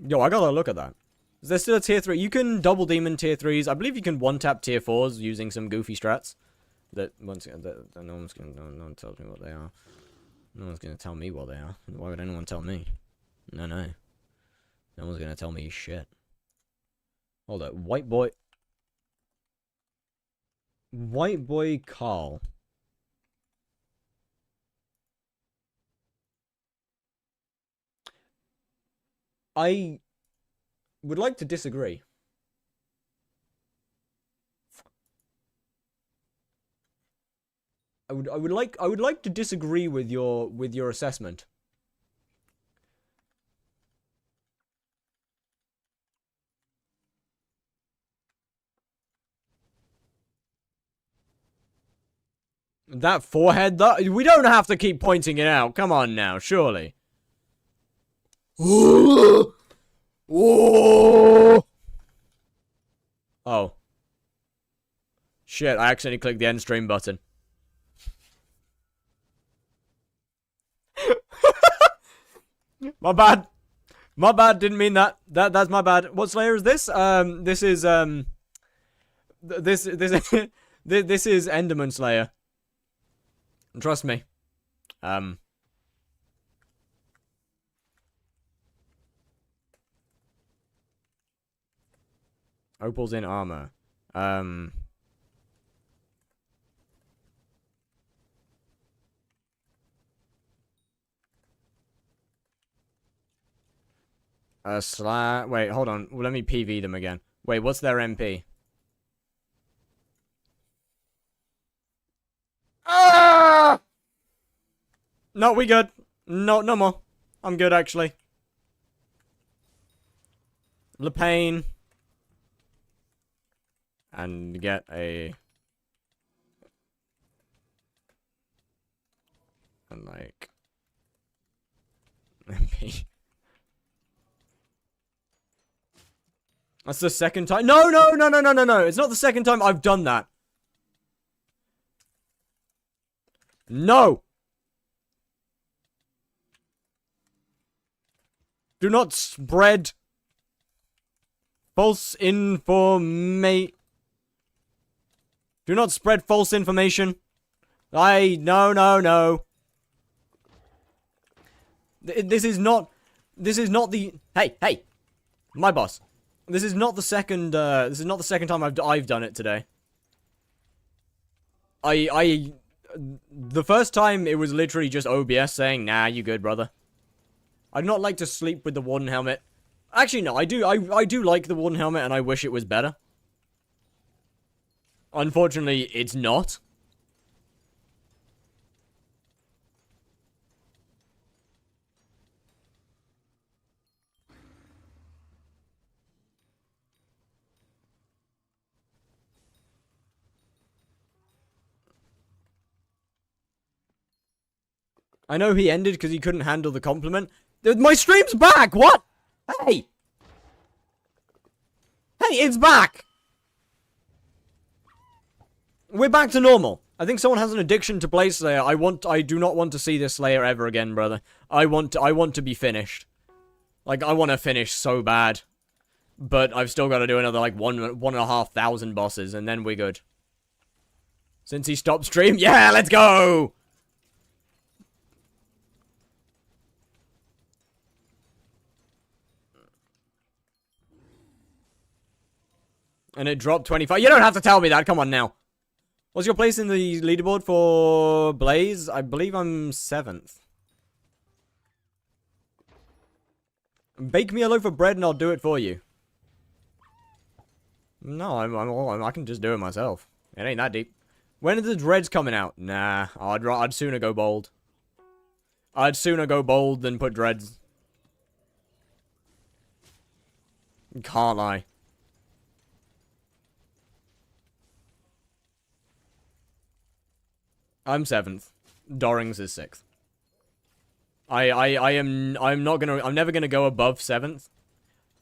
yo, I gotta look at that. Is there still a tier 3? You can double demon tier 3s. I believe you can one-tap tier 4s using some goofy strats. That, once again, no one tells me what they are. No one's gonna tell me what they are. Why would anyone tell me? No. No one's gonna tell me shit. Hold up. White Boy Carl. I would like to disagree. I would like to disagree with your assessment. That forehead, we don't have to keep pointing it out. Come on now, surely. Oh. Shit, I accidentally clicked the end stream button. My bad. My bad, didn't mean that. That's my bad. What Slayer is this? This is this is Enderman Slayer. Trust me. Opal's in armor. Wait, hold on. Well, let me PV them again. Wait, what's their MP? Ah! No, we good. No more. I'm good, actually. LePain. And get a... And, like... MP. That's the second time. No. It's not the second time I've done that. No. Do not spread false information. Do not spread false information. No. This is not the... Hey. My boss. This is not the second time I've done it today. The first time, it was literally just OBS saying, nah, you good, brother. I'd not like to sleep with the one helmet. Actually, no, I do like the one helmet, and I wish it was better. Unfortunately, it's not. I know he ended because he couldn't handle the compliment. My stream's back! What? Hey! Hey, it's back! We're back to normal. I think someone has an addiction to Blaze Slayer. I do not want to see this Slayer ever again, brother. I want to be finished. Like, I want to finish so bad. But I've still got to do another, like, 1,500 bosses, and then we're good. Since he stopped stream, yeah, let's go! And it dropped 25. You don't have to tell me that. Come on now. What's your place in the leaderboard for Blaze? I believe I'm 7th. Bake me a loaf of bread and I'll do it for you. No, I can just do it myself. It ain't that deep. When are the dreads coming out? Nah, I'd sooner go bold. I'd sooner go bold than put dreads. Can't lie. I'm 7th. Dorings is 6th. I'm never gonna go above 7th.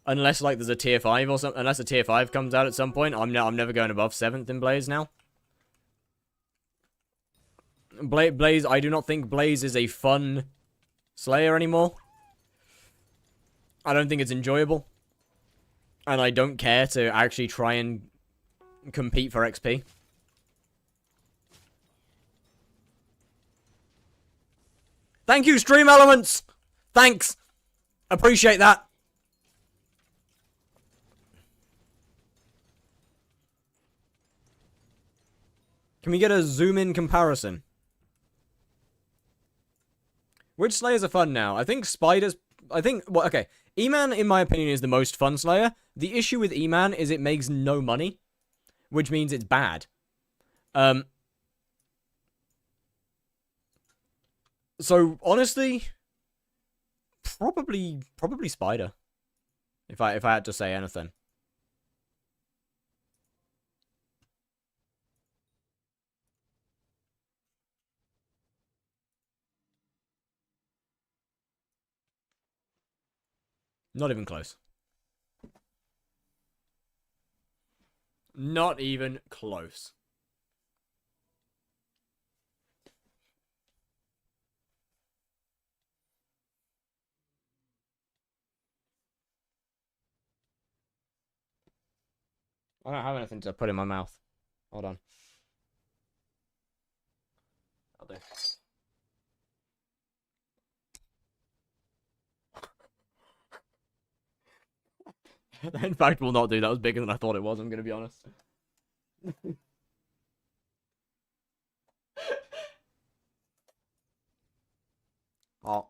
Unless, like, there's a tier 5 or something. Unless a tier 5 comes out at some point. I'm never going above 7th in Blaze now. Blaze, I do not think Blaze is a fun Slayer anymore. I don't think it's enjoyable. And I don't care to actually try and compete for XP. Thank you, Stream Elements! Thanks! Appreciate that. Can we get a zoom-in comparison? Which Slayers are fun now? I think Spiders... Well, okay. E-Man, in my opinion, is the most fun Slayer. The issue with E-Man is it makes no money. Which means it's bad. So, honestly... Probably Spider. If I had to say anything. Not even close. Not even close. I don't have anything to put in my mouth. Hold on. I'll do. In fact, will not do. That was bigger than I thought it was, I'm going to be honest. Oh.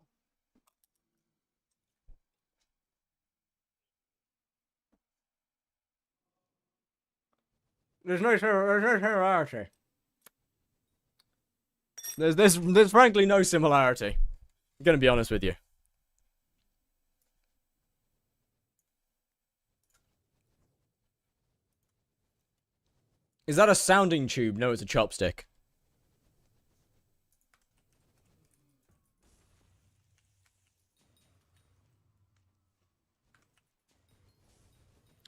There's no similarity. There's frankly no similarity. I'm going to be honest with you. Is that a sounding tube? No, it's a chopstick.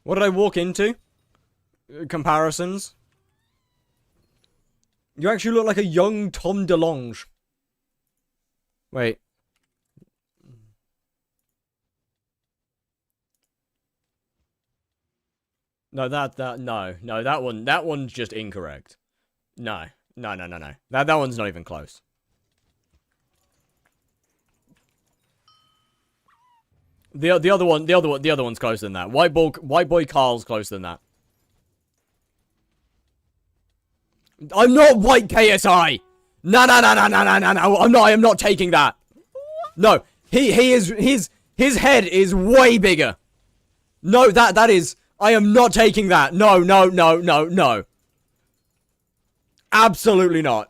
What did I walk into? Comparisons. You actually look like a young Tom DeLonge. Wait. No, no, that one's just incorrect. No. That one's not even close. The other one's closer than that. White boy Carl's closer than that. I'm not white KSI! No, no, no, no, no, no, no, no. I am not taking that. No. His head is way bigger. No, that is, I am not taking that. No, no, no, no, no. Absolutely not.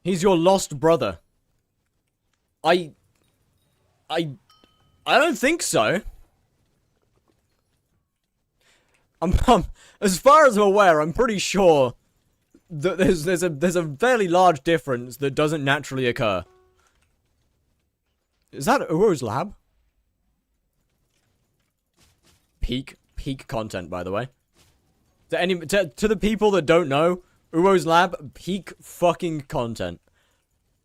He's your lost brother. I don't think so. As far as I'm aware, I'm pretty sure that there's a fairly large difference that doesn't naturally occur. Is that Uro's lab? Peak content, by the way. To the people that don't know, Uro's lab, peak fucking content.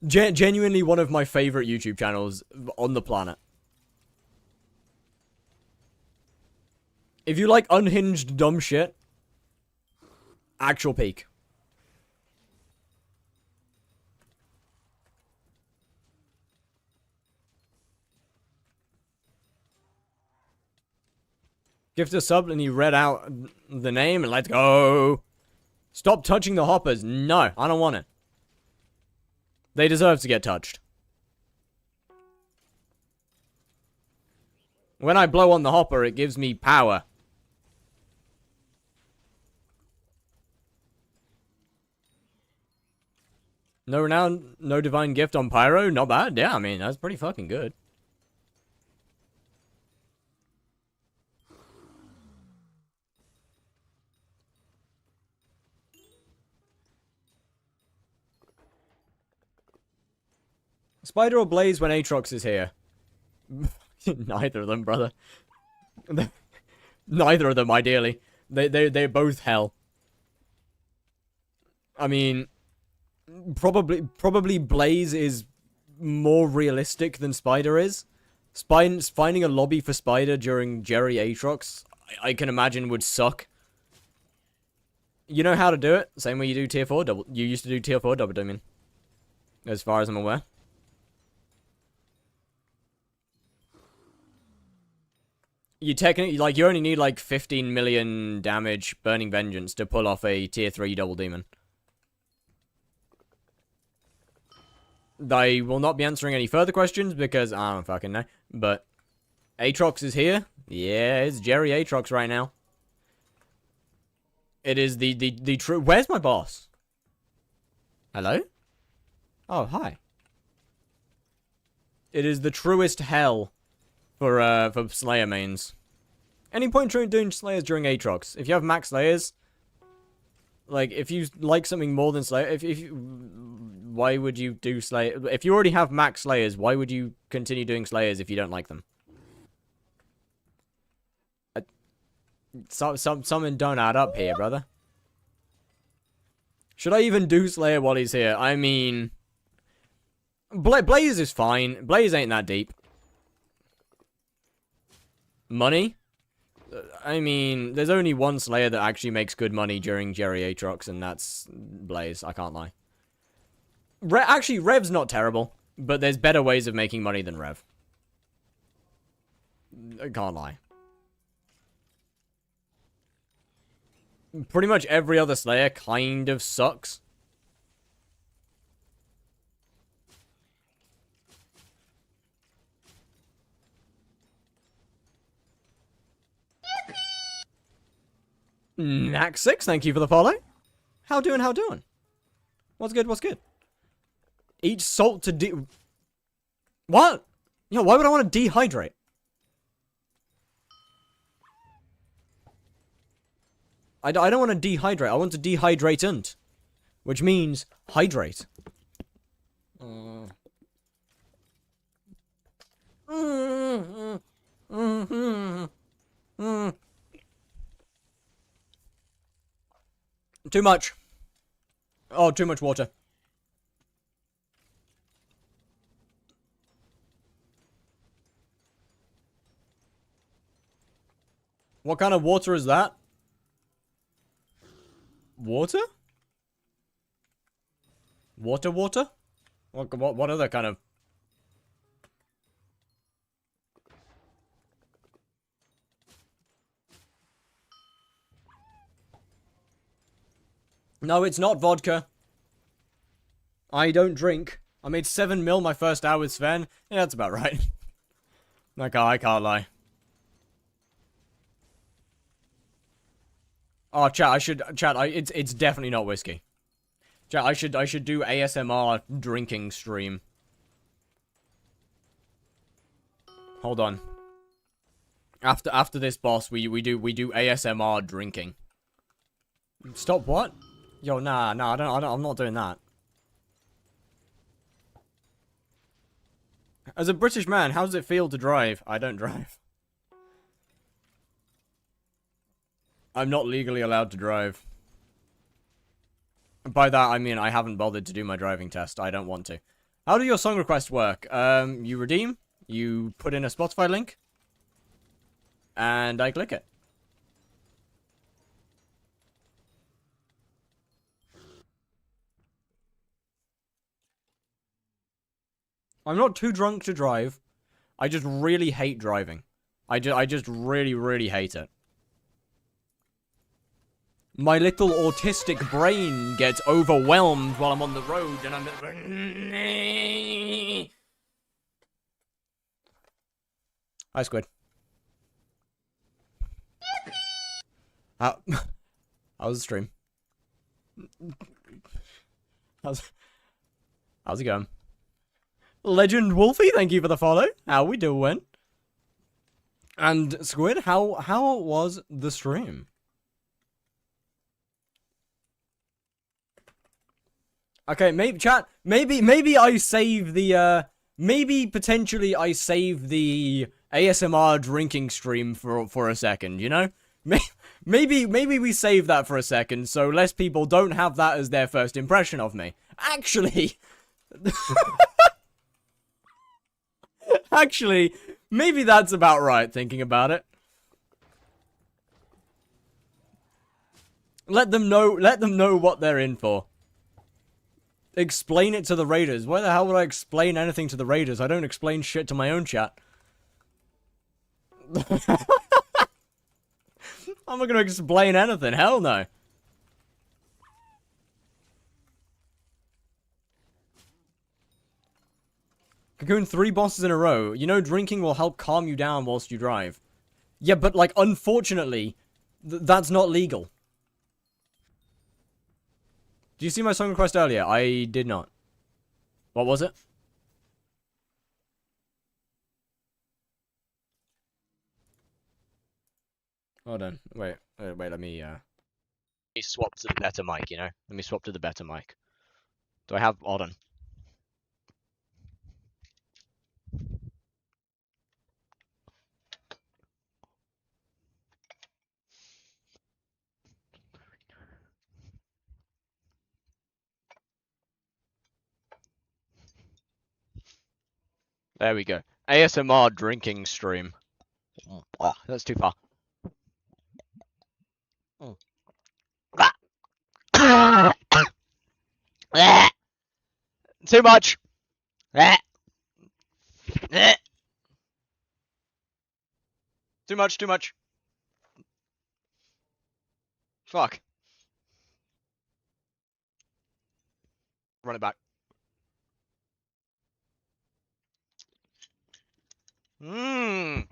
Genuinely one of my favorite YouTube channels on the planet. If you like unhinged dumb shit, actual peak. Gift a sub and he read out the name and let's go. Stop touching the hoppers. No, I don't want it. They deserve to get touched. When I blow on the hopper, it gives me power. No renown, no divine gift on Pyro? Not bad. Yeah, I mean, that's pretty fucking good. Spider or Blaze when Aatrox is here? Neither of them, brother. Neither of them, ideally. They're both hell. I mean, probably Blaze is more realistic than Spider is. Finding a lobby for Spider during Jerry Aatrox, I can imagine would suck. You know how to do it? Same way you do tier 4 double. You used to do tier 4 double dominion. As far as I'm aware. You technically, like, you only need like 15 million damage Burning Vengeance to pull off a tier 3 double demon. I will not be answering any further questions because I don't fucking know. But Aatrox is here. Yeah, it's Jerry Aatrox right now. It is the true. Where's my boss? Hello? Oh, hi. It is the truest hell for Slayer mains. Any point doing Slayers during Aatrox? If you have max Slayers, like, if you like something more than Slayer, why would you do Slayer? If you already have max Slayers, why would you continue doing Slayers if you don't like them? Something don't add up here, brother. Should I even do Slayer while he's here? I mean, Blaze is fine. Blaze ain't that deep. Money? I mean, there's only one Slayer that actually makes good money during Jerry Aatrox, and that's Blaze. I can't lie. Actually, Rev's not terrible, but there's better ways of making money than Rev. I can't lie. Pretty much every other Slayer kind of sucks. Nax6, thank you for the follow. How doing? What's good? Eat salt to What? Yo, why would I want to dehydrate? I don't want to dehydrate. I want to dehydratant. Which means hydrate. Too much. Oh, too much water. What kind of water is that? Water? Water? What other kind of... No, it's not vodka. I don't drink. I made 7 mil my first hour with Sven. Yeah, that's about right. I can't lie. Oh, chat, it's definitely not whiskey. Chat, I should do ASMR drinking stream. Hold on. After this boss, we do ASMR drinking. Stop what? Yo, nah, I'm not doing that. As a British man, how does it feel to drive? I don't drive. I'm not legally allowed to drive. By that, I mean I haven't bothered to do my driving test. I don't want to. How do your song requests work? You redeem, you put in a Spotify link, and I click it. I'm not too drunk to drive. I just really hate driving. I just really, really hate it. My little autistic brain gets overwhelmed while I'm on the road, and I'm... Hi, Squid. How was the stream? How's it going? Legend Wolfie, thank you for the follow. How we doing? And Squid, how was the stream? Okay, maybe chat. Maybe I save the maybe potentially I save the ASMR drinking stream for a second. You know, maybe we save that for a second so less people don't have that as their first impression of me. Actually. Actually, maybe that's about right, thinking about it. Let them know what they're in for. Explain it to the raiders. Why the hell would I explain anything to the raiders? I don't explain shit to my own chat. I'm not gonna explain anything, hell no. Cocoon 3 bosses in a row. You know drinking will help calm you down whilst you drive. Yeah, but like, unfortunately, that's not legal. Did you see my song request earlier? I did not. What was it? Hold on. Wait, let me swap to the better mic, you know? Let me swap to the better mic. Do I have... Hold on. There we go. ASMR drinking stream. Oh, that's too far. Too much. Too much. Fuck. Run it back. Mmm.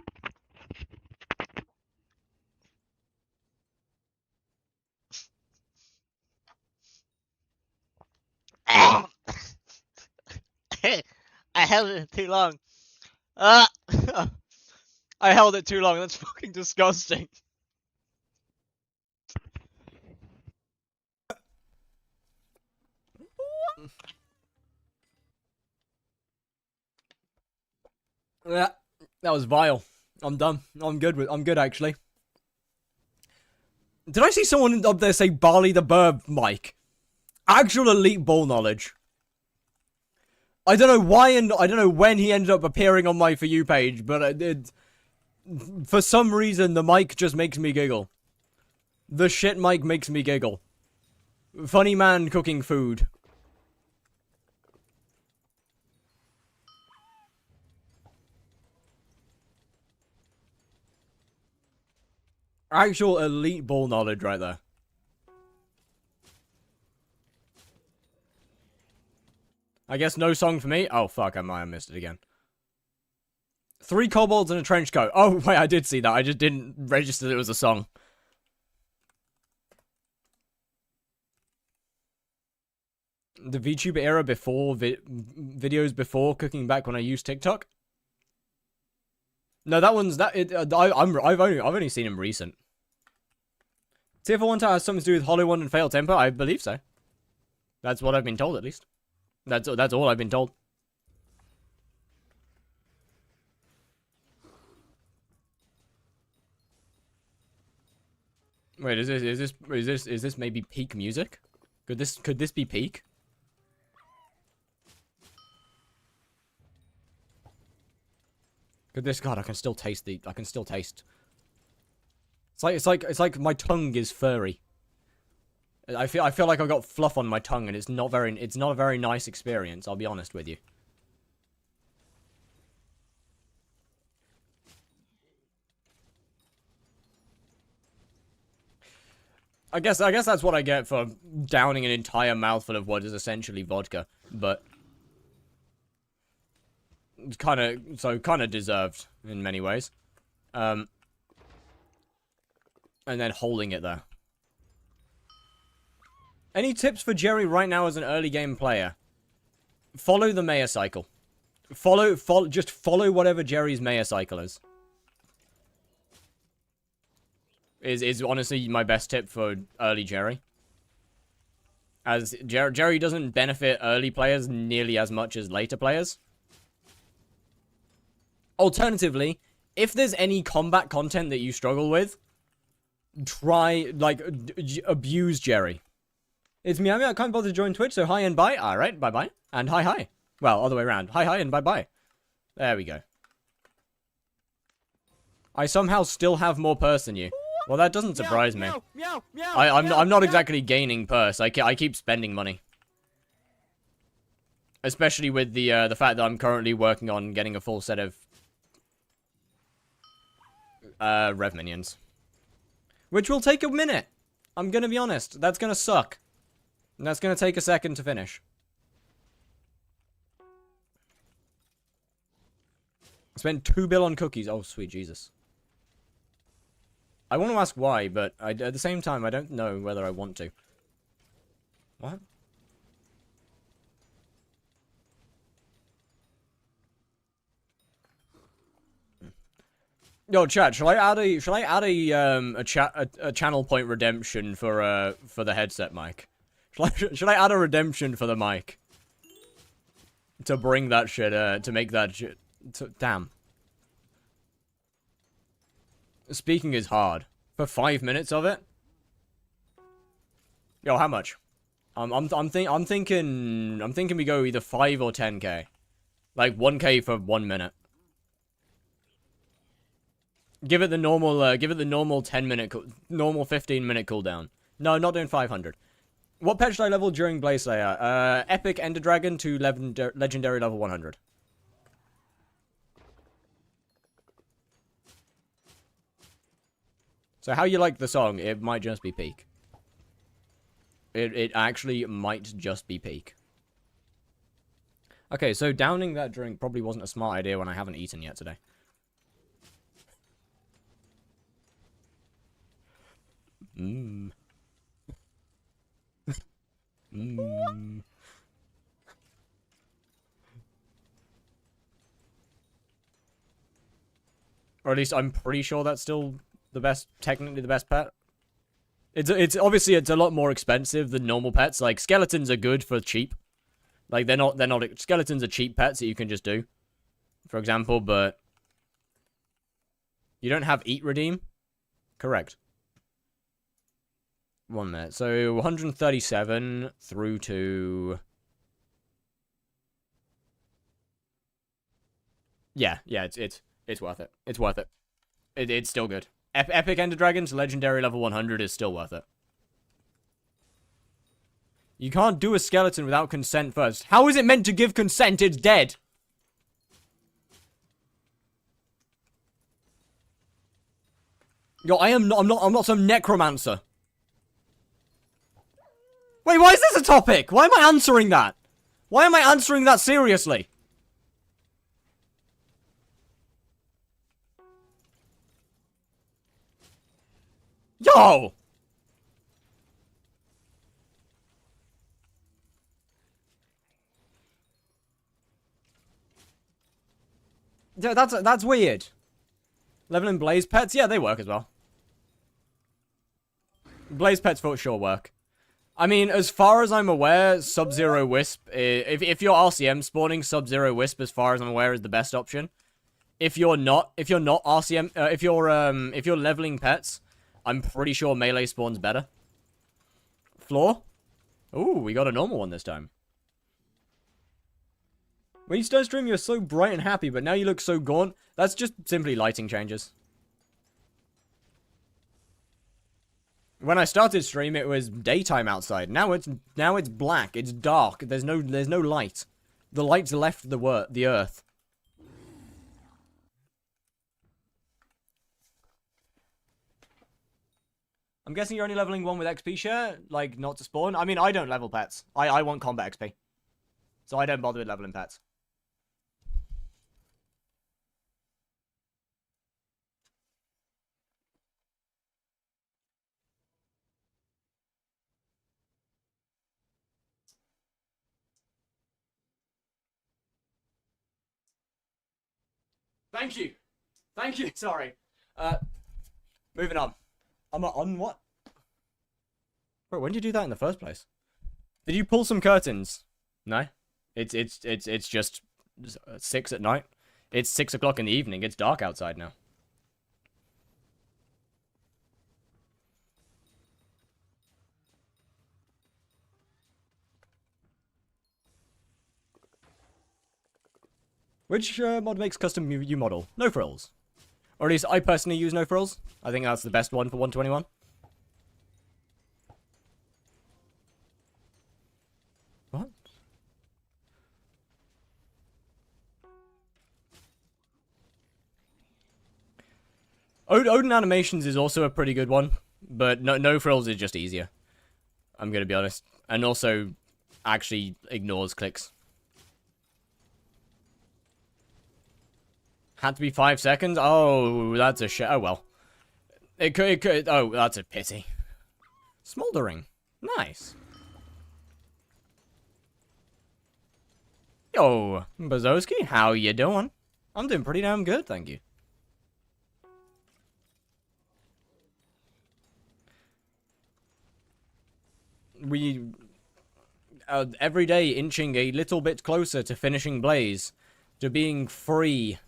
I held it too long. I held it too long. That's fucking disgusting. Yeah, that was vile. I'm done. I'm good actually. Did I see someone up there say Barley the Burb Mike? Actual elite ball knowledge. I don't know why and I don't know when he ended up appearing on my For You page, but for some reason the mic just makes me giggle. The shit mic makes me giggle. Funny man cooking food. Actual elite ball knowledge right there. I guess no song for me. Oh, fuck, I might have missed it again. 3 kobolds and a trench coat. Oh, wait, I did see that. I just didn't register that it was a song. The VTuber era before videos before cooking back when I used TikTok. No, that one's that. I've only seen him recent. Tier 4 one has something to do with Hollow One and Failed Temper. I believe so. That's what I've been told, at least. That's all I've been told. Wait, is this maybe peak music? Could this be peak? Could this? God, I can still taste. It's like my tongue is furry. I feel like I've got fluff on my tongue, and it's not a very nice experience. I'll be honest with you. I guess that's what I get for downing an entire mouthful of what is essentially vodka, but it's kind of deserved in many ways. And then holding it there. Any tips for Jerry right now as an early game player? Follow the Maya cycle. Just follow whatever Jerry's Maya cycle is. Is honestly my best tip for early Jerry. As Jerry doesn't benefit early players nearly as much as later players. Alternatively, if there's any combat content that you struggle with, try, like, abuse Jerry. It's me, I can't bother to join Twitch, so hi and bye. Alright, bye-bye. And hi. Well, other way around. Hi and bye-bye. There we go. I somehow still have more purse than you. Well, that doesn't surprise me. I'm not exactly gaining purse. I keep spending money. Especially with the fact that I'm currently working on getting a full set of Rev minions. Which will take a minute. I'm gonna be honest. That's gonna suck. And that's gonna take a second to finish. I spent 2 bill on cookies. Oh, sweet Jesus. I want to ask why, but at the same time, I don't know whether I want to. What? Yo, chat. Shall I add a channel point redemption for the headset mic? Should I add a redemption for the mic to bring that shit to make that shit? Damn. Speaking is hard. For 5 minutes of it? Yo, how much? I'm thinking we go either 5 or 10k. Like 1k for 1 minute. Give it the normal 10 minute normal 15 minute cooldown. No, not doing 500. What pet should I level during Blaze Slayer? Epic Ender Dragon to legendary level 100. So how you like the song? It might just be peak. It actually might just be peak. Okay, so downing that drink probably wasn't a smart idea when I haven't eaten yet today. Or at least I'm pretty sure that's still the best, technically the best pet. It's obviously it's a lot more expensive than normal pets. Like skeletons are good for cheap. Like they're not skeletons are cheap pets that you can just do. For example, but you don't have eat redeem? Correct. 1 minute. So 137 through to Yeah, it's worth it. It's worth it. It's still good. Epic Ender Dragon to legendary level 100 is still worth it. You can't do a skeleton without consent first. How is it meant to give consent? It's dead. Yo, I'm not some necromancer. Wait, why is this a topic? Why am I answering that? Why am I answering that seriously? Yo! Yeah, that's weird. Leveling blaze pets? Yeah, they work as well. Blaze pets for sure work. I mean, as far as I'm aware, Sub-Zero Wisp, if you're RCM spawning, Sub-Zero Wisp, as far as I'm aware, is the best option. If you're not RCM, if you're leveling pets, I'm pretty sure melee spawns better. Floor? Ooh, we got a normal one this time. When you start stream, you're so bright and happy, but now you look so gaunt. That's just simply lighting changes. When I started stream, it was daytime outside. Now it's black. It's dark. There's no light. The light's left the earth. I'm guessing you're only leveling one with XP share, like not to spawn. I mean, I don't level pets. I want combat XP, so I don't bother with leveling pets. Thank you. Thank you. Sorry. Moving on. I'm on what? Bro, when did you do that in the first place? Did you pull some curtains? No. It's just 6 at night. It's 6 o'clock in the evening. It's dark outside now. Which mod makes custom U model? No frills. Or at least I personally use no frills. I think that's the best one for 121. What? Odin Animations is also a pretty good one, but no frills is just easier. I'm gonna be honest. And also actually ignores clicks. Had to be 5 seconds? Oh, that's a shit. Oh, well. It could. Oh, that's a pity. Smoldering. Nice. Yo, Bazowski, how you doing? I'm doing pretty damn good, thank you. We... every day inching a little bit closer to finishing Blaze. To being free.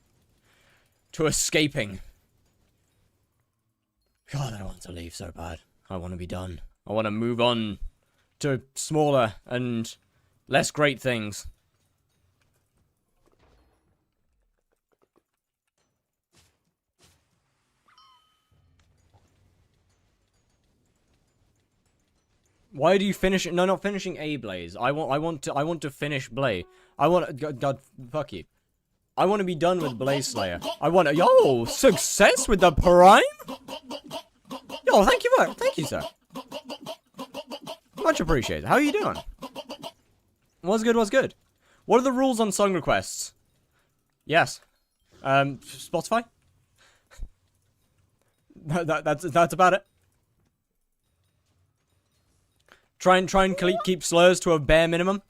To escaping. God, I want to leave so bad. I want to be done. I want to move on to smaller and less great things. Why do you finish it? No, not finishing a Blaze. I want to finish Blaze. God, fuck you. I want to be done with Blaze Slayer. I want to... Yo, success with the Prime? Yo, thank you, sir. Much appreciated. How are you doing? What's good, what's good? What are the rules on song requests? Yes. Spotify? That's about it. Try and keep slurs to a bare minimum.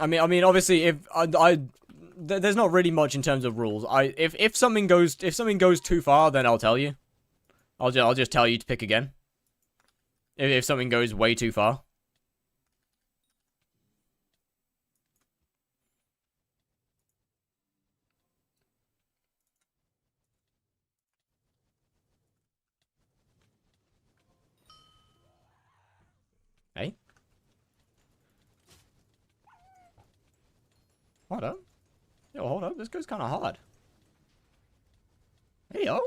I mean, obviously, if there's not really much in terms of rules. If something goes too far, then I'll tell you. I'll just tell you to pick again. If something goes way too far. Hey. Hold up. Yo, hold up. This goes kind of hard. Hey, yo.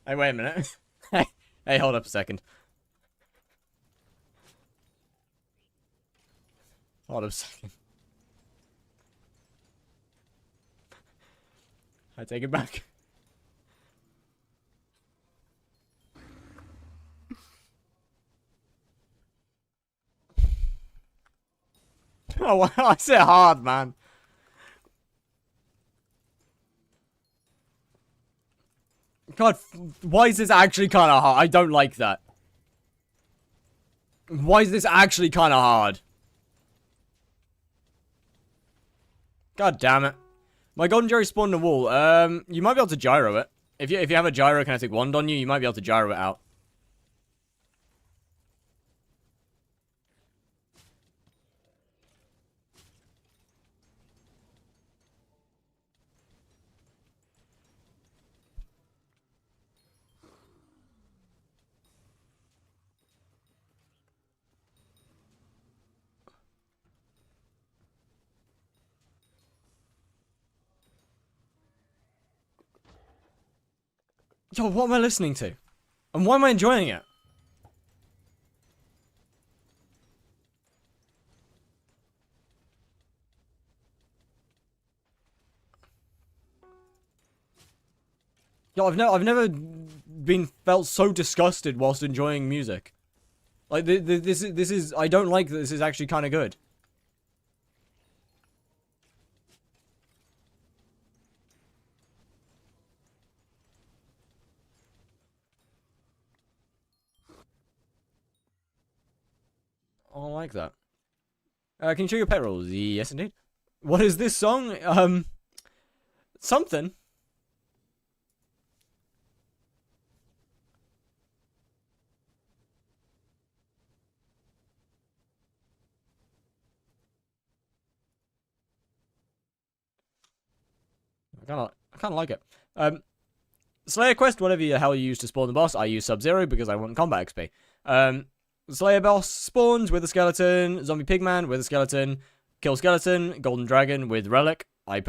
Hey, wait a minute. Hey, hold up a second. Hold on a second. I take it back. Oh, I said hard, man. God, why is this actually kind of hard? I don't like that. Why is this actually kind of hard? God damn it. My golden jerry spawned in a wall. You might be able to gyro it. If you have a gyrokinetic wand on you, you might be able to gyro it out. Yo, what am I listening to? And why am I enjoying it? Yo, I've never been felt so disgusted whilst enjoying music. Like this is I don't like that this is actually kind of good. I don't like that. Can you show your pet rolls? Yes, indeed. What is this song? Something. I kind of like it. Slayer quest, whatever the hell you use to spawn the boss, I use Sub-Zero because I want combat XP. Slayer boss spawns with a skeleton, zombie pigman with a skeleton, kill skeleton, golden dragon with relic. I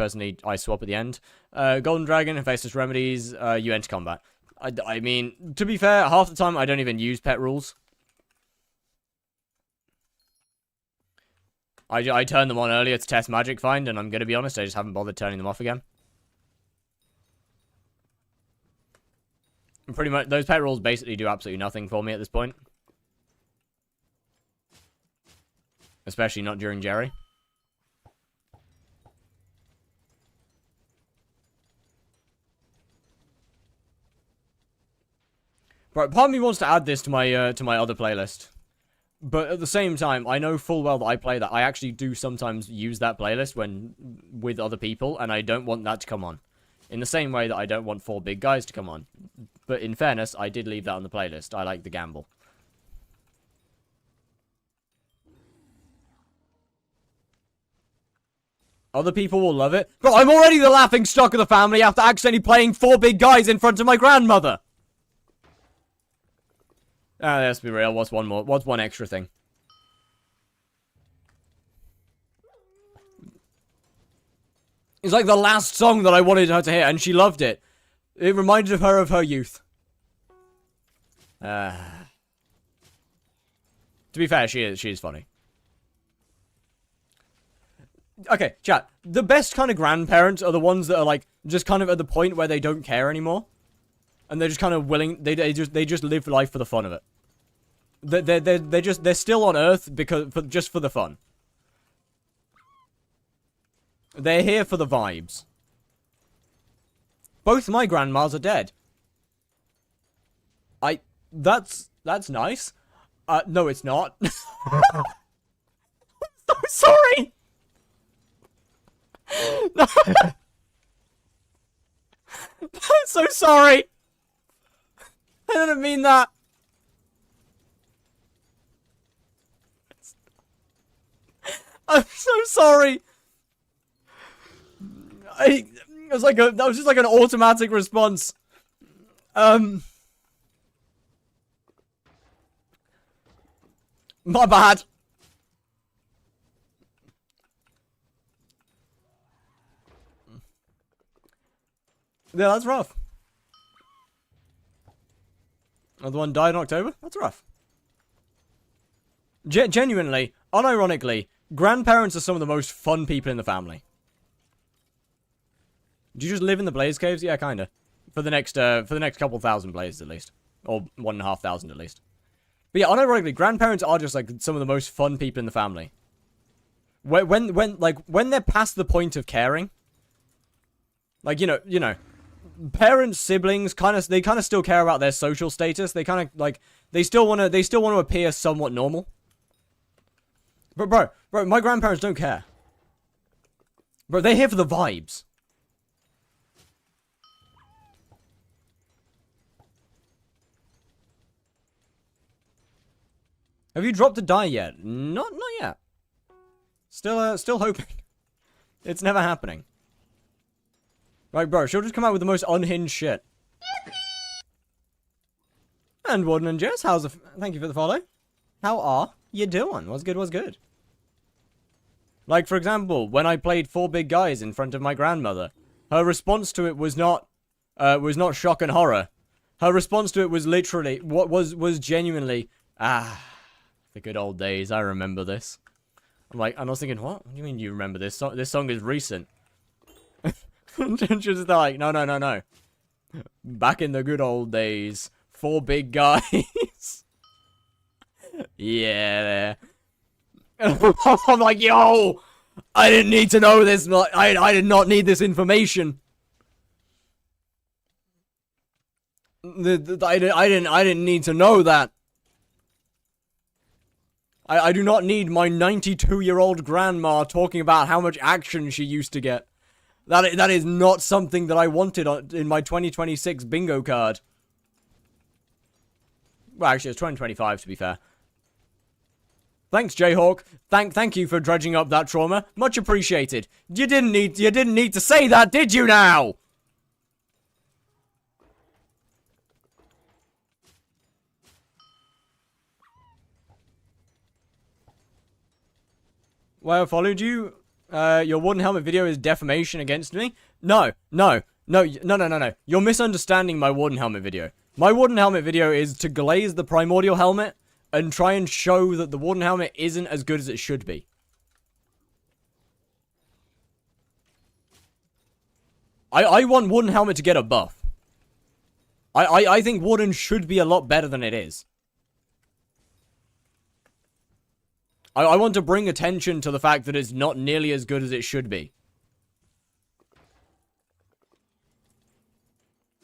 swap at the end. Golden dragon, Hephaestus remedies, you enter combat. I mean, to be fair, half the time I don't even use pet rules. I turned them on earlier to test magic find, and I'm gonna be honest, I just haven't bothered turning them off again. Pretty much, those pet rules basically do absolutely nothing for me at this point. Especially not during Jerry. Right, part of me wants to add this to my other playlist. But at the same time, I know full well that I play that. I actually do sometimes use that playlist when with other people, and I don't want that to come on. In the same way that I don't want 4 big guys to come on. But in fairness, I did leave that on the playlist. I like the gamble. Other people will love it. But I'm already the laughing stock of the family after accidentally playing 4 big guys in front of my grandmother. Let's be real. What's one more? What's one extra thing? It's like the last song that I wanted her to hear, and she loved it. It reminded her of her youth. To be fair, she is funny. Okay, chat. The best kind of grandparents are the ones that are like just kind of at the point where they don't care anymore, and they're just kind of willing. They just live life for the fun of it. They're still on Earth just for the fun. They're here for the vibes. Both my grandmas are dead. That's nice. No, it's not. I'm so sorry. No. I'm so sorry. I didn't mean that. I'm so sorry. That was just like an automatic response. My bad. Yeah, that's rough. Another one died in October? That's rough. Genuinely, unironically, grandparents are some of the most fun people in the family. Do you just live in the Blaze Caves? Yeah, kinda. For the next couple thousand blazes at least. Or 1,500 at least. But yeah, unironically, grandparents are just, like, some of the most fun people in the family. When they're past the point of caring, like, you know, parents, siblings, they kind of still care about their social status. They kind of, like, they still want to appear somewhat normal. But, bro, my grandparents don't care. Bro, they're here for the vibes. Have you dropped a die yet? Not yet. Still hoping. It's never happening. Right, bro, she'll just come out with the most unhinged shit. And Warden and Jess, thank you for the follow. How are you doing? What's good? Like, for example, when I played 4 Big Guys in front of my grandmother, her response to it was not shock and horror. Her response to it was literally, was genuinely, the good old days, I remember this. I was thinking, what? What do you mean you remember this song? This song is recent. And she was just like, no. Back in the good old days, 4 Big Guys. Yeah. I'm like, yo, I didn't need to know this. I did not need this information. I didn't need to know that. I do not need my 92-year-old grandma talking about how much action she used to get. That is not something that I wanted in my 2026 bingo card. Well, actually, it's 2025 to be fair. Thanks, Jayhawk. Thank you for dredging up that trauma. Much appreciated. You didn't need to say that, did you now? Well, I followed you. Your wooden helmet video is defamation against me? No. You're misunderstanding my wooden helmet video. My wooden helmet video is to glaze the primordial helmet and try and show that the wooden helmet isn't as good as it should be. I want wooden helmet to get a buff. I think wooden should be a lot better than it is. I want to bring attention to the fact that it's not nearly as good as it should be.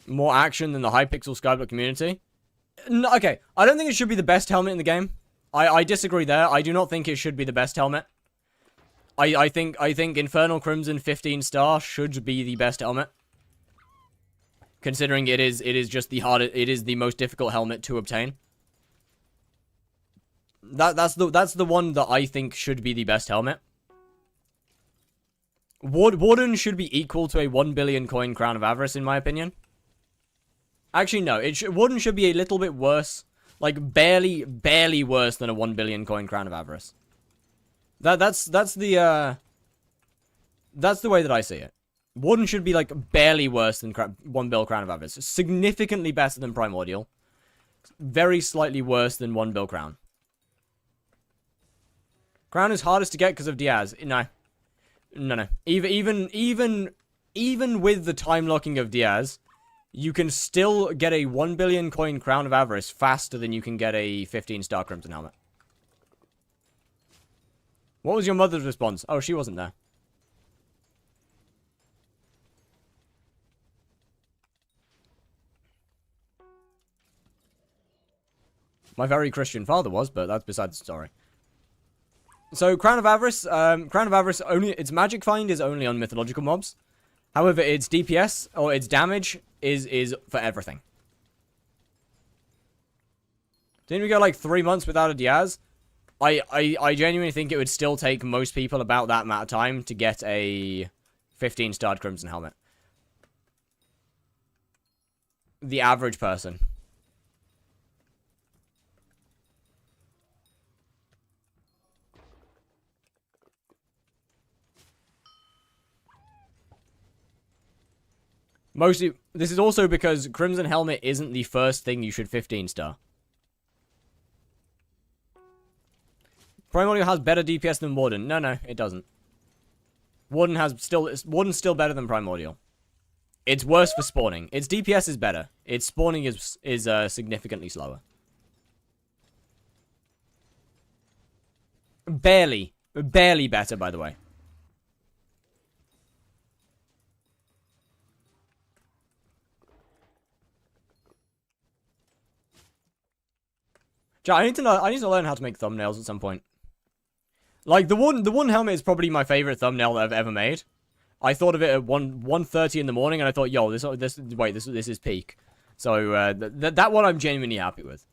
More action than the hypixel skyblock community? No, okay, I don't think it should be the best helmet in the game. I disagree there. I do not think it should be the best helmet. I think Infernal Crimson 15 star should be the best helmet. Considering it is just the hardest, it is the most difficult helmet to obtain. That's the one that I think should be the best helmet. Warden should be equal to a 1 billion coin Crown of Avarice, in my opinion. Actually, no. Warden should be a little bit worse. Like, barely worse than a 1 billion coin Crown of Avarice. That's the way that I see it. Warden should be, like, barely worse than 1 bill Crown of Avarice. Significantly better than Primordial. Very slightly worse than 1 bill Crown. Crown is hardest to get because of Diaz. No. Even with the time locking of Diaz, you can still get a 1 billion coin Crown of Avarice faster than you can get a 15-star Crimson Helmet. What was your mother's response? Oh, she wasn't there. My very Christian father was, but that's besides the story. So, Crown of Avarice only, its magic find is only on mythological mobs. However, its DPS, or its damage, is for everything. Didn't we go like 3 months without a Diaz? I genuinely think it would still take most people about that amount of time to get a 15-starred Crimson Helmet. The average person. Mostly, this is also because Crimson Helmet isn't the first thing you should 15-star. Primordial has better DPS than Warden. No, it doesn't. Warden's still better than Primordial. It's worse for spawning. Its DPS is better. Its spawning is significantly slower. Barely better, by the way. I need to learn how to make thumbnails at some point. Like the one helmet is probably my favorite thumbnail that I've ever made. I thought of it at 1:30 in the morning, and I thought, yo, this is peak. So that one I'm genuinely happy with.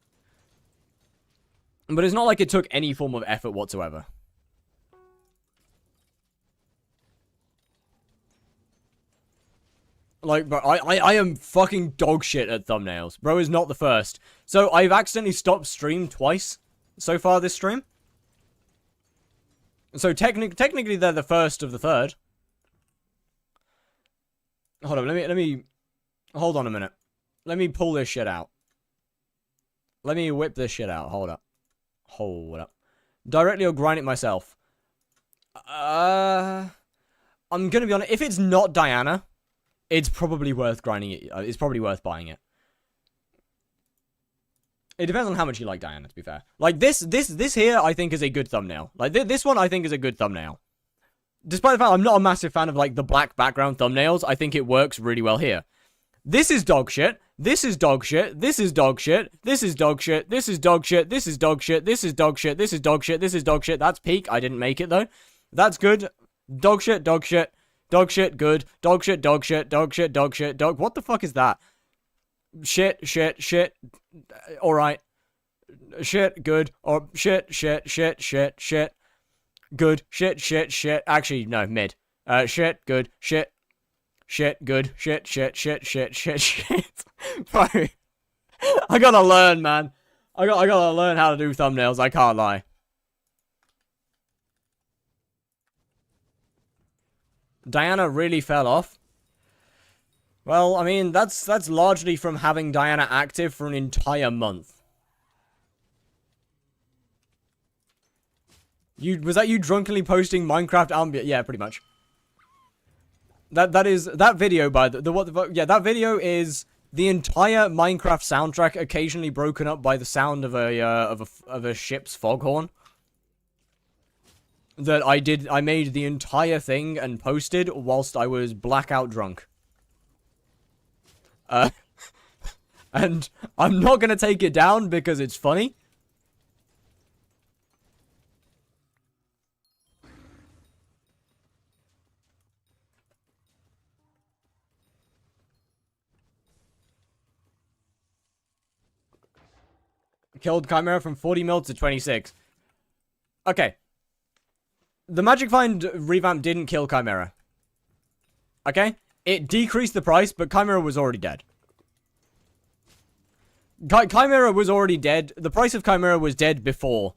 But it's not like it took any form of effort whatsoever. Like, bro, I am fucking dog shit at thumbnails. Bro is not the first. So, I've accidentally stopped stream twice so far this stream. So, technically they're the first of the third. Hold on, let me... Hold on a minute. Let me pull this shit out. Let me whip this shit out. Hold up. Hold up. Directly or grind it myself. I'm gonna be honest. If it's not Diana... It's probably worth grinding it. It's probably worth buying it. It depends on how much you like Diana, to be fair. Like, this here, I think, is a good thumbnail. Like, this one, I think, is a good thumbnail. Despite the fact I'm not a massive fan of, like, the black background thumbnails, I think it works really well here. This is dog shit. This is dog shit. This is dog shit. This is dog shit. This is dog shit. This is dog shit. This is dog shit. This is dog shit. This is dog shit. That's peak. I didn't make it, though. That's good. Dog shit, dog shit. Dog shit, good. Dog shit, dog shit, dog shit, dog shit, dog. What the fuck is that? Shit. Alright. Shit, good. Or shit. Good. Shit. Actually, no, mid. Shit, good. Shit, good. Shit. Bro. I gotta learn, man. I gotta learn how to do thumbnails, I can't lie. Diana really fell off. Well, I mean, that's largely from having Diana active for an entire month. Was that you drunkenly posting Minecraft ambient? Yeah, pretty much. That video that video is the entire Minecraft soundtrack occasionally broken up by the sound of a ship's foghorn. That I made the entire thing and posted whilst I was blackout drunk. And I'm not gonna take it down because it's funny. Killed Chimera from 40 mil to 26. Okay. The Magic Find revamp didn't kill Chimera. Okay? It decreased the price, but Chimera was already dead. Chimera was already dead. The price of Chimera was dead before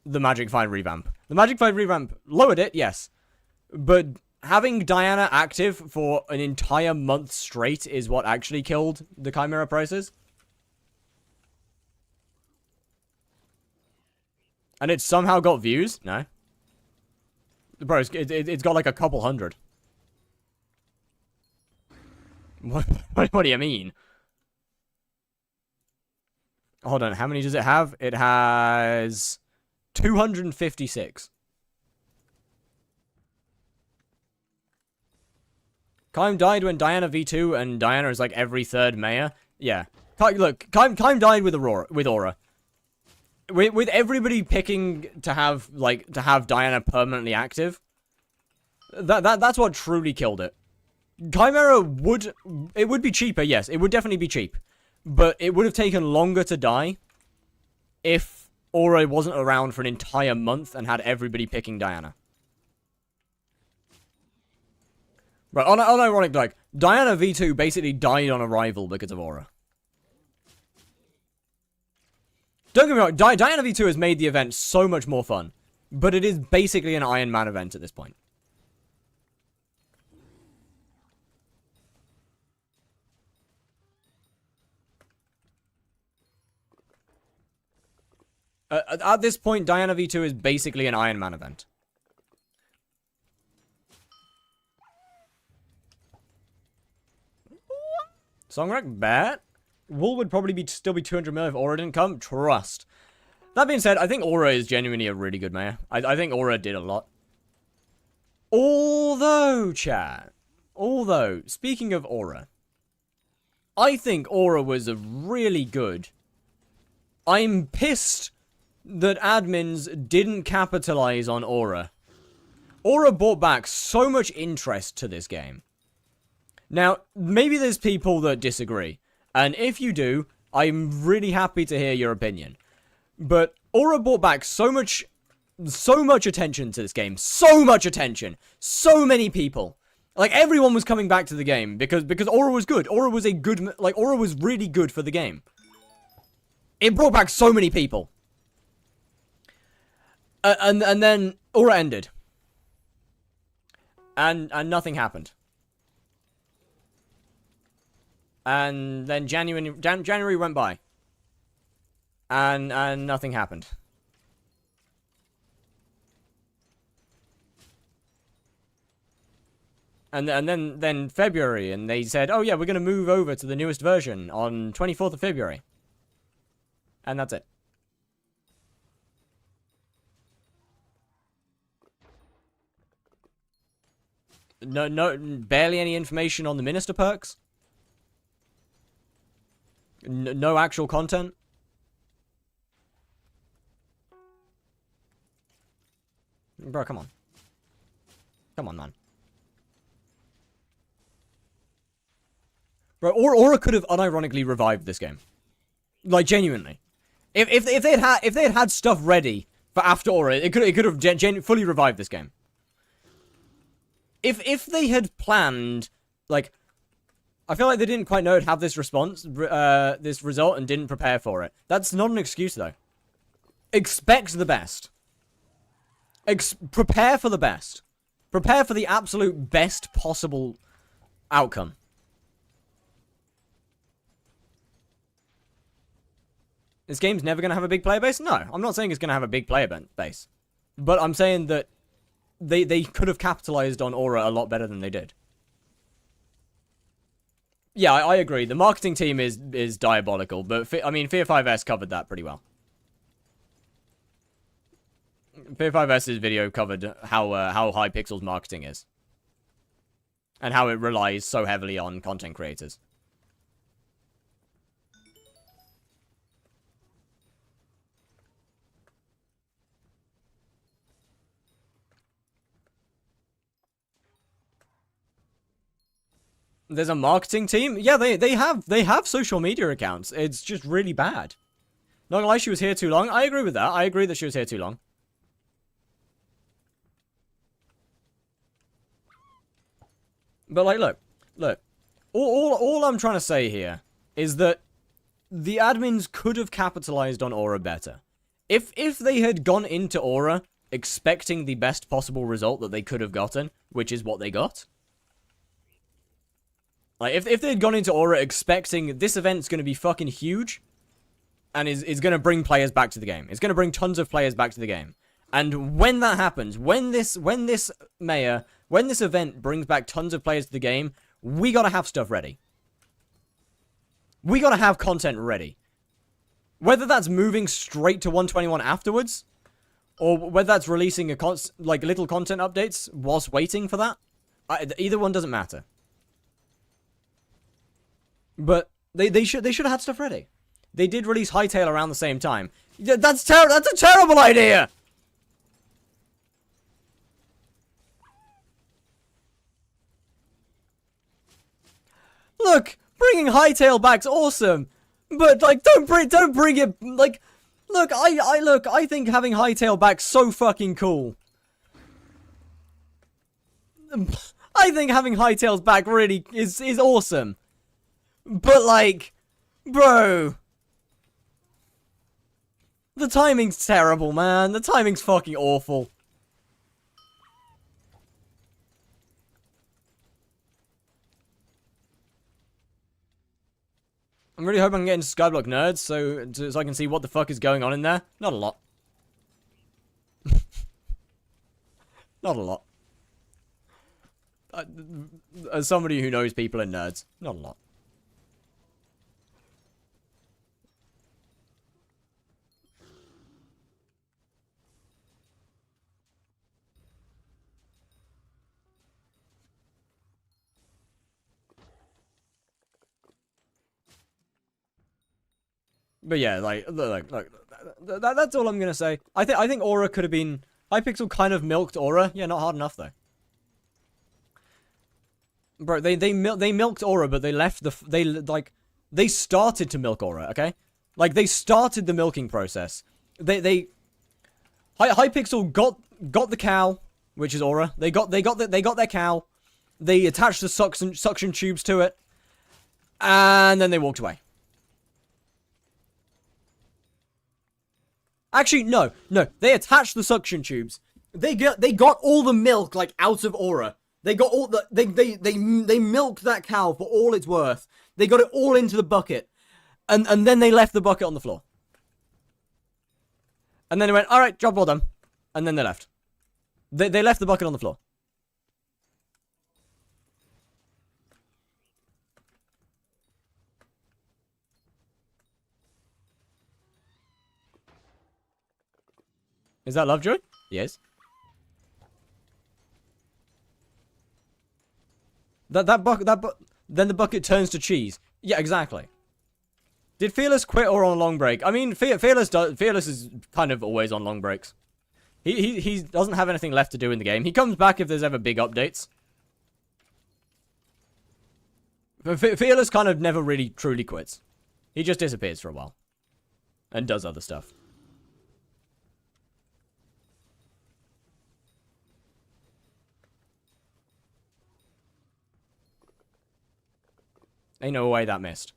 the Magic Find revamp. The Magic Find revamp lowered it, yes. But having Diana active for an entire month straight is what actually killed the Chimera prices. And it somehow got views? No. Bro, it's got like a couple hundred. What do you mean? Hold on, how many does it have? It has 256. Kime died when Diana V2 and Diana is like every third mayor. Yeah. Look, Kime died with Aura. With everybody picking to have Diana permanently active, that's what truly killed it. Chimera would be cheaper, yes, it would definitely be cheap, but it would have taken longer to die if Aura wasn't around for an entire month and had everybody picking Diana. Right, unironic, like, Diana V2 basically died on arrival because of Aura. Don't get me wrong, Diana V2 has made the event so much more fun, but it is basically an Iron Man event at this point. At this point, Diana V2 is basically an Iron Man event. Songwreck, bet. Wool would probably still be 200 mil if Aura didn't come. Trust. That being said, I think Aura is genuinely a really good mayor. I think Aura did a lot. Although, chat. Although, speaking of Aura. I think Aura was a really good. I'm pissed that admins didn't capitalize on Aura. Aura brought back so much interest to this game. Now, maybe there's people that disagree. And if you do, I'm really happy to hear your opinion. But Aura brought back so much attention to this game. So much attention. So many people. Like, everyone was coming back to the game because Aura was good. Aura was Aura was really good for the game. It brought back so many people. And then Aura ended. And nothing happened. And then January went by. And nothing happened. And then February, and they said, oh yeah, we're going to move over to the newest version on 24th of February. And that's it. No, barely any information on the Minister perks. No actual content. Bro, come on. Come on, man. Bro, Aura could have unironically revived this game. Like, genuinely. If they had had stuff ready for after Aura, it could have fully revived this game. If they had planned, like, I feel like they didn't quite know it'd have this this result and didn't prepare for it. That's not an excuse, though. Expect the best. Prepare for the best. Prepare for the absolute best possible outcome. This game's never going to have a big player base? No, I'm not saying it's going to have a big player base. But I'm saying that they could have capitalized on Aura a lot better than they did. Yeah, I agree. The marketing team is diabolical, but I mean, Fear 5S covered that pretty well. Fear 5S's video covered how hypixel's marketing is. And how it relies so heavily on content creators. There's a marketing team? Yeah, they have social media accounts. It's just really bad. Not gonna lie, she was here too long. I agree with that. I agree that she was here too long. But like, look. All I'm trying to say here is that the admins could have capitalized on Aura better. If they had gone into Aura expecting the best possible result that they could have gotten, which is what they got. Like, if they had gone into Aura expecting this event's going to be fucking huge, and is going to bring players back to the game. It's going to bring tons of players back to the game. And when that happens, when this event brings back tons of players to the game, we got to have stuff ready. We got to have content ready. Whether that's moving straight to 121 afterwards, or whether that's releasing little content updates whilst waiting for that, either one doesn't matter. But they should have had stuff ready. They did release Hytale around the same time. That's a terrible idea. Look, bringing Hytale back's awesome, but like don't bring it like. Look, I think having Hytale back's so fucking cool. I think having Hytale's back really is awesome. But, like, bro. The timing's terrible, man. The timing's fucking awful. I'm really hoping I can get into Skyblock Nerds so I can see what the fuck is going on in there. Not a lot. Not a lot. As somebody who knows people in nerds, not a lot. But yeah, like, that's all I'm gonna say. I think Aura could have been... Hypixel kind of milked Aura. Yeah, not hard enough, though. Bro, they milked Aura, but they left the... They started to milk Aura, okay? Like, they started the milking process. Hypixel got the cow, which is Aura. They got their cow. They attached the suction tubes to it. And then they walked away. Actually, no. They attached the suction tubes. They got all the milk, like, out of Aura. They got all the... They milked that cow for all it's worth. They got it all into the bucket. And then they left the bucket on the floor. And then they went, alright, job well done. And then they left. They left the bucket on the floor. Is that Lovejoy? Yes. Then the bucket turns to cheese. Yeah, exactly. Did Fearless quit or on a long break? I mean, Fearless is kind of always on long breaks. He doesn't have anything left to do in the game. He comes back if there's ever big updates. But Fearless kind of never really truly quits. He just disappears for a while. And does other stuff. Ain't no way that missed.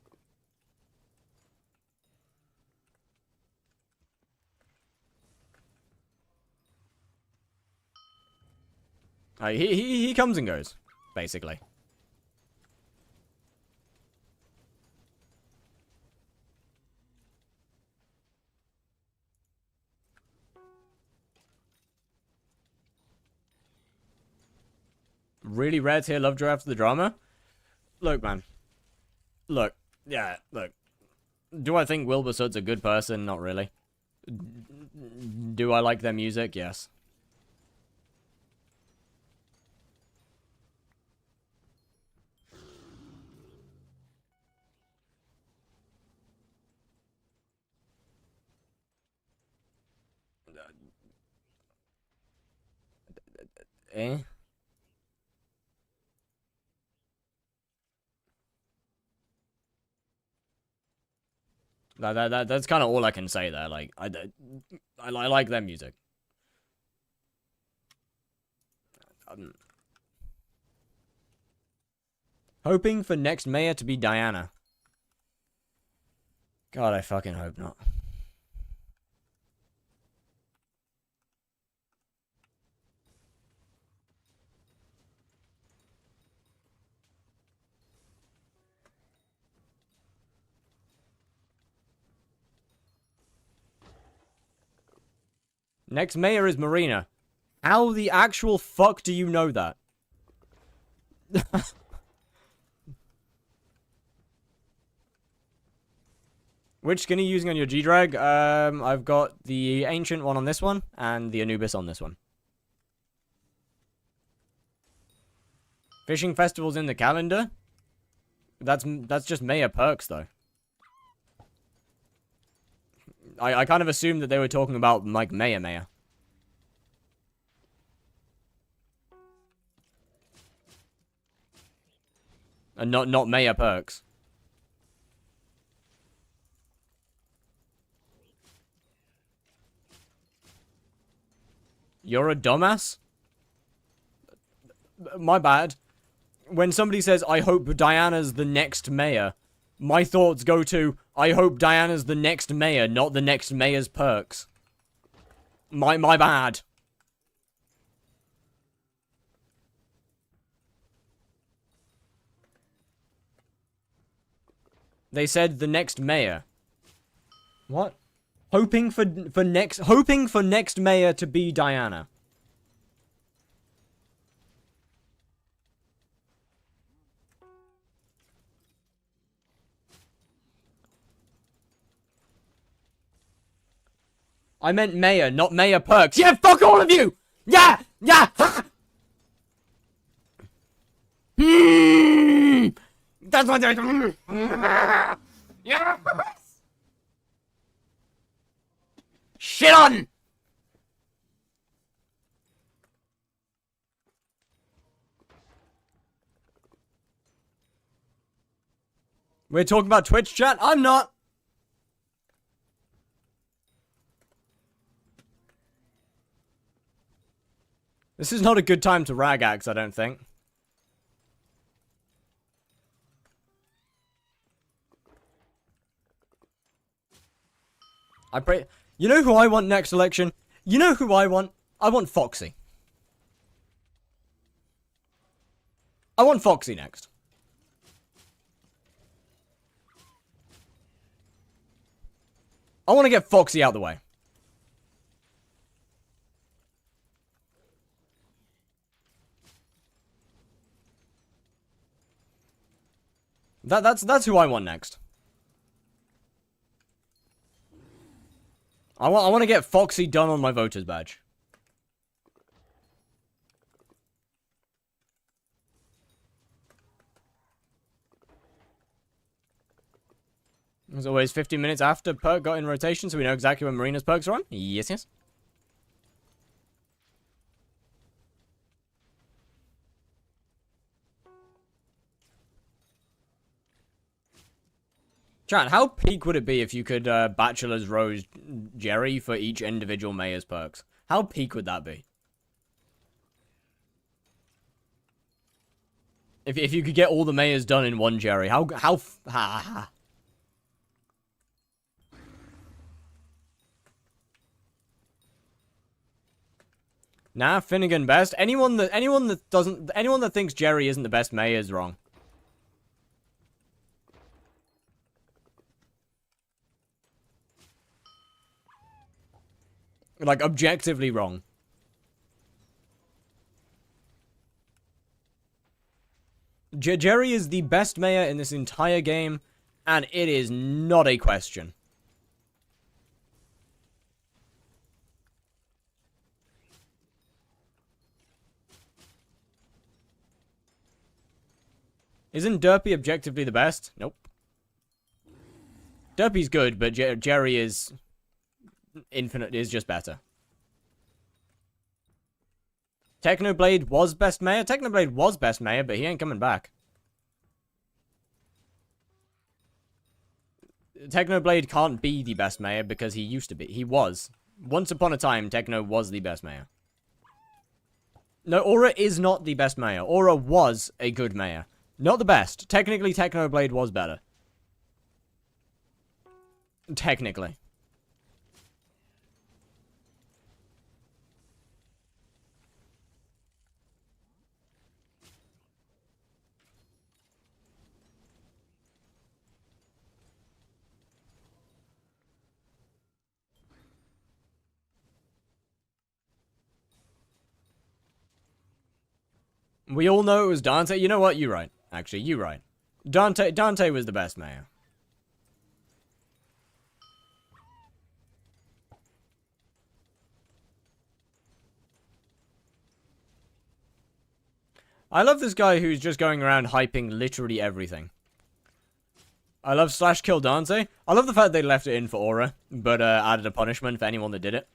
He comes and goes, basically. Really rare tier Lovejoy after the drama? Look, man. Look. Yeah, look. Do I think Wilbur Sood's a good person? Not really. Do I like their music? Yes. Eh? That's kind of all I can say there. Like, I like their music. Hoping for next mayor to be Diana. God, I fucking hope not. Next mayor is Marina. How the actual fuck do you know that? Which skin are you using on your G-Drag? I've got the Ancient one on this one, and the Anubis on this one. Fishing festivals in the calendar? That's just Mayor perks, though. I kind of assumed that they were talking about, like, Mayor. And not Mayor perks. You're a dumbass? My bad. When somebody says, I hope Diana's the next mayor, my thoughts go to, I hope Diana's the next mayor, not the next mayor's perks. My bad. They said the next mayor. What? Hoping for next mayor to be Diana. I meant mayor, not Mayor Perks. Yeah, fuck all of you! Yeah! Yeah! That's what they're doing. Yes! Shit on! We're talking about Twitch chat? I'm not. This is not a good time to rag axe, I don't think. I pray. You know who I want next election? You know who I want? I want Foxy. I want Foxy next. I want to get Foxy out of the way. That's who I want next. I want to get Foxy done on my voter's badge. As always, 15 minutes after perk got in rotation, so we know exactly when Marina's perks are on. Yes, yes. Chat, how peak would it be if you could Bachelor's Rose Jerry for each individual mayor's perks? How peak would that be? If you could get all the mayors done in one Jerry, Nah, Finnegan best. Anyone that thinks Jerry isn't the best mayor is wrong. Like, objectively wrong. Jerry is the best mayor in this entire game, and it is not a question. Isn't Derpy objectively the best? Nope. Derpy's good, but Jerry is... Infinite is just better. Technoblade was best mayor? Technoblade was best mayor, but he ain't coming back. Technoblade can't be the best mayor because he used to be. He was. Once upon a time, Techno was the best mayor. No, Aura is not the best mayor. Aura was a good mayor. Not the best. Technically, Technoblade was better. Technically. We all know it was Dante. You know what? You're right. Actually, you're right. Dante was the best mayor. I love this guy who's just going around hyping literally everything. I love slash kill Dante. I love the fact they left it in for Aura, but added a punishment for anyone that did it.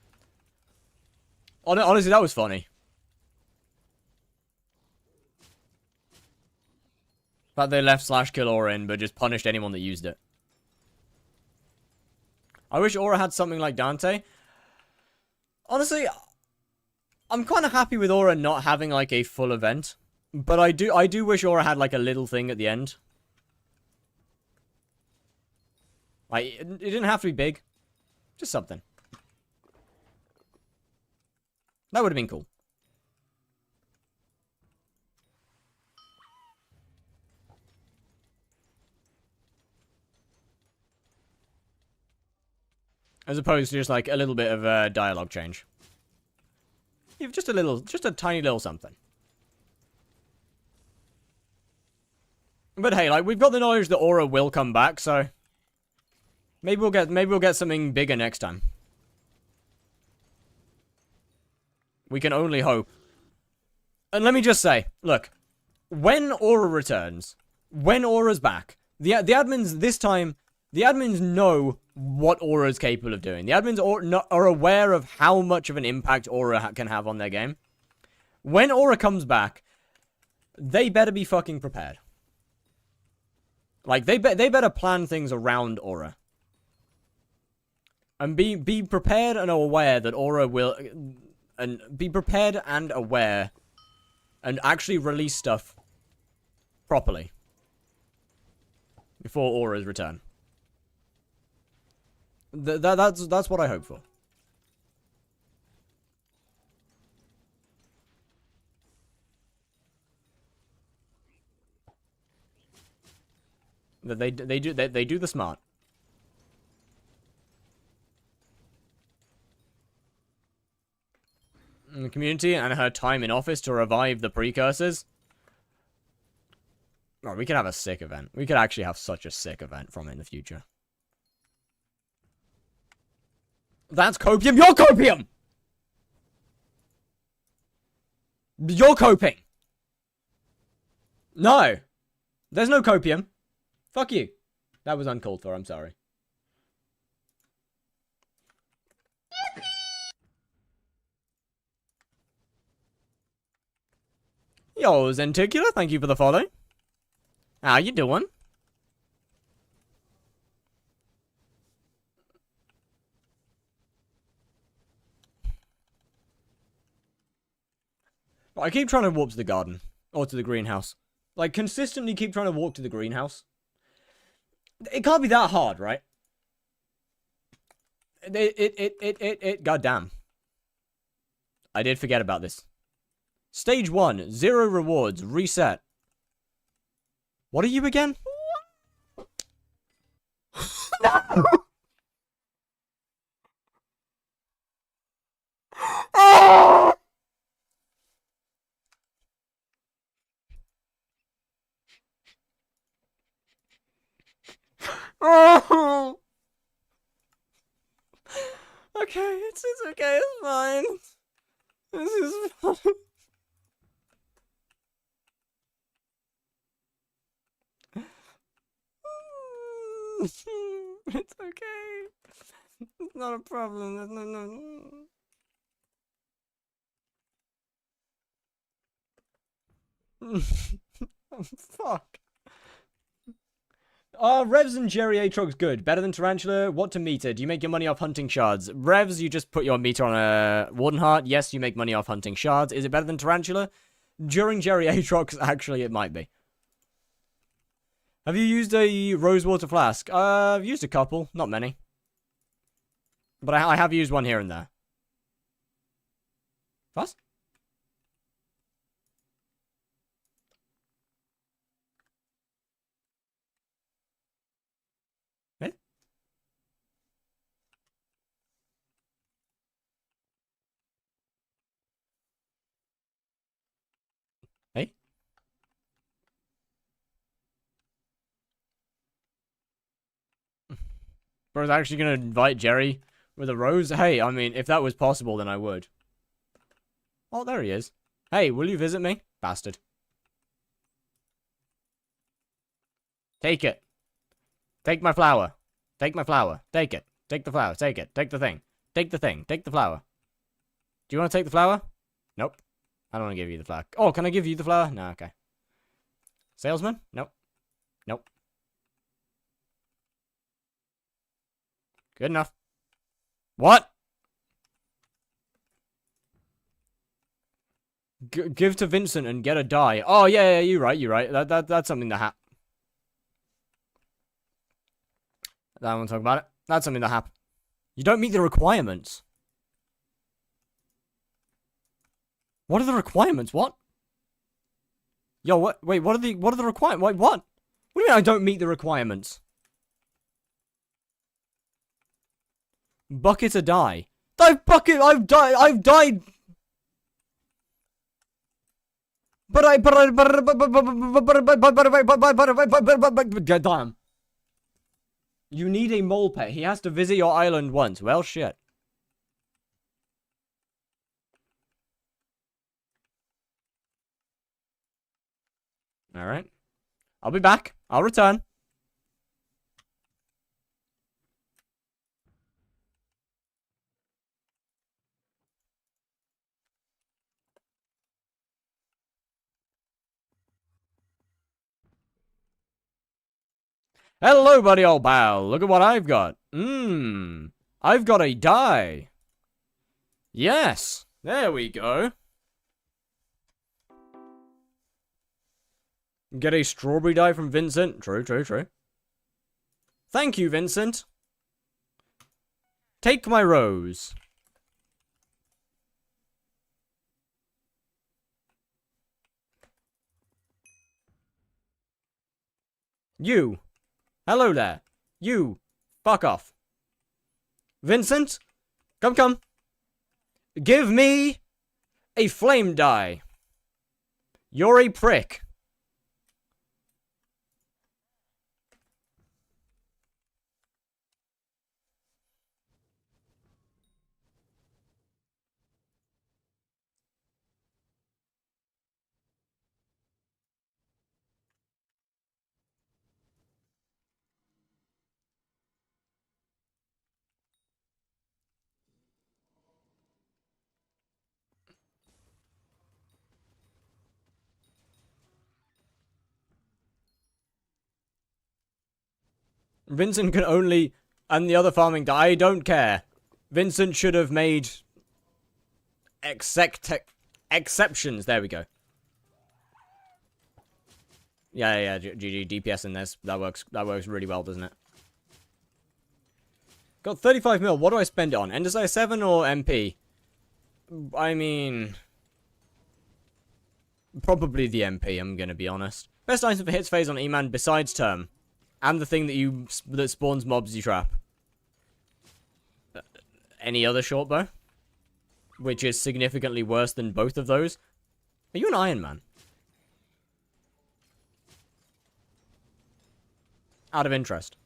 Honestly, that was funny. The fact they left slash kill Aura in, but just punished anyone that used it. I wish Aura had something like Dante. Honestly, I'm kind of happy with Aura not having like a full event. But I do wish Aura had like a little thing at the end. Like, it didn't have to be big. Just something. That would have been cool. As opposed to just like a little bit of a dialogue change. You've just a tiny little something. But hey, like, we've got the knowledge that Aura will come back, so maybe we'll get something bigger next time. We can only hope. And let me just say, look, when Aura returns, when Aura's back, the admins this time, the admins know what Aura's capable of doing. The admins are aware of how much of an impact Aura can have on their game. When Aura comes back, they better be fucking prepared. Like, they better plan things around Aura. And be prepared and aware that Aura will... And be prepared and aware. And actually release stuff properly. Before Aura's return. That's what I hope for. They do the smart. The community and her time in office to revive the precursors. Oh, we could have a sick event. We could actually have such a sick event from it in the future. That's copium. You're copium! You're coping. No. There's no copium. Fuck you. That was uncalled for, I'm sorry. Yo, Zenticular, thank you for the follow. How you doing? I keep trying to walk to the garden. Or to the greenhouse. Like, consistently keep trying to walk to the greenhouse. It can't be that hard, right? Goddamn. I did forget about this. Stage 1, 0 rewards, reset. What are you again? No! Oh! Oh! Okay, it's okay, it's fine. This is fine. It's okay. It's not a problem. There's no. Fuck. Revs and Jerry Aatrog's good. Better than Tarantula? What to meter? Do you make your money off hunting shards? Revs, you just put your meter on a Warden Heart. Yes, you make money off hunting shards. Is it better than Tarantula? During Jerry Aatrog's, actually, it might be. Have you used a rosewater flask? I've used a couple. Not many. But I have used one here and there. What? Eh? Hey? Bro's actually gonna invite Jerry with a rose? Hey, I mean, if that was possible, then I would. Oh, there he is. Hey, will you visit me? Bastard. Take it. Take my flower. Take my flower. Take it. Take the flower. Take it. Take the thing. Take the thing. Take the flower. Do you want to take the flower? Nope. I don't want to give you the flower. Oh, can I give you the flower? No, okay. Salesman? Nope. Nope. Good enough. What? Give to Vincent and get a die. Oh, yeah, you're right, you're right. That's something that happened. I don't want to talk about it. That's something that happened. You don't meet the requirements. What are the requirements? What? Yo, what? Wait, what are the requirements? Wait, what? What do you mean I don't meet the requirements? Bucket a die. I've died. Damn. You need a mole pet. He has to visit your island once. Well, shit. Alright. I'll be back. I'll return. Hello, buddy old pal. Look at what I've got. I've got a die. Yes. There we go. Get a strawberry die from Vincent. True, true, true. Thank you, Vincent. Take my rose. You. Hello there. You. Fuck off. Vincent. Come. Give me a flame die. You're a prick. Vincent can only... And the other farming die. I don't care. Vincent should have made... exceptions. There we go. Yeah, GG. DPS in this. That works really well, doesn't it? Got 35 mil. What do I spend it on? Ender Slayer 7 or MP? I mean... Probably the MP, I'm gonna be honest. Best item for hits phase on E-Man besides Term. And the thing that spawns mobs you trap. Any other short bow? Which is significantly worse than both of those. Are you an Iron Man? Out of interest.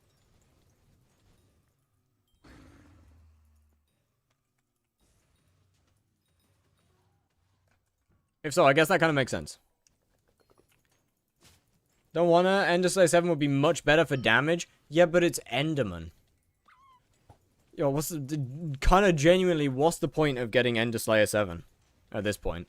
If so, I guess that kind of makes sense. Don't wanna. Ender Slayer 7 would be much better for damage. Yeah, but it's Enderman. Yo, what's the... Kind of genuinely, what's the point of getting Ender Slayer 7? At this point.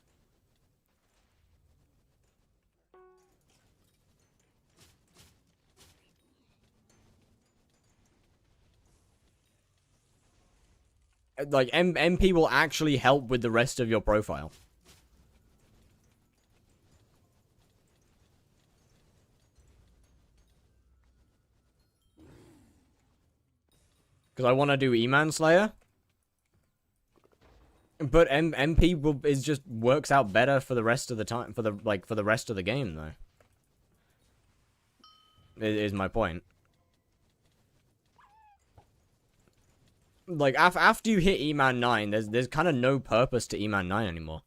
Like, MP will actually help with the rest of your profile. Because I want to do E-Man Slayer. But MP is just works out better for the rest of the time, for the rest of the game, though. Is my point. Like, after you hit E-Man 9, there's kind of no purpose to E-Man 9 anymore.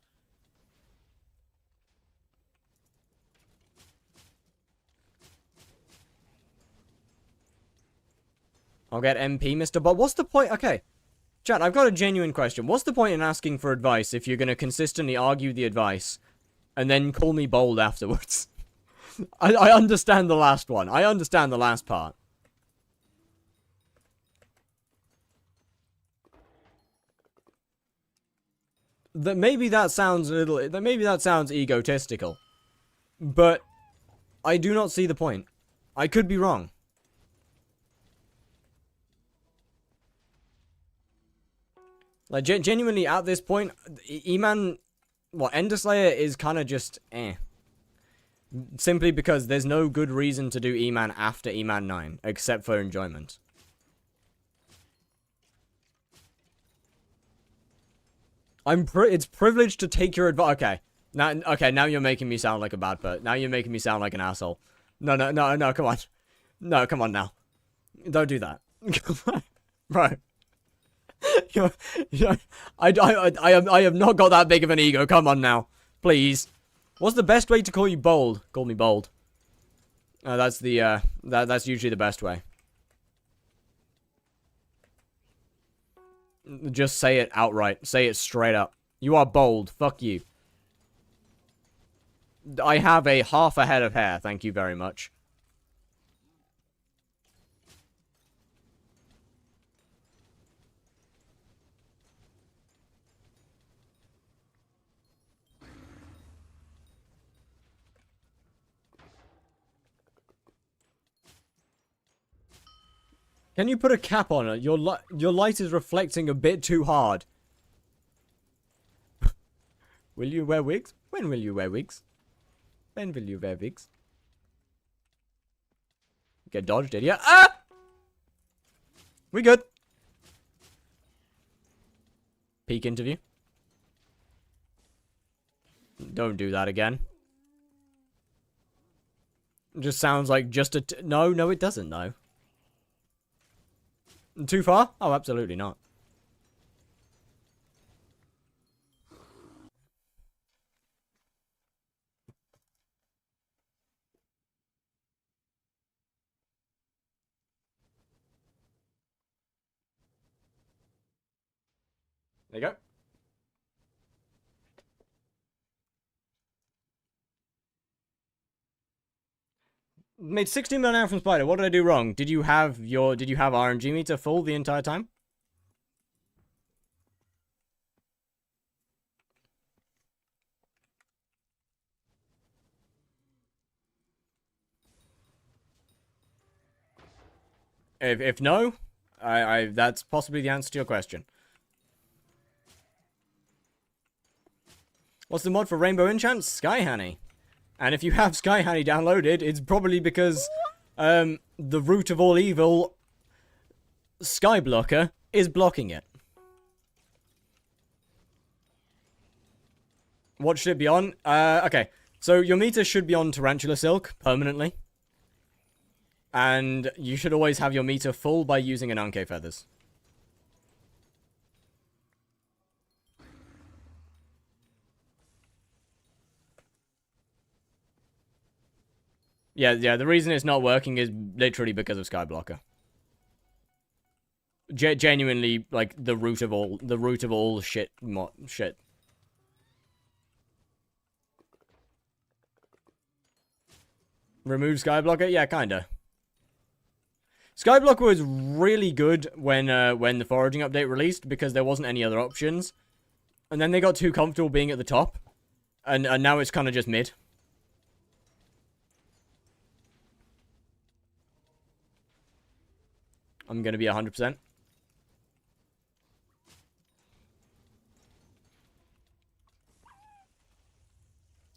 I'll get MP, Mr. Bob. What's the point? Okay. Chat, I've got a genuine question. What's the point in asking for advice if you're going to consistently argue the advice and then call me bold afterwards? I understand the last one. I understand the last part. Maybe that sounds a little... Maybe that sounds egotistical. But I do not see the point. I could be wrong. Like, genuinely, at this point, E-Man... Well, Ender Slayer is kind of just, eh. Simply because there's no good reason to do E-Man after E-Man 9, except for enjoyment. It's privileged to take your advice. Okay, now you're making me sound like a bad person. Now you're making me sound like an asshole. No, come on. No, come on now. Don't do that. Come on. Bro. I have not got that big of an ego. Come on now. Please. What's the best way to call you bold? Call me bold. That's the, that's usually the best way. Just say it outright. Say it straight up. You are bold. Fuck you. I have a half a head of hair. Thank you very much. Can you put a cap on it? Your light is reflecting a bit too hard. Will you wear wigs? When will you wear wigs? When will you wear wigs? Get dodged, did ya? Ah! We good. Peak interview. Don't do that again. It just sounds like just a... No, it doesn't, though. Too far? Oh, absolutely not. There you go. Made 16 million from Spider. What did I do wrong? Did you have RNG meter full the entire time? If no, that's possibly the answer to your question. What's the mod for Rainbow Enchant? Sky Honey. And if you have Sky Honey downloaded, it's probably because the root of all evil, skyblocker, is blocking it. What should it be on? Okay. So your meter should be on Tarantula Silk permanently. And you should always have your meter full by using an Anke Feathers. Yeah, the reason it's not working is literally because of Skyblocker. Genuinely, like, the root of all shit. Remove Skyblocker? Yeah, kinda. Skyblocker was really good when the foraging update released because there wasn't any other options. And then they got too comfortable being at the top. And now it's kind of just mid. I'm going to be 100%.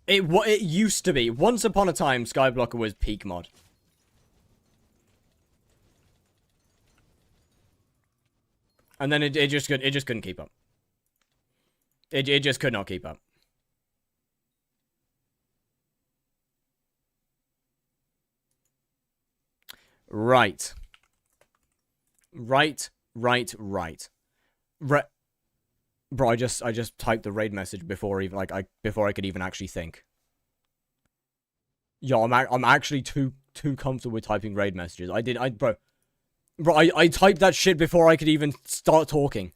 It used to be. Once upon a time, Skyblocker was peak mod. And then it just couldn't keep up. It just could not keep up. Right. Right. Bro, I just typed the raid message before even before I could even actually think. Yo, I'm actually too comfortable with typing raid messages. Bro, I typed that shit before I could even start talking.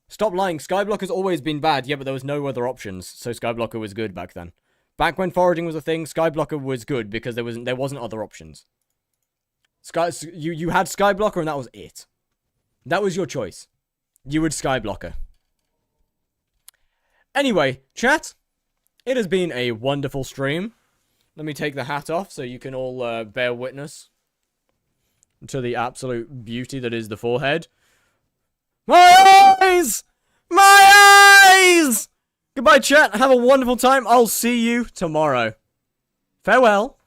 Stop lying. Skyblocker's always been bad. Yeah, but there was no other options, so Skyblocker was good back then. Back when foraging was a thing, Skyblocker was good because there wasn't other options. You had Skyblocker and that was it. That was your choice. You would Skyblocker. Anyway, chat, it has been a wonderful stream. Let me take the hat off so you can all bear witness to the absolute beauty that is the forehead. My eyes! My eyes! Goodbye, chat. Have a wonderful time. I'll see you tomorrow. Farewell.